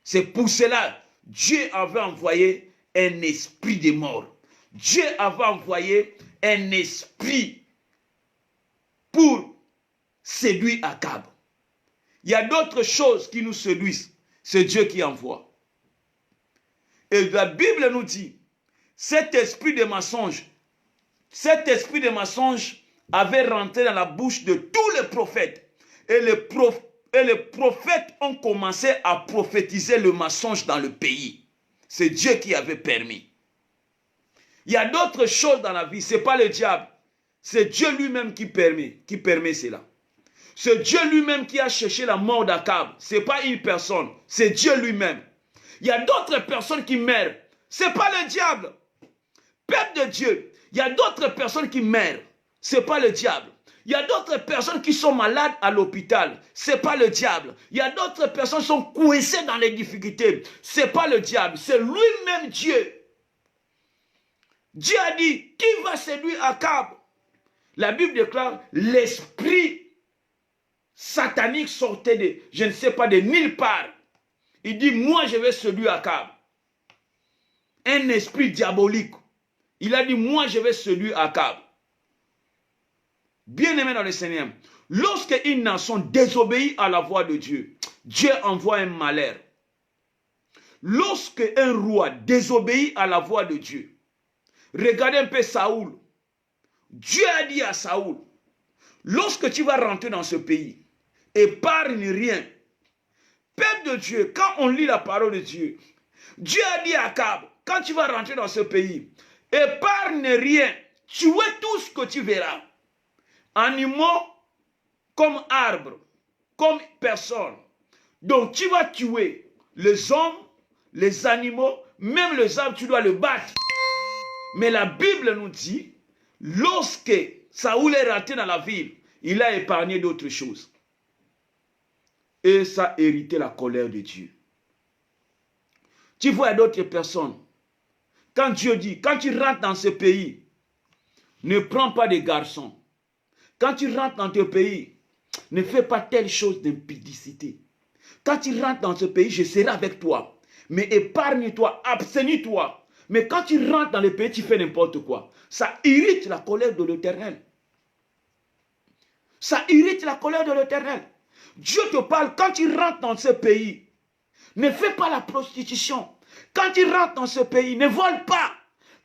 S1: C'est pour cela Dieu avait envoyé un esprit de mort. Dieu avait envoyé un esprit pour séduire Akab. Il y a d'autres choses qui nous séduisent. C'est Dieu qui envoie. Et la Bible nous dit, cet esprit de mensonge avait rentré dans la bouche de tous les prophètes. Et les prophètes ont commencé à prophétiser le mensonge dans le pays. C'est Dieu qui avait permis. Il y a d'autres choses dans la vie, ce n'est pas le diable. C'est Dieu lui-même qui permet cela. C'est Dieu lui-même qui a cherché la mort d'Akab. Ce n'est pas une personne, c'est Dieu lui-même. Il y a d'autres personnes qui meurent. Ce n'est pas le diable. Peuple de Dieu, il y a d'autres personnes qui meurent. Ce n'est pas le diable. Il y a d'autres personnes qui sont malades à l'hôpital. Ce n'est pas le diable. Il y a d'autres personnes qui sont coincées dans les difficultés. Ce n'est pas le diable. C'est lui-même Dieu. Dieu a dit, qui va séduire Akab? La Bible déclare, l'esprit satanique sortait de, je ne sais pas, de nulle part. Il dit, moi je vais séduire Akab. Un esprit diabolique. Il a dit, moi je vais séduire Akab. Bien-aimé dans le Seigneur, lorsque une nation désobéit à la voix de Dieu, Dieu envoie un malheur. Lorsque un roi désobéit à la voix de Dieu, regardez un peu Saoul. Dieu a dit à Saoul, lorsque tu vas rentrer dans ce pays, épargne rien. Peuple de Dieu, quand on lit la parole de Dieu, Dieu a dit à Akab, quand tu vas rentrer dans ce pays, épargne rien. Tuez tout ce que tu verras. Animaux comme arbres, comme personnes. Donc tu vas tuer les hommes, les animaux, même les arbres, tu dois le battre. Mais la Bible nous dit, lorsque Saoul est rentré dans la ville, il a épargné d'autres choses. Et ça a hérité la colère de Dieu. Tu vois d'autres personnes. Quand Dieu dit, quand tu rentres dans ce pays, ne prends pas des garçons. Quand tu rentres dans ce pays, ne fais pas telle chose d'impudicité. Quand tu rentres dans ce pays, je serai avec toi. Mais épargne-toi, abstiens-toi. Mais quand tu rentres dans le pays, tu fais n'importe quoi. Ça irrite la colère de l'Éternel. Ça irrite la colère de l'Éternel. Dieu te parle, quand tu rentres dans ce pays, ne fais pas la prostitution. Quand tu rentres dans ce pays, ne vole pas.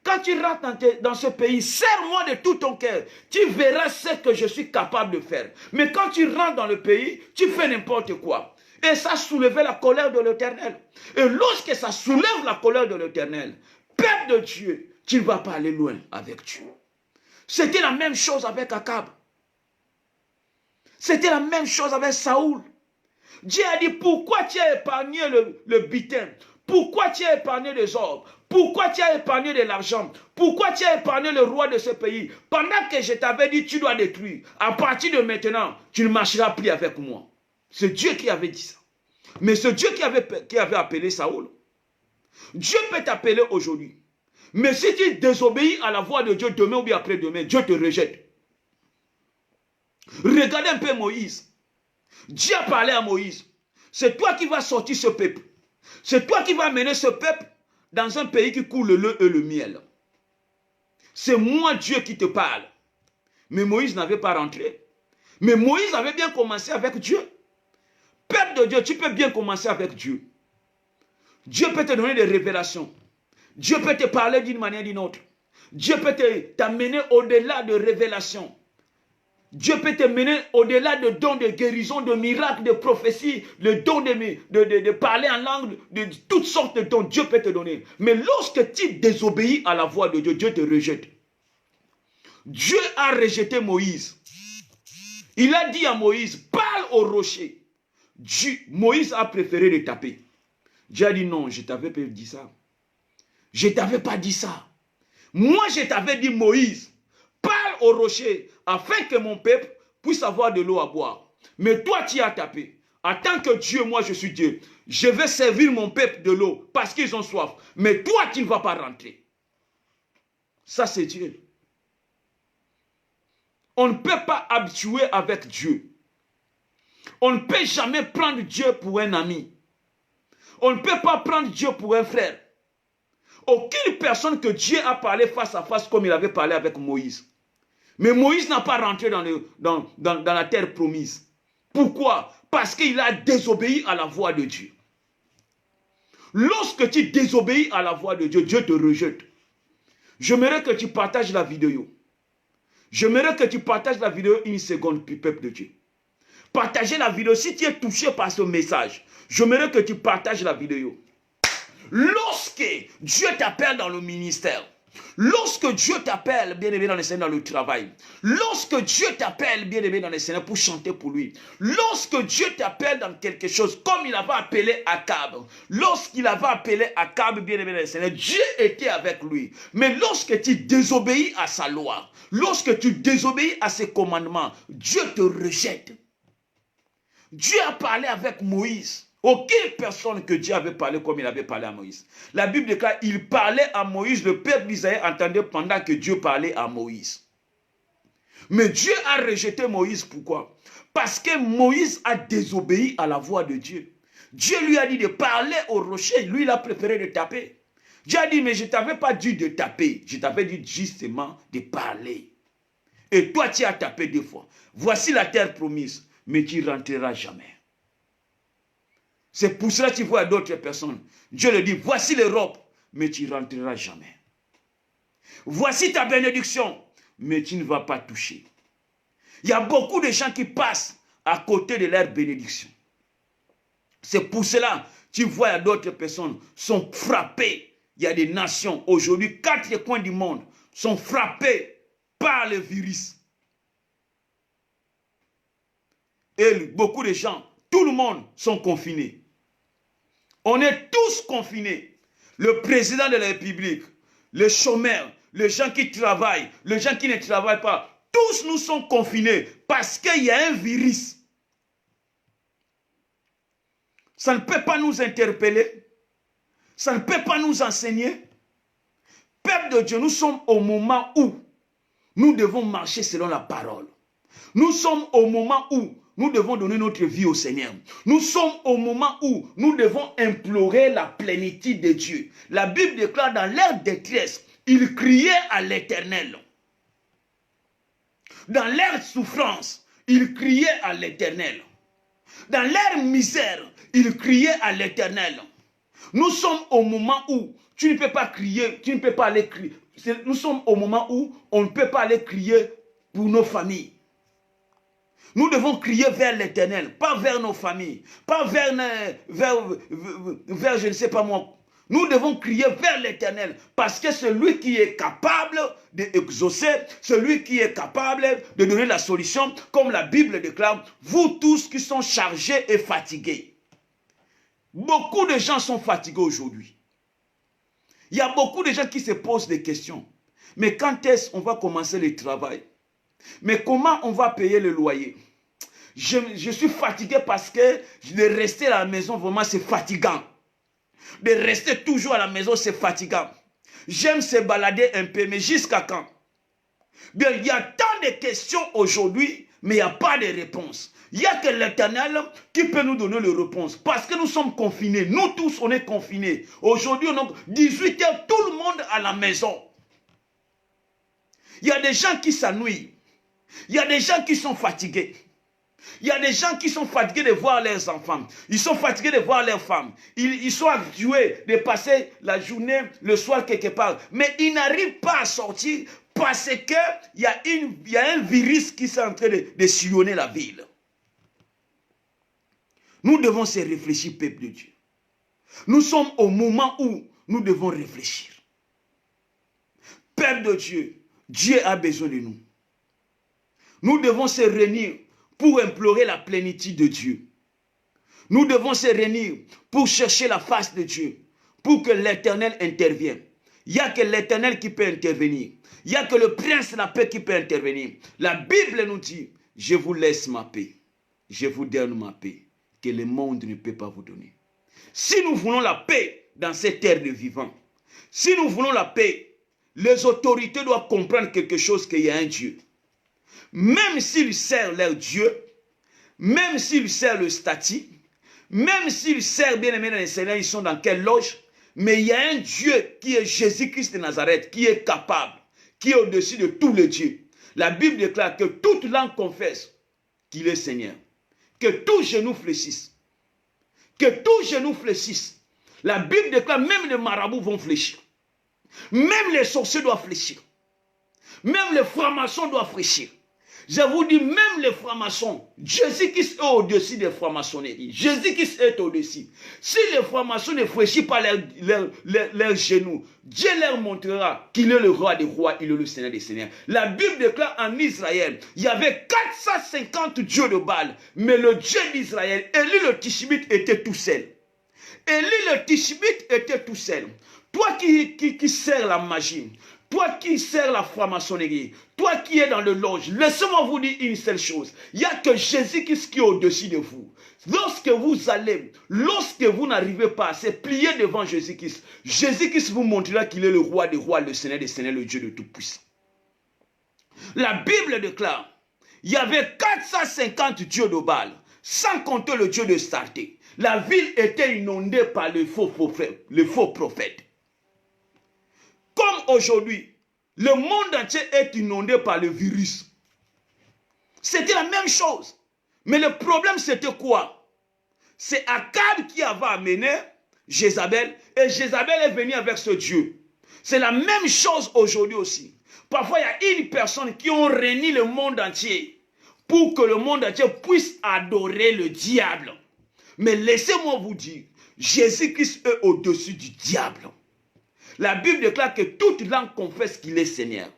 S1: Quand tu rentres dans ce pays, serre-moi de tout ton cœur. Tu verras ce que je suis capable de faire. Mais quand tu rentres dans le pays, tu fais n'importe quoi. Et ça soulevait la colère de l'Éternel. Et lorsque ça soulève la colère de l'Éternel, peuple de Dieu, tu ne vas pas aller loin avec Dieu. C'était la même chose avec Akab. C'était la même chose avec Saoul. Dieu a dit, pourquoi tu as épargné le butin? Pourquoi tu as épargné les ordres? Pourquoi tu as épargné de l'argent? Pourquoi tu as épargné le roi de ce pays? Pendant que je t'avais dit, tu dois détruire. À partir de maintenant, tu ne marcheras plus avec moi. C'est Dieu qui avait dit ça. Mais c'est Dieu qui avait appelé Saoul. Dieu peut t'appeler aujourd'hui. Mais si tu désobéis à la voix de Dieu demain ou bien après-demain, Dieu te rejette. Regardez un peu Moïse. Dieu a parlé à Moïse. C'est toi qui vas sortir ce peuple. C'est toi qui vas mener ce peuple dans un pays qui coule le lait et le miel. C'est moi Dieu qui te parle. Mais Moïse n'avait pas rentré. Mais Moïse avait bien commencé avec Dieu. Peuple de Dieu, tu peux bien commencer avec Dieu. Dieu peut te donner des révélations. Dieu peut te parler d'une manière ou d'une autre. Dieu peut t'amener au-delà de révélations. Dieu peut te mener au-delà de dons de guérison, de miracles, de prophéties, le don de parler en langue, de toutes sortes de dons. Dieu peut te donner. Mais lorsque tu désobéis à la voix de Dieu, Dieu te rejette. Dieu a rejeté Moïse. Il a dit à Moïse, parle au rocher. Moïse a préféré le taper. Dieu a dit non, je t'avais pas dit ça. Je ne t'avais pas dit ça. Moi, je t'avais dit, Moïse, parle au rocher afin que mon peuple puisse avoir de l'eau à boire. Mais toi, tu as tapé. En tant que Dieu, moi, je suis Dieu. Je vais servir mon peuple de l'eau parce qu'ils ont soif. Mais toi, tu ne vas pas rentrer. Ça, c'est Dieu. On ne peut pas habituer avec Dieu. On ne peut jamais prendre Dieu pour un ami. On ne peut pas prendre Dieu pour un frère. Aucune personne que Dieu a parlé face à face comme il avait parlé avec Moïse. Mais Moïse n'a pas rentré dans la terre promise. Pourquoi? Parce qu'il a désobéi à la voix de Dieu. Lorsque tu désobéis à la voix de Dieu, Dieu te rejette. J'aimerais que tu partages la vidéo. J'aimerais que tu partages la vidéo une seconde, peuple de Dieu. Partagez la vidéo. Si tu es touché par ce message, j'aimerais que tu partages la vidéo. Lorsque Dieu t'appelle dans le ministère, lorsque Dieu t'appelle, bien aimé dans le Seigneur, dans le travail, lorsque Dieu t'appelle, bien aimé dans le Seigneur, pour chanter pour lui, lorsque Dieu t'appelle dans quelque chose, comme il avait appelé Akab, lorsqu'il avait appelé Akab, bien aimé dans le Seigneur, Dieu était avec lui. Mais lorsque tu désobéis à sa loi, lorsque tu désobéis à ses commandements, Dieu te rejette. Dieu a parlé avec Moïse. Aucune personne que Dieu avait parlé comme il avait parlé à Moïse. La Bible déclare, il parlait à Moïse, le peuple d'Israël entendait pendant que Dieu parlait à Moïse. Mais Dieu a rejeté Moïse, pourquoi? Parce que Moïse a désobéi à la voix de Dieu. Dieu lui a dit de parler au rocher, lui il a préféré de taper. Dieu a dit, mais je ne t'avais pas dit de taper, je t'avais dit justement de parler. Et toi tu as tapé 2 fois. Voici la terre promise, mais tu ne rentreras jamais. C'est pour cela que tu vois d'autres personnes. Dieu le dit, voici l'Europe, mais tu ne rentreras jamais. Voici ta bénédiction, mais tu ne vas pas toucher. Il y a beaucoup de gens qui passent à côté de leur bénédiction. C'est pour cela que tu vois d'autres personnes sont frappées. Il y a des nations aujourd'hui, 4 coins du monde sont frappés par le virus. Et beaucoup de gens, tout le monde sont confinés. On est tous confinés. Le président de la République, les chômeurs, les gens qui travaillent, les gens qui ne travaillent pas, tous nous sommes confinés parce qu'il y a un virus. Ça ne peut pas nous interpeller. Ça ne peut pas nous enseigner. Peuple de Dieu, nous sommes au moment où nous devons marcher selon la parole. Nous sommes au moment où nous devons donner notre vie au Seigneur. Nous sommes au moment où nous devons implorer la plénitude de Dieu. La Bible déclare dans leur détresse, ils criaient à l'Éternel. Dans leur souffrance, ils criaient à l'Éternel. Dans leur misère, ils criaient à l'Éternel. Nous sommes au moment où tu ne peux pas crier, tu ne peux pas aller crier. Nous sommes au moment où on ne peut pas aller crier pour nos familles. Nous devons crier vers l'Éternel, pas vers nos familles, pas vers je ne sais pas moi. Nous devons crier vers l'Éternel, parce que celui qui est capable d'exaucer, celui qui est capable de donner la solution, comme la Bible déclare, vous tous qui sont chargés et fatigués. Beaucoup de gens sont fatigués aujourd'hui. Il y a beaucoup de gens qui se posent des questions. Mais quand est-ce qu'on va commencer le travail? Mais comment on va payer le loyer? Je suis fatigué parce que de rester à la maison, vraiment, c'est fatigant. De rester toujours à la maison, c'est fatigant. J'aime se balader un peu, mais jusqu'à quand? Bien, il y a tant de questions aujourd'hui, mais il n'y a pas de réponse. Il n'y a que l'Éternel qui peut nous donner les réponses. Parce que nous sommes confinés. Nous tous, on est confinés. Aujourd'hui, on a 18 heures, tout le monde à la maison. Il y a des gens qui s'ennuient. Il y a des gens qui sont fatigués. Il y a des gens qui sont fatigués de voir leurs enfants. Ils sont fatigués de voir leurs femmes. Ils sont habitués de passer la journée, le soir quelque part. Mais ils n'arrivent pas à sortir parce qu'il y a un virus qui est en train de sillonner la ville. Nous devons se réfléchir, peuple de Dieu. Nous sommes au moment où nous devons réfléchir. Peuple de Dieu, Dieu a besoin de nous. Nous devons se réunir pour implorer la plénitude de Dieu. Nous devons se réunir pour chercher la face de Dieu, pour que l'Éternel intervienne. Il n'y a que l'Éternel qui peut intervenir. Il n'y a que le prince de la paix qui peut intervenir. La Bible nous dit, je vous laisse ma paix. Je vous donne ma paix, que le monde ne peut pas vous donner. Si nous voulons la paix dans cette terre de vivants, si nous voulons la paix, les autorités doivent comprendre quelque chose, qu'il y a un Dieu. Même s'ils servent leur Dieu, même s'ils servent le statut, même s'ils servent bien aimé dans les Seigneurs, ils sont dans quelle loge, mais il y a un Dieu qui est Jésus-Christ de Nazareth, qui est capable, qui est au-dessus de tous les dieux. La Bible déclare que toute langue confesse qu'il est Seigneur. Que tout genou fléchisse. Que tout genou fléchisse. La Bible déclare même les marabouts vont fléchir. Même les sorciers doivent fléchir. Même les francs-maçons doivent fléchir. Je vous dis, même les francs-maçons, Jésus-Christ est au-dessus des francs-maçonneries. Jésus-Christ est au-dessus. Si les francs-maçons ne fléchissent pas leurs genoux, Dieu leur montrera qu'il est le roi des rois, il est le Seigneur des seigneurs. La Bible déclare en Israël, il y avait 450 dieux de Baal, mais le Dieu d'Israël, Élie le Tishbite, était tout seul. Élie le Tishbite était tout seul. Toi qui sers la magie, toi qui sers la franc-maçonnerie, toi qui es dans le loge, laissez-moi vous dire une seule chose. Il n'y a que Jésus-Christ qui est au-dessus de vous. Lorsque vous n'arrivez pas à se plier devant Jésus-Christ, Jésus-Christ vous montrera qu'il est le roi des rois, le Seigneur des seigneurs, le Dieu de tout-puissant. La Bible déclare, il y avait 450 dieux de Baal, sans compter le Dieu de Sarté. La ville était inondée par les faux prophètes. Comme aujourd'hui, le monde entier est inondé par le virus. C'était la même chose. Mais le problème, c'était quoi? C'est Akab qui avait amené Jézabel. Et Jézabel est venue avec ce Dieu. C'est la même chose aujourd'hui aussi. Parfois, il y a une personne qui ont réuni le monde entier pour que le monde entier puisse adorer le diable. Mais laissez-moi vous dire, Jésus-Christ est au-dessus du diable. La Bible déclare que toute langue confesse qu'il est Seigneur.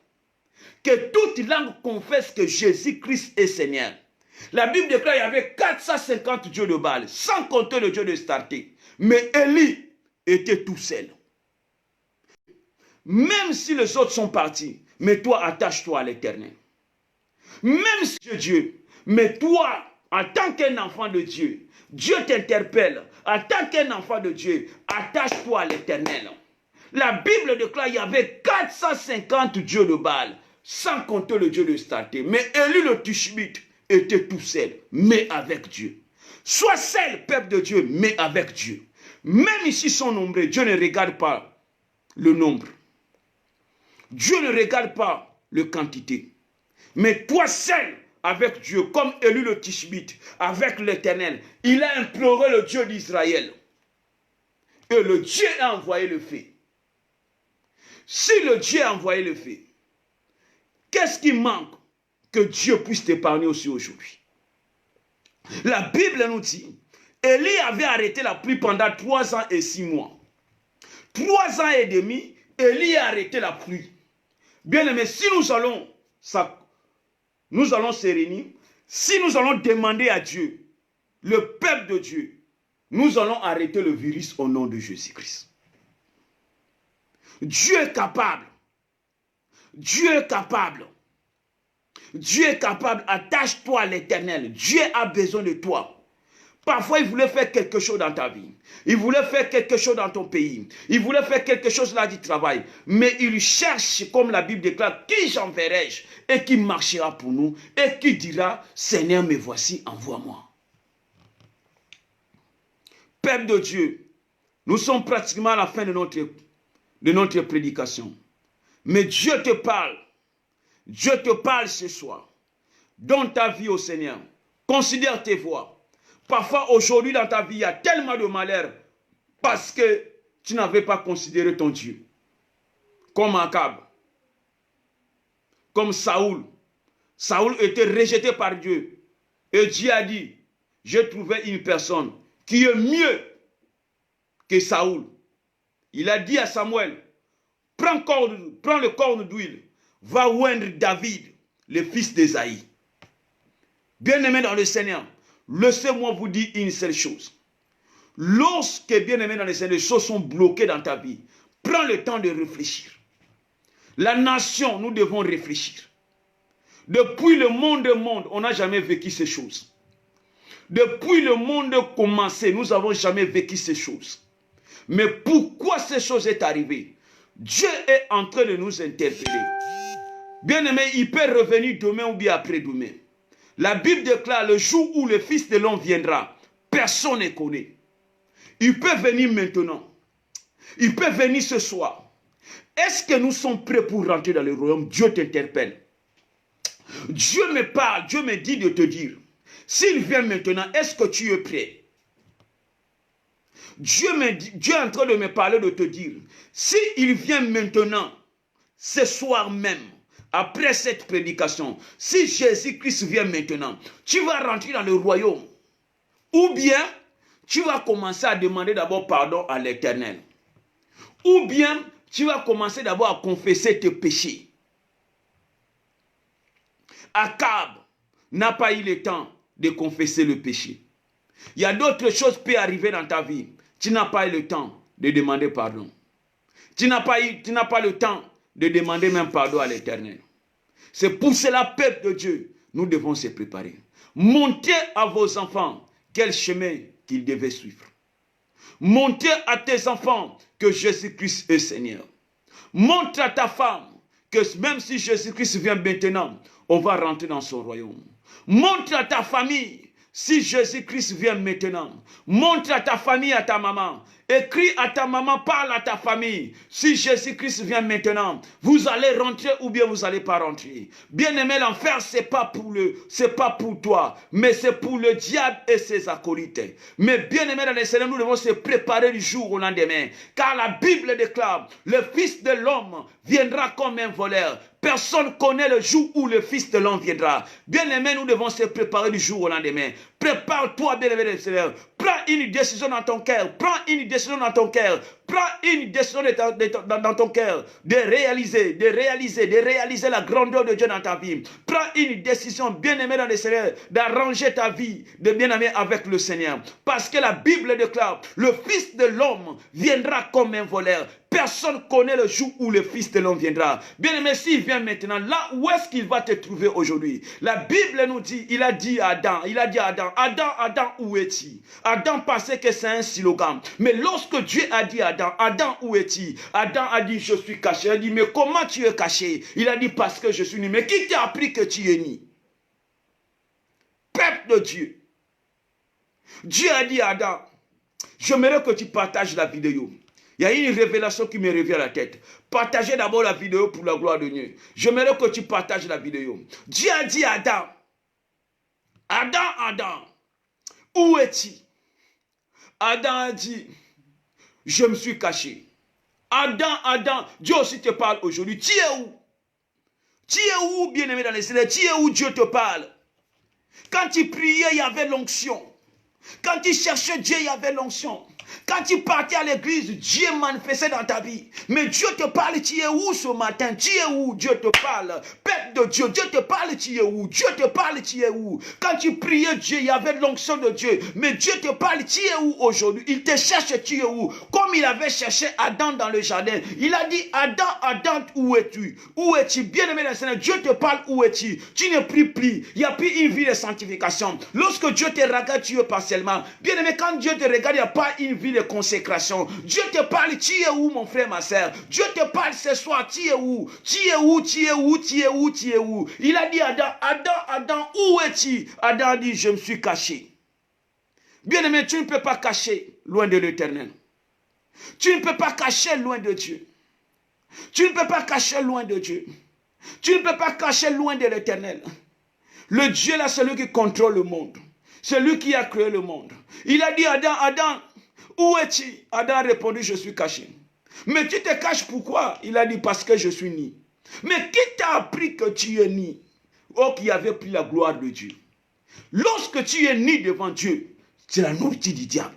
S1: Que toute langue confesse que Jésus-Christ est Seigneur. La Bible déclare qu'il y avait 450 dieux de Baal, sans compter le Dieu de Starté. Mais Élie était tout seul. Même si les autres sont partis, mais toi, attache-toi à l'Éternel. Même si tu es Dieu, mais toi, en tant qu'un enfant de Dieu, Dieu t'interpelle. En tant qu'un enfant de Dieu, attache-toi à l'Éternel. La Bible déclare qu'il y avait 450 dieux de Baal, sans compter le Dieu de Starté. Mais Élie le Tishbite était tout seul, mais avec Dieu. Sois seul, peuple de Dieu, mais avec Dieu. Même ici sont nombreux, Dieu ne regarde pas le nombre. Dieu ne regarde pas la quantité. Mais toi seul, avec Dieu, comme Élie le Tishbite, avec l'Éternel, il a imploré le Dieu d'Israël. Et le Dieu a envoyé le feu. Si le Dieu a envoyé le feu, qu'est-ce qui manque que Dieu puisse t'épargner aussi aujourd'hui? La Bible nous dit, Élie avait arrêté la pluie pendant 3 ans et 6 mois. 3 ans et demi, Élie a arrêté la pluie. Bien aimé, si nous allons se réunir, si nous allons demander à Dieu, le peuple de Dieu, nous allons arrêter le virus au nom de Jésus-Christ. Dieu est capable. Dieu est capable. Dieu est capable. Attache-toi à l'Éternel. Dieu a besoin de toi. Parfois, il voulait faire quelque chose dans ta vie. Il voulait faire quelque chose dans ton pays. Il voulait faire quelque chose là du travail. Mais il cherche, comme la Bible déclare, qui j'enverrai-je et qui marchera pour nous et qui dira, Seigneur, me voici, envoie-moi. Peuple de Dieu, nous sommes pratiquement à la fin de notre prédication. Mais Dieu te parle. Dieu te parle ce soir. Donne ta vie au Seigneur. Considère tes voies. Parfois, aujourd'hui, dans ta vie, il y a tellement de malheur parce que tu n'avais pas considéré ton Dieu. Comme Akab. Comme Saoul. Saoul était rejeté par Dieu. Et Dieu a dit, j'ai trouvé une personne qui est mieux que Saoul. Il a dit à Samuel, prends le corne d'huile, va oindre David, le fils d'Ésaïe. Bien-aimé dans le Seigneur, laissez-moi vous dire une seule chose. Lorsque, bien-aimé dans le Seigneur, les choses sont bloquées dans ta vie, prends le temps de réfléchir. La nation, nous devons réfléchir. Depuis le monde, on n'a jamais vécu ces choses. Depuis le monde commencé, nous n'avons jamais vécu ces choses. Mais pourquoi ces choses sont arrivées? Dieu est en train de nous interpeller. Bien-aimé, il peut revenir demain ou bien après-demain. La Bible déclare le jour où le Fils de l'homme viendra, personne ne connaît. Il peut venir maintenant. Il peut venir ce soir. Est-ce que nous sommes prêts pour rentrer dans le royaume? Dieu t'interpelle. Dieu me parle, Dieu me dit de te dire, s'il vient maintenant, est-ce que tu es prêt? Dieu est en train de me parler, de te dire, s'il vient maintenant, ce soir même, après cette prédication, si Jésus-Christ vient maintenant, tu vas rentrer dans le royaume. Ou bien, tu vas commencer à demander d'abord pardon à l'Éternel. Ou bien, tu vas commencer d'abord à confesser tes péchés. Akab n'a pas eu le temps de confesser le péché. Il y a d'autres choses qui peuvent arriver dans ta vie. Tu n'as pas eu le temps de demander pardon. Tu n'as pas le temps de demander même pardon à l'Éternel. C'est pour cela, peuple de Dieu, nous devons se préparer. Montez à vos enfants quel chemin qu'ils devaient suivre. Montez à tes enfants que Jésus-Christ est Seigneur. Montre à ta femme que même si Jésus-Christ vient maintenant, on va rentrer dans son royaume. Montre à ta famille, si Jésus-Christ vient maintenant. Montre à ta famille, à ta maman. Écris à ta maman, parle à ta famille. Si Jésus-Christ vient maintenant, vous allez rentrer ou bien vous n'allez pas rentrer. Bien-aimé, l'enfer, c'est pas pour toi, mais c'est pour le diable et ses acolytes. Mais bien-aimé dans les Seigneur, nous devons se préparer du jour au lendemain. Car la Bible déclare, le Fils de l'homme viendra comme un voleur. Personne ne connaît le jour où le Fils de l'homme viendra. Bien-aimé, nous devons se préparer du jour au lendemain. Prépare-toi, bien-aimé dans le Seigneur. Prends une décision dans ton cœur. Prends une décision dans ton cœur. Prends une décision dans ton cœur de réaliser la grandeur de Dieu dans ta vie. Prends une décision, bien-aimé dans le Seigneur, d'arranger ta vie de bien-aimé avec le Seigneur. Parce que la Bible déclare, le Fils de l'homme viendra comme un voleur. Personne ne connaît le jour où le Fils de l'homme viendra. Bien-aimé, s'il vient maintenant, là où est-ce qu'il va te trouver aujourd'hui? La Bible nous dit, il a dit à Adam, Adam, où es-tu? Adam pensait que c'est un slogan. Mais lorsque Dieu a dit à Adam, Adam, où es-tu? Adam a dit, je suis caché. Il a dit, mais comment tu es caché? Il a dit, parce que je suis nu. Mais qui t'a appris que tu es nu? Peuple de Dieu. Dieu a dit à Adam, j'aimerais que tu partages la vidéo. Il y a une révélation qui me revient à la tête. Partagez d'abord la vidéo pour la gloire de Dieu. J'aimerais que tu partages la vidéo. Dieu a dit à Adam, Adam, où es-tu? Adam a dit, je me suis caché. Adam, Dieu aussi te parle aujourd'hui. Tu es où? Tu es où, bien-aimé dans les cieux? Tu es où Dieu te parle? Quand tu priais, il y avait l'onction. Quand tu cherchais Dieu, il y avait l'onction. Quand tu partais à l'église, Dieu manifestait dans ta vie. Mais Dieu te parle, tu es où ce matin? Tu es où? Dieu te parle. Peuple de Dieu, Dieu te parle, tu es où? Dieu te parle, tu es où? Quand tu priais Dieu, il y avait l'onction de Dieu. Mais Dieu te parle, tu es où aujourd'hui? Il te cherche, tu es où? Comme il avait cherché Adam dans le jardin. Il a dit, Adam, où es-tu? Où es-tu? Bien-aimé dans le Seigneur, Dieu te parle, où es-tu? Tu ne pries plus. Il n'y a plus une vie de sanctification. Lorsque Dieu te regarde, tu es partiellement. Bien-aimé, quand Dieu te regarde, il n'y a pas une vie de consécration. Dieu te parle, tu es où mon frère, ma soeur? Dieu te parle ce soir, tu es où? Tu es où? Tu es où? Tu es où? Tu es où? Il a dit à Adam, où es-tu? Adam a dit, je me suis caché. Bien-aimé, tu ne peux pas cacher loin de l'Éternel. Tu ne peux pas cacher loin de Dieu. Tu ne peux pas cacher loin de Dieu. Tu ne peux pas cacher loin de l'Éternel. Le Dieu là, c'est lui qui contrôle le monde. C'est lui qui a créé le monde. Il a dit à Adam, où es-tu? Adam a répondu, je suis caché. Mais tu te caches pourquoi? Il a dit, parce que je suis ni. Mais qui t'a appris que tu es ni? Oh, qui avait pris la gloire de Dieu. Lorsque tu es ni devant Dieu, c'est la nourriture du diable.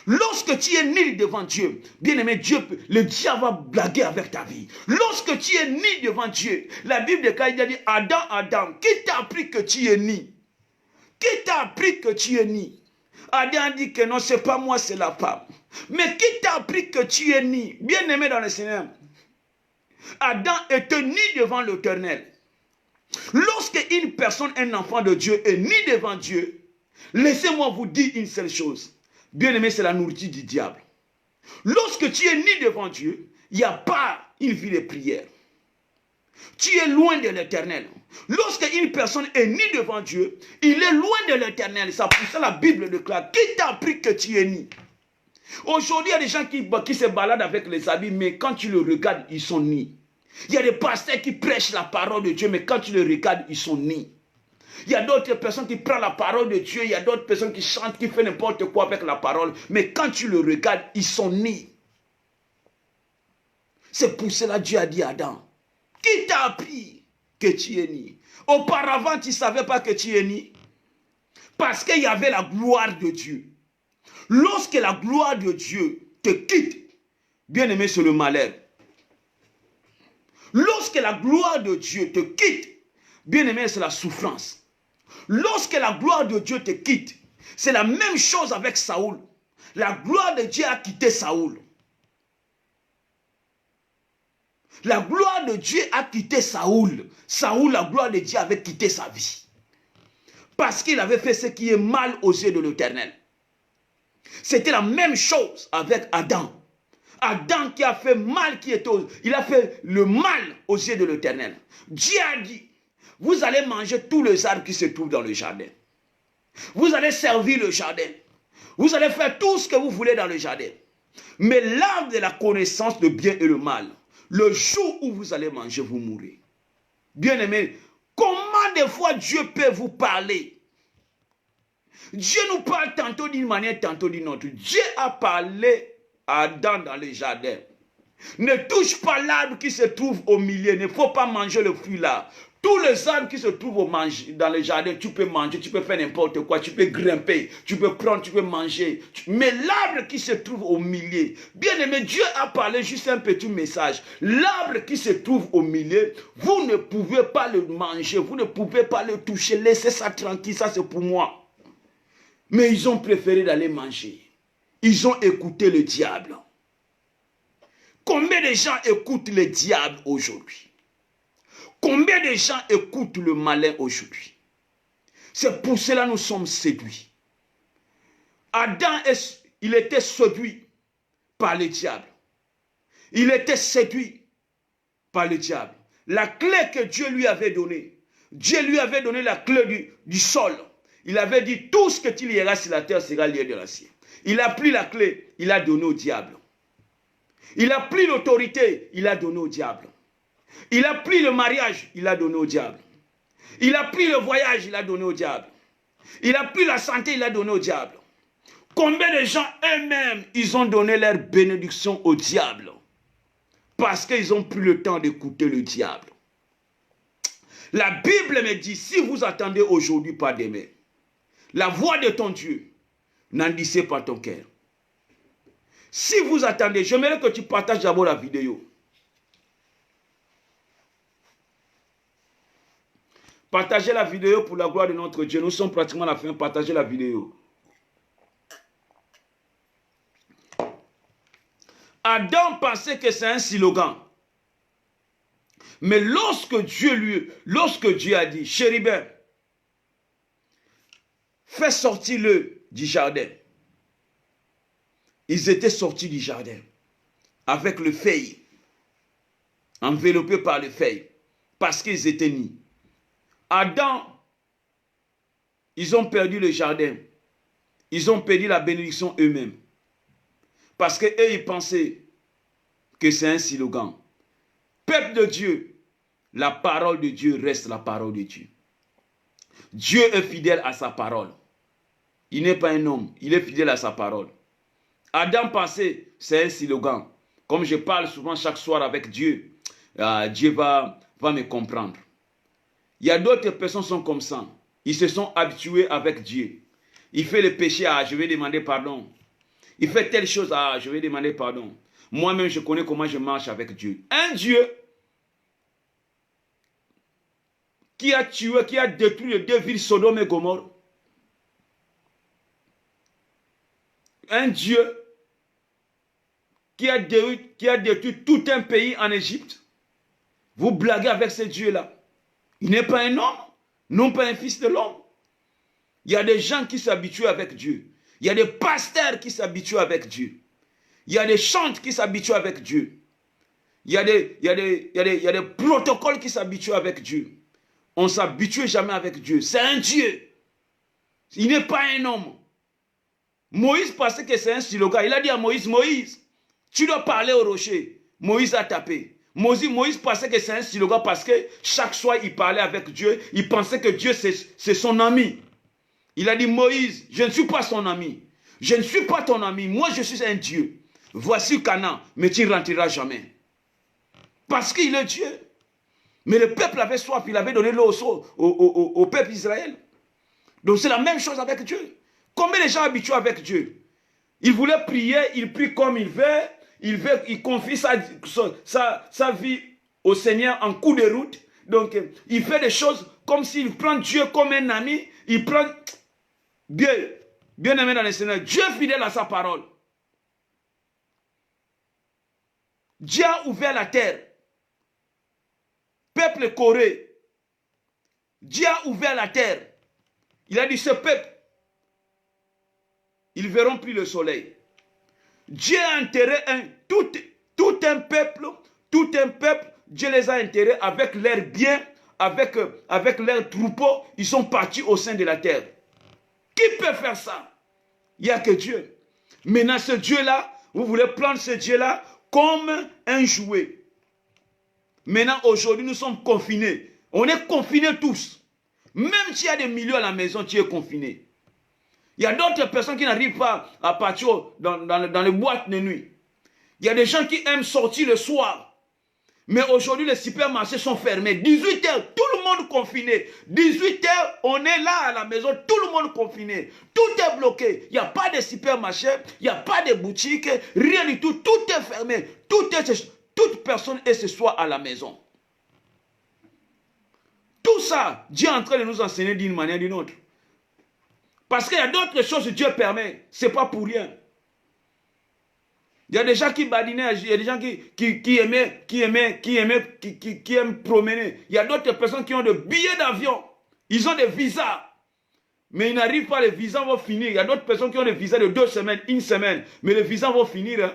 S1: Lorsque tu es ni devant Dieu, bien-aimé, le diable va blaguer avec ta vie. Lorsque tu es ni devant Dieu, la Bible déclare, il a dit, Adam, qui t'a appris que tu es ni? Qui t'a appris que tu es ni? Adam dit que non, c'est pas moi, c'est la femme. Mais qui t'a appris que tu es ni? Bien-aimé dans le Seigneur, Adam était ni devant l'Éternel. Lorsque une personne, un enfant de Dieu, est ni devant Dieu, laissez-moi vous dire une seule chose. Bien-aimé, c'est la nourriture du diable. Lorsque tu es ni devant Dieu, il n'y a pas une vie de prière. Tu es loin de l'Éternel. Lorsque une personne est ni devant Dieu, il est loin de l'Éternel. C'est pour ça la Bible déclare, qui t'a appris que tu es ni? Aujourd'hui, il y a des gens qui se baladent avec les habits, mais quand tu le regardes, ils sont nus. Il y a des pasteurs qui prêchent la parole de Dieu, mais quand tu le regardes, ils sont nus. Il y a d'autres personnes qui prennent la parole de Dieu. Il y a d'autres personnes qui chantent, qui font n'importe quoi avec la parole. Mais quand tu le regardes, ils sont nés. C'est pour cela que Dieu a dit à Adam, qui t'a appris que tu es né? Auparavant, tu ne savais pas que tu es né. Parce qu'il y avait la gloire de Dieu. Lorsque la gloire de Dieu te quitte, bien aimé, c'est le malheur. Lorsque la gloire de Dieu te quitte, bien aimé, c'est la souffrance. Lorsque la gloire de Dieu te quitte, c'est la même chose avec Saoul. La gloire de Dieu a quitté Saoul. La gloire de Dieu a quitté Saoul. Saoul, la gloire de Dieu avait quitté sa vie. Parce qu'il avait fait ce qui est mal aux yeux de l'Éternel. C'était la même chose avec Adam. Adam qui a fait mal, il a fait le mal aux yeux de l'Éternel. Dieu a dit, vous allez manger tous les arbres qui se trouvent dans le jardin. Vous allez servir le jardin. Vous allez faire tout ce que vous voulez dans le jardin. Mais l'arbre de la connaissance de bien et le mal, le jour où vous allez manger, vous mourrez. Bien-aimés, comment des fois Dieu peut vous parler? Dieu nous parle tantôt d'une manière, tantôt d'une autre. Dieu a parlé à Adam dans le jardin. Ne touche pas l'arbre qui se trouve au milieu. Il ne faut pas manger le fruit là. Tous les arbres qui se trouvent dans le jardin, tu peux manger, tu peux faire n'importe quoi, tu peux grimper, tu peux prendre, tu peux manger. Mais l'arbre qui se trouve au milieu, bien aimé, Dieu a parlé juste un petit message. L'arbre qui se trouve au milieu, vous ne pouvez pas le manger, vous ne pouvez pas le toucher, laissez ça tranquille, ça c'est pour moi. Mais ils ont préféré d'aller manger. Ils ont écouté le diable. Combien de gens écoutent le diable aujourd'hui? Combien de gens écoutent le malin aujourd'hui? C'est pour cela que nous sommes séduits. Adam, il était séduit par le diable. Il était séduit par le diable. La clé que Dieu lui avait donnée, Dieu lui avait donné la clé du sol. Il avait dit, tout ce que tu lieras sur la terre sera lié de la ciel. Il a pris la clé, il a donné au diable. Il a pris l'autorité, il a donné au diable. Il a pris le mariage, il a donné au diable. Il a pris le voyage, il a donné au diable. Il a pris la santé, il a donné au diable. Combien de gens eux-mêmes, ils ont donné leur bénédiction au diable? Parce qu'ils ont pris le temps d'écouter le diable. La Bible me dit, si vous attendez aujourd'hui, pas demain, la voix de ton Dieu, n'endissez pas ton cœur. Si vous attendez, j'aimerais que tu partages d'abord la vidéo. Partagez la vidéo pour la gloire de notre Dieu. Nous sommes pratiquement à la fin. Partagez la vidéo. Adam pensait que c'est un slogan. Mais lorsque Dieu a dit, chérubin, fais sortir-le du jardin. Ils étaient sortis du jardin avec le feuille, enveloppés par le feuille, parce qu'ils étaient nus. Adam, ils ont perdu le jardin. Ils ont perdu la bénédiction eux-mêmes. Parce qu'eux, ils pensaient que c'est un slogan. Peuple de Dieu, la parole de Dieu reste la parole de Dieu. Dieu est fidèle à sa parole. Il n'est pas un homme, il est fidèle à sa parole. Adam pensait, c'est un slogan. Comme je parle souvent chaque soir avec Dieu, Dieu va me comprendre. Il y a d'autres personnes qui sont comme ça. Ils se sont habitués avec Dieu. Il fait le péché, je vais demander pardon. Il fait telle chose, je vais demander pardon. Moi-même, je connais comment je marche avec Dieu. Un Dieu qui a tué, qui a détruit les deux villes Sodome et Gomorrhe. Un Dieu qui a détruit tout un pays en Égypte. Vous blaguez avec ce Dieu-là. Il n'est pas un homme, non pas un fils de l'homme. Il y a des gens qui s'habituent avec Dieu. Il y a des pasteurs qui s'habituent avec Dieu. Il y a des chantres qui s'habituent avec Dieu. Il y a des protocoles qui s'habituent avec Dieu. On ne s'habitue jamais avec Dieu. C'est un Dieu. Il n'est pas un homme. Moïse pensait que c'est un slogan. Il a dit à Moïse, Moïse, tu dois parler au rocher. Moïse a tapé. Moïse pensait que c'est un slogan parce que chaque soir il parlait avec Dieu. Il pensait que Dieu c'est son ami. Il a dit Moïse, je ne suis pas son ami. Je ne suis pas ton ami. Moi je suis un Dieu. Voici Canaan, mais tu ne rentreras jamais. Parce qu'il est Dieu. Mais le peuple avait soif, il avait donné l'eau au peuple d'Israël. Donc c'est la même chose avec Dieu. Combien de gens habitués avec Dieu? Il voulait prier, il prie comme il veut, il confie sa vie au Seigneur en cours de route. Donc il fait des choses comme s'il prend Dieu comme un ami, il prend Dieu, bien aimé dans le Seigneur, Dieu fidèle à sa parole. Dieu a ouvert la terre. Peuple Corée, Dieu a ouvert la terre. Il a dit ce peuple, ils ne verront plus le soleil. Dieu a enterré tout un peuple, Dieu les a enterrés avec leurs biens, avec leurs troupeaux. Ils sont partis au sein de la terre. Qui peut faire ça? Il n'y a que Dieu. Maintenant, ce Dieu-là, vous voulez prendre ce Dieu-là comme un jouet. Maintenant, aujourd'hui, nous sommes confinés. On est confinés tous. Même s'il y a des millions à la maison, tu es confiné. Il y a d'autres personnes qui n'arrivent pas à partir dans les boîtes de nuit. Il y a des gens qui aiment sortir le soir. Mais aujourd'hui, les supermarchés sont fermés. 18 h, tout le monde confiné. 18 h, on est là à la maison, tout le monde confiné. Tout est bloqué. Il n'y a pas de supermarché, il n'y a pas de boutique, rien du tout. Tout est fermé. Toute personne est ce soir à la maison. Tout ça, Dieu est en train de nous enseigner d'une manière ou d'une autre. Parce qu'il y a d'autres choses que Dieu permet. Ce n'est pas pour rien. Il y a des gens qui badinaient, il y a des gens qui aiment promener. Il y a d'autres personnes qui ont des billets d'avion. Ils ont des visas. Mais ils n'arrivent pas, les visas vont finir. Il y a d'autres personnes qui ont des visas de 2 semaines, 1 semaine. Mais les visas vont finir. Hein.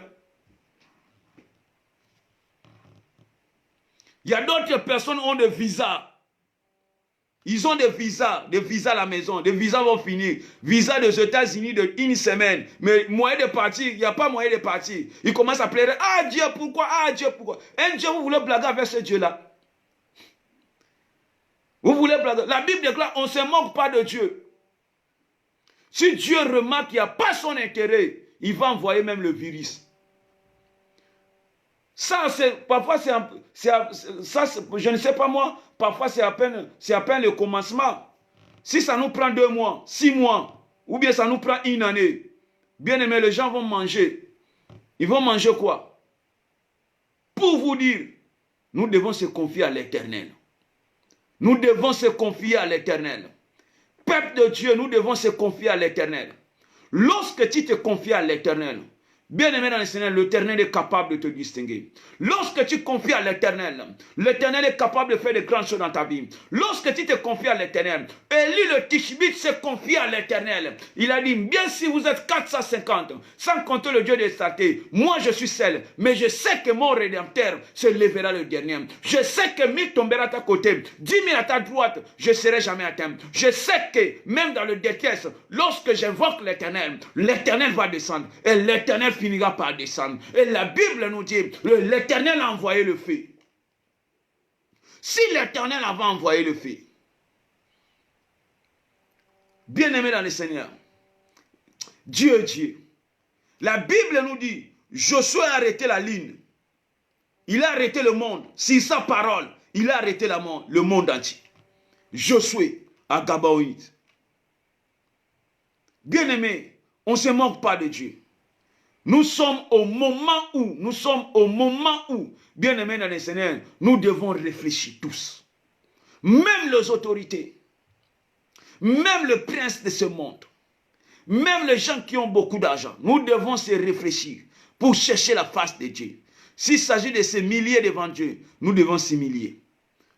S1: Il y a d'autres personnes qui ont des visas. Ils ont des visas à la maison. Des visas vont finir. Visa des États-Unis de 1 semaine. Mais moyen de partir, il n'y a pas moyen de partir. Ils commencent à pleurer. Ah Dieu, pourquoi? Ah Dieu, pourquoi? Un Dieu, vous voulez blaguer avec ce Dieu-là? Vous voulez blaguer? La Bible déclare, on ne se moque pas de Dieu. Si Dieu remarque qu'il n'y a pas son intérêt, il va envoyer même le virus. Ça, parfois, je ne sais pas moi, parfois c'est à peine le commencement. Si ça nous prend 2 mois, 6 mois, ou bien ça nous prend 1 année, bien aimé, les gens vont manger. Ils vont manger quoi? Pour vous dire, nous devons se confier à l'Éternel. Nous devons se confier à l'Éternel. Peuple de Dieu, nous devons se confier à l'Éternel. Lorsque tu te confies à l'Éternel, bien-aimé dans le Seigneur, l'Éternel est capable de te distinguer. Lorsque tu confies à l'Éternel, l'Éternel est capable de faire de grandes choses dans ta vie. Lorsque tu te confies à l'Éternel, Élie le Tishbite s'est confié à l'Éternel. Il a dit, bien si vous êtes 450, sans compter le Dieu des Satés, moi je suis seul, mais je sais que mon Rédempteur se lèvera le dernier. Je sais que 1000 tomberont à ta côté, 10 000 à ta droite, je ne serai jamais atteint. Je sais que même dans le détresse, lorsque j'invoque l'Éternel, l'Éternel va descendre. Et l'Éternel finira par descendre. Et la Bible nous dit, l'Éternel a envoyé le feu. Si l'Éternel avait envoyé le feu, bien-aimé dans le Seigneur, Dieu est Dieu. La Bible nous dit, Josué a arrêté la ligne. Il a arrêté le monde. Sur sa parole, il a arrêté le monde entier. Josué à Gabaonite. Bien-aimé, on ne se moque pas de Dieu. Nous sommes au moment où, bien-aimés dans le Seigneur, nous devons réfléchir tous. Même les autorités, même le prince de ce monde, même les gens qui ont beaucoup d'argent, nous devons se réfléchir pour chercher la face de Dieu. S'il s'agit de s'humilier devant Dieu, nous devons s'humilier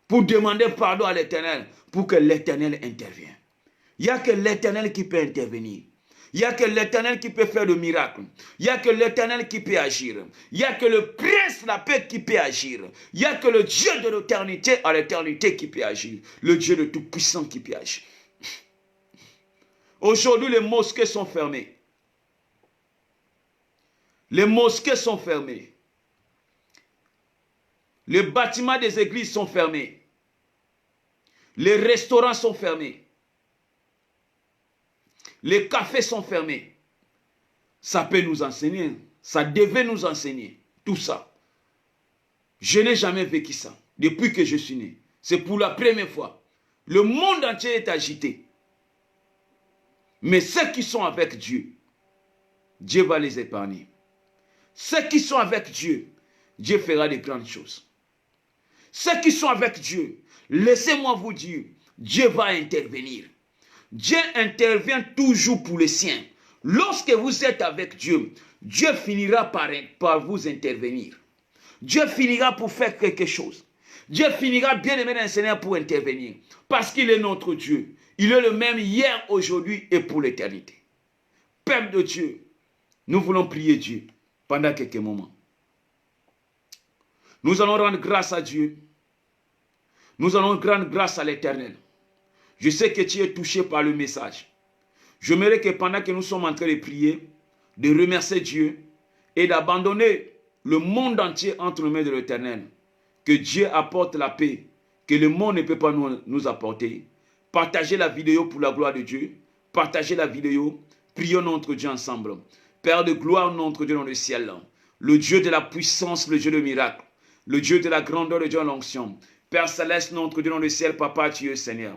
S1: pour demander pardon à l'Éternel, pour que l'Éternel intervienne. Il n'y a que l'Éternel qui peut intervenir. Il n'y a que l'Éternel qui peut faire de miracles. Il n'y a que l'Éternel qui peut agir. Il n'y a que le prince de la paix qui peut agir. Il n'y a que le Dieu de l'éternité à l'éternité qui peut agir. Le Dieu de tout-puissant qui peut agir. Aujourd'hui, les mosquées sont fermées. Les mosquées sont fermées. Les bâtiments des églises sont fermés. Les restaurants sont fermés. Les cafés sont fermés. Ça peut nous enseigner. Ça devait nous enseigner. Tout ça. Je n'ai jamais vécu ça. Depuis que je suis né. C'est pour la première fois. Le monde entier est agité. Mais ceux qui sont avec Dieu, Dieu va les épargner. Ceux qui sont avec Dieu, Dieu fera de grandes choses. Ceux qui sont avec Dieu, laissez-moi vous dire, Dieu va intervenir. Dieu intervient toujours pour les siens. Lorsque vous êtes avec Dieu, Dieu finira par vous intervenir. Dieu finira pour faire quelque chose. Dieu finira bien aimé d'un Seigneur pour intervenir. Parce qu'il est notre Dieu. Il est le même hier, aujourd'hui et pour l'éternité. Père de Dieu, nous voulons prier Dieu pendant quelques moments. Nous allons rendre grâce à Dieu. Nous allons rendre grâce à l'Éternel. Je sais que tu es touché par le message. J'aimerais que pendant que nous sommes en train de prier, de remercier Dieu et d'abandonner le monde entier entre les mains de l'Éternel. Que Dieu apporte la paix que le monde ne peut pas nous apporter. Partagez la vidéo pour la gloire de Dieu. Partagez la vidéo. Prions notre Dieu ensemble. Père de gloire, notre Dieu dans le ciel. Le Dieu de la puissance, le Dieu de miracle. Le Dieu de la grandeur, le Dieu de l'onction. Père céleste, notre Dieu dans le ciel, Papa, tu es Seigneur.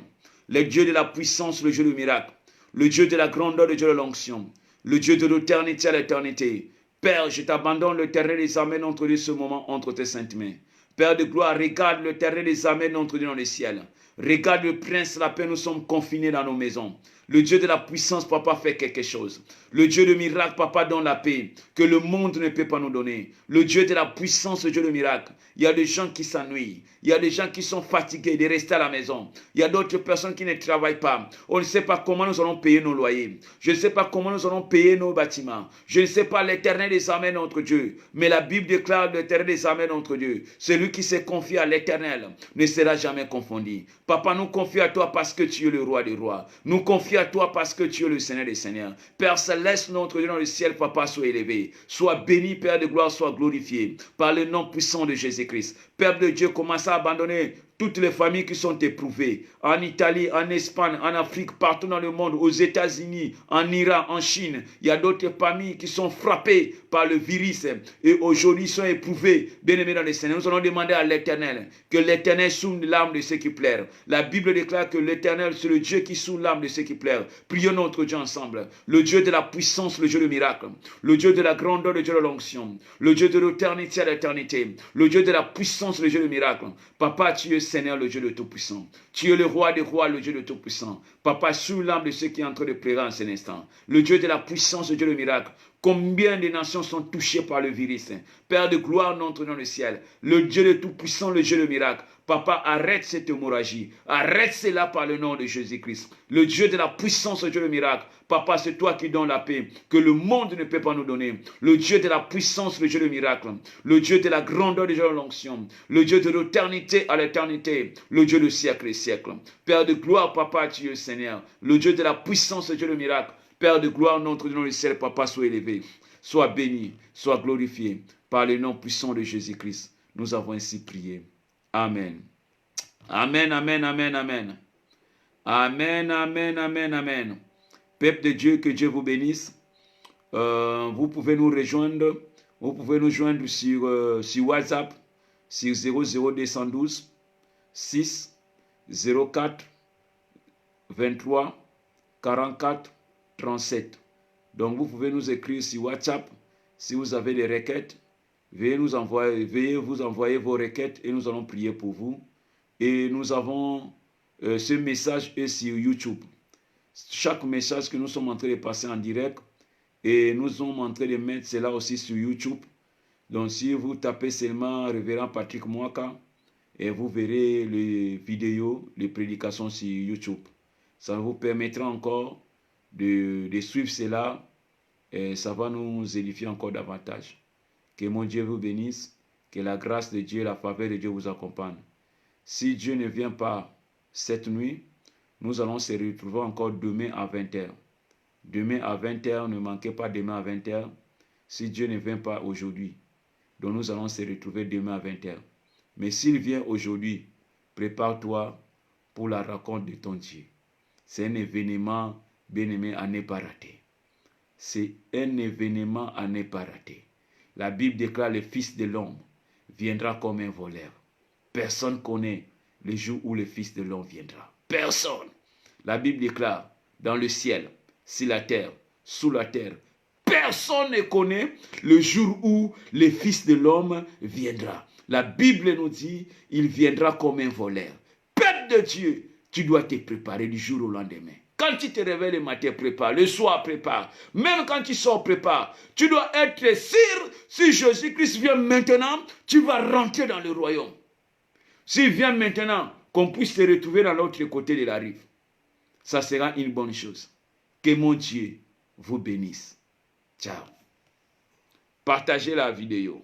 S1: Le Dieu de la puissance, le Dieu de miracle. Le Dieu de la grandeur, le Dieu de l'onction. Le Dieu de l'éternité à l'éternité. Père, je t'abandonne le terrain des armées entre ce moment entre tes saintes mains. Père de gloire, regarde le terrain des armées entre Dieu dans le ciel. Regarde le prince, la paix, nous sommes confinés dans nos maisons. Le Dieu de la puissance, Papa, fait quelque chose. Le Dieu de miracle, Papa, donne la paix que le monde ne peut pas nous donner. Le Dieu de la puissance, le Dieu de miracle. Il y a des gens qui s'ennuient. Il y a des gens qui sont fatigués de rester à la maison. Il y a d'autres personnes qui ne travaillent pas. On ne sait pas comment nous allons payer nos loyers. Je ne sais pas comment nous allons payer nos bâtiments. Je ne sais pas l'Éternel des armées, notre Dieu. Mais la Bible déclare l'Éternel des armées, notre Dieu. Celui qui se confie à l'Éternel ne sera jamais confondu. Papa, nous confions à toi parce que tu es le roi des rois. Nous confions à toi parce que tu es le Seigneur des seigneurs. Père céleste, notre Dieu dans le ciel, Papa, sois élevé. Sois béni, Père de gloire, sois glorifié par le nom puissant de Jésus-Christ. Père de Dieu, commence à abandonner toutes les familles qui sont éprouvées, en Italie, en Espagne, en Afrique, partout dans le monde, aux États-Unis, en Iran, en Chine. Il y a d'autres familles qui sont frappées par le virus et aujourd'hui sont éprouvées. Bien-aimés dans le Seigneur, nous allons demander à l'Éternel que l'Éternel soude l'âme de ceux qui pleurent. La Bible déclare que l'Éternel, c'est le Dieu qui soude l'âme de ceux qui pleurent. Prions notre Dieu ensemble. Le Dieu de la puissance, le Dieu de miracle, le Dieu de la grandeur, le Dieu de l'onction, le Dieu de l'éternité à l'éternité, le Dieu de la puissance, le Dieu de miracle. Papa, tu es Seigneur, le Dieu de Tout-Puissant. Tu es le roi des rois, le Dieu de Tout-Puissant. Papa, sous l'âme de ceux qui sont en train de pleurer en cet instant. Le Dieu de la puissance, le Dieu de miracle. Combien de nations sont touchées par le virus? Père de gloire, notre dans le ciel. Le Dieu de Tout-Puissant, le Dieu de miracle. Papa, arrête cette hémorragie. Arrête cela par le nom de Jésus-Christ. Le Dieu de la puissance, le Dieu de miracle. Papa, c'est toi qui donnes la paix que le monde ne peut pas nous donner. Le Dieu de la puissance, le Dieu de miracle. Le Dieu de la grandeur, le Dieu de l'onction. Le Dieu de l'éternité à l'éternité. Le Dieu de siècle et siècle. Père de gloire, Papa, tu es Seigneur. Le Dieu de la puissance, le Dieu de miracle. Père de gloire, notre Dieu dans le ciel, Papa, sois élevé. Sois béni, sois glorifié par le nom puissant de Jésus-Christ. Nous avons ainsi prié. Amen. Amen, amen, amen, amen. Amen, amen, amen, amen. Peuple de Dieu, que Dieu vous bénisse. Vous pouvez nous rejoindre. Vous pouvez nous joindre sur WhatsApp, sur 00212 6 04 23 44 37. Donc vous pouvez nous écrire sur WhatsApp si vous avez des requêtes. Veuillez vous envoyer vos requêtes et nous allons prier pour vous. Et nous avons ce message est sur YouTube. Chaque message que nous sommes en train de passer en direct et nous sommes en train de mettre cela aussi sur YouTube. Donc si vous tapez seulement Révérend Patrick Mwaka et vous verrez les vidéos, les prédications sur YouTube. Ça vous permettra encore de suivre cela et ça va nous édifier encore davantage. Que mon Dieu vous bénisse, que la grâce de Dieu, la faveur de Dieu vous accompagne. Si Dieu ne vient pas cette nuit, nous allons se retrouver encore demain à 20h. Demain à 20h, ne manquez pas demain à 20h, si Dieu ne vient pas aujourd'hui. Donc nous allons se retrouver demain à 20h. Mais s'il vient aujourd'hui, prépare-toi pour la rencontre de ton Dieu. C'est un événement, bien-aimé, à ne pas rater. C'est un événement à ne pas rater. La Bible déclare le Fils de l'homme viendra comme un voleur. Personne ne connaît le jour où le Fils de l'homme viendra. Personne. La Bible déclare dans le ciel, sur la terre, sous la terre. Personne ne connaît le jour où le Fils de l'homme viendra. La Bible nous dit, il viendra comme un voleur. Peuple de Dieu, tu dois te préparer du jour au lendemain. Quand tu te réveilles le matin, prépare. Le soir, prépare. Même quand tu sors, prépare. Tu dois être sûr, si Jésus-Christ vient maintenant, tu vas rentrer dans le royaume. S'il vient maintenant, qu'on puisse te retrouver dans l'autre côté de la rive. Ça sera une bonne chose. Que mon Dieu vous bénisse. Ciao. Partagez la vidéo.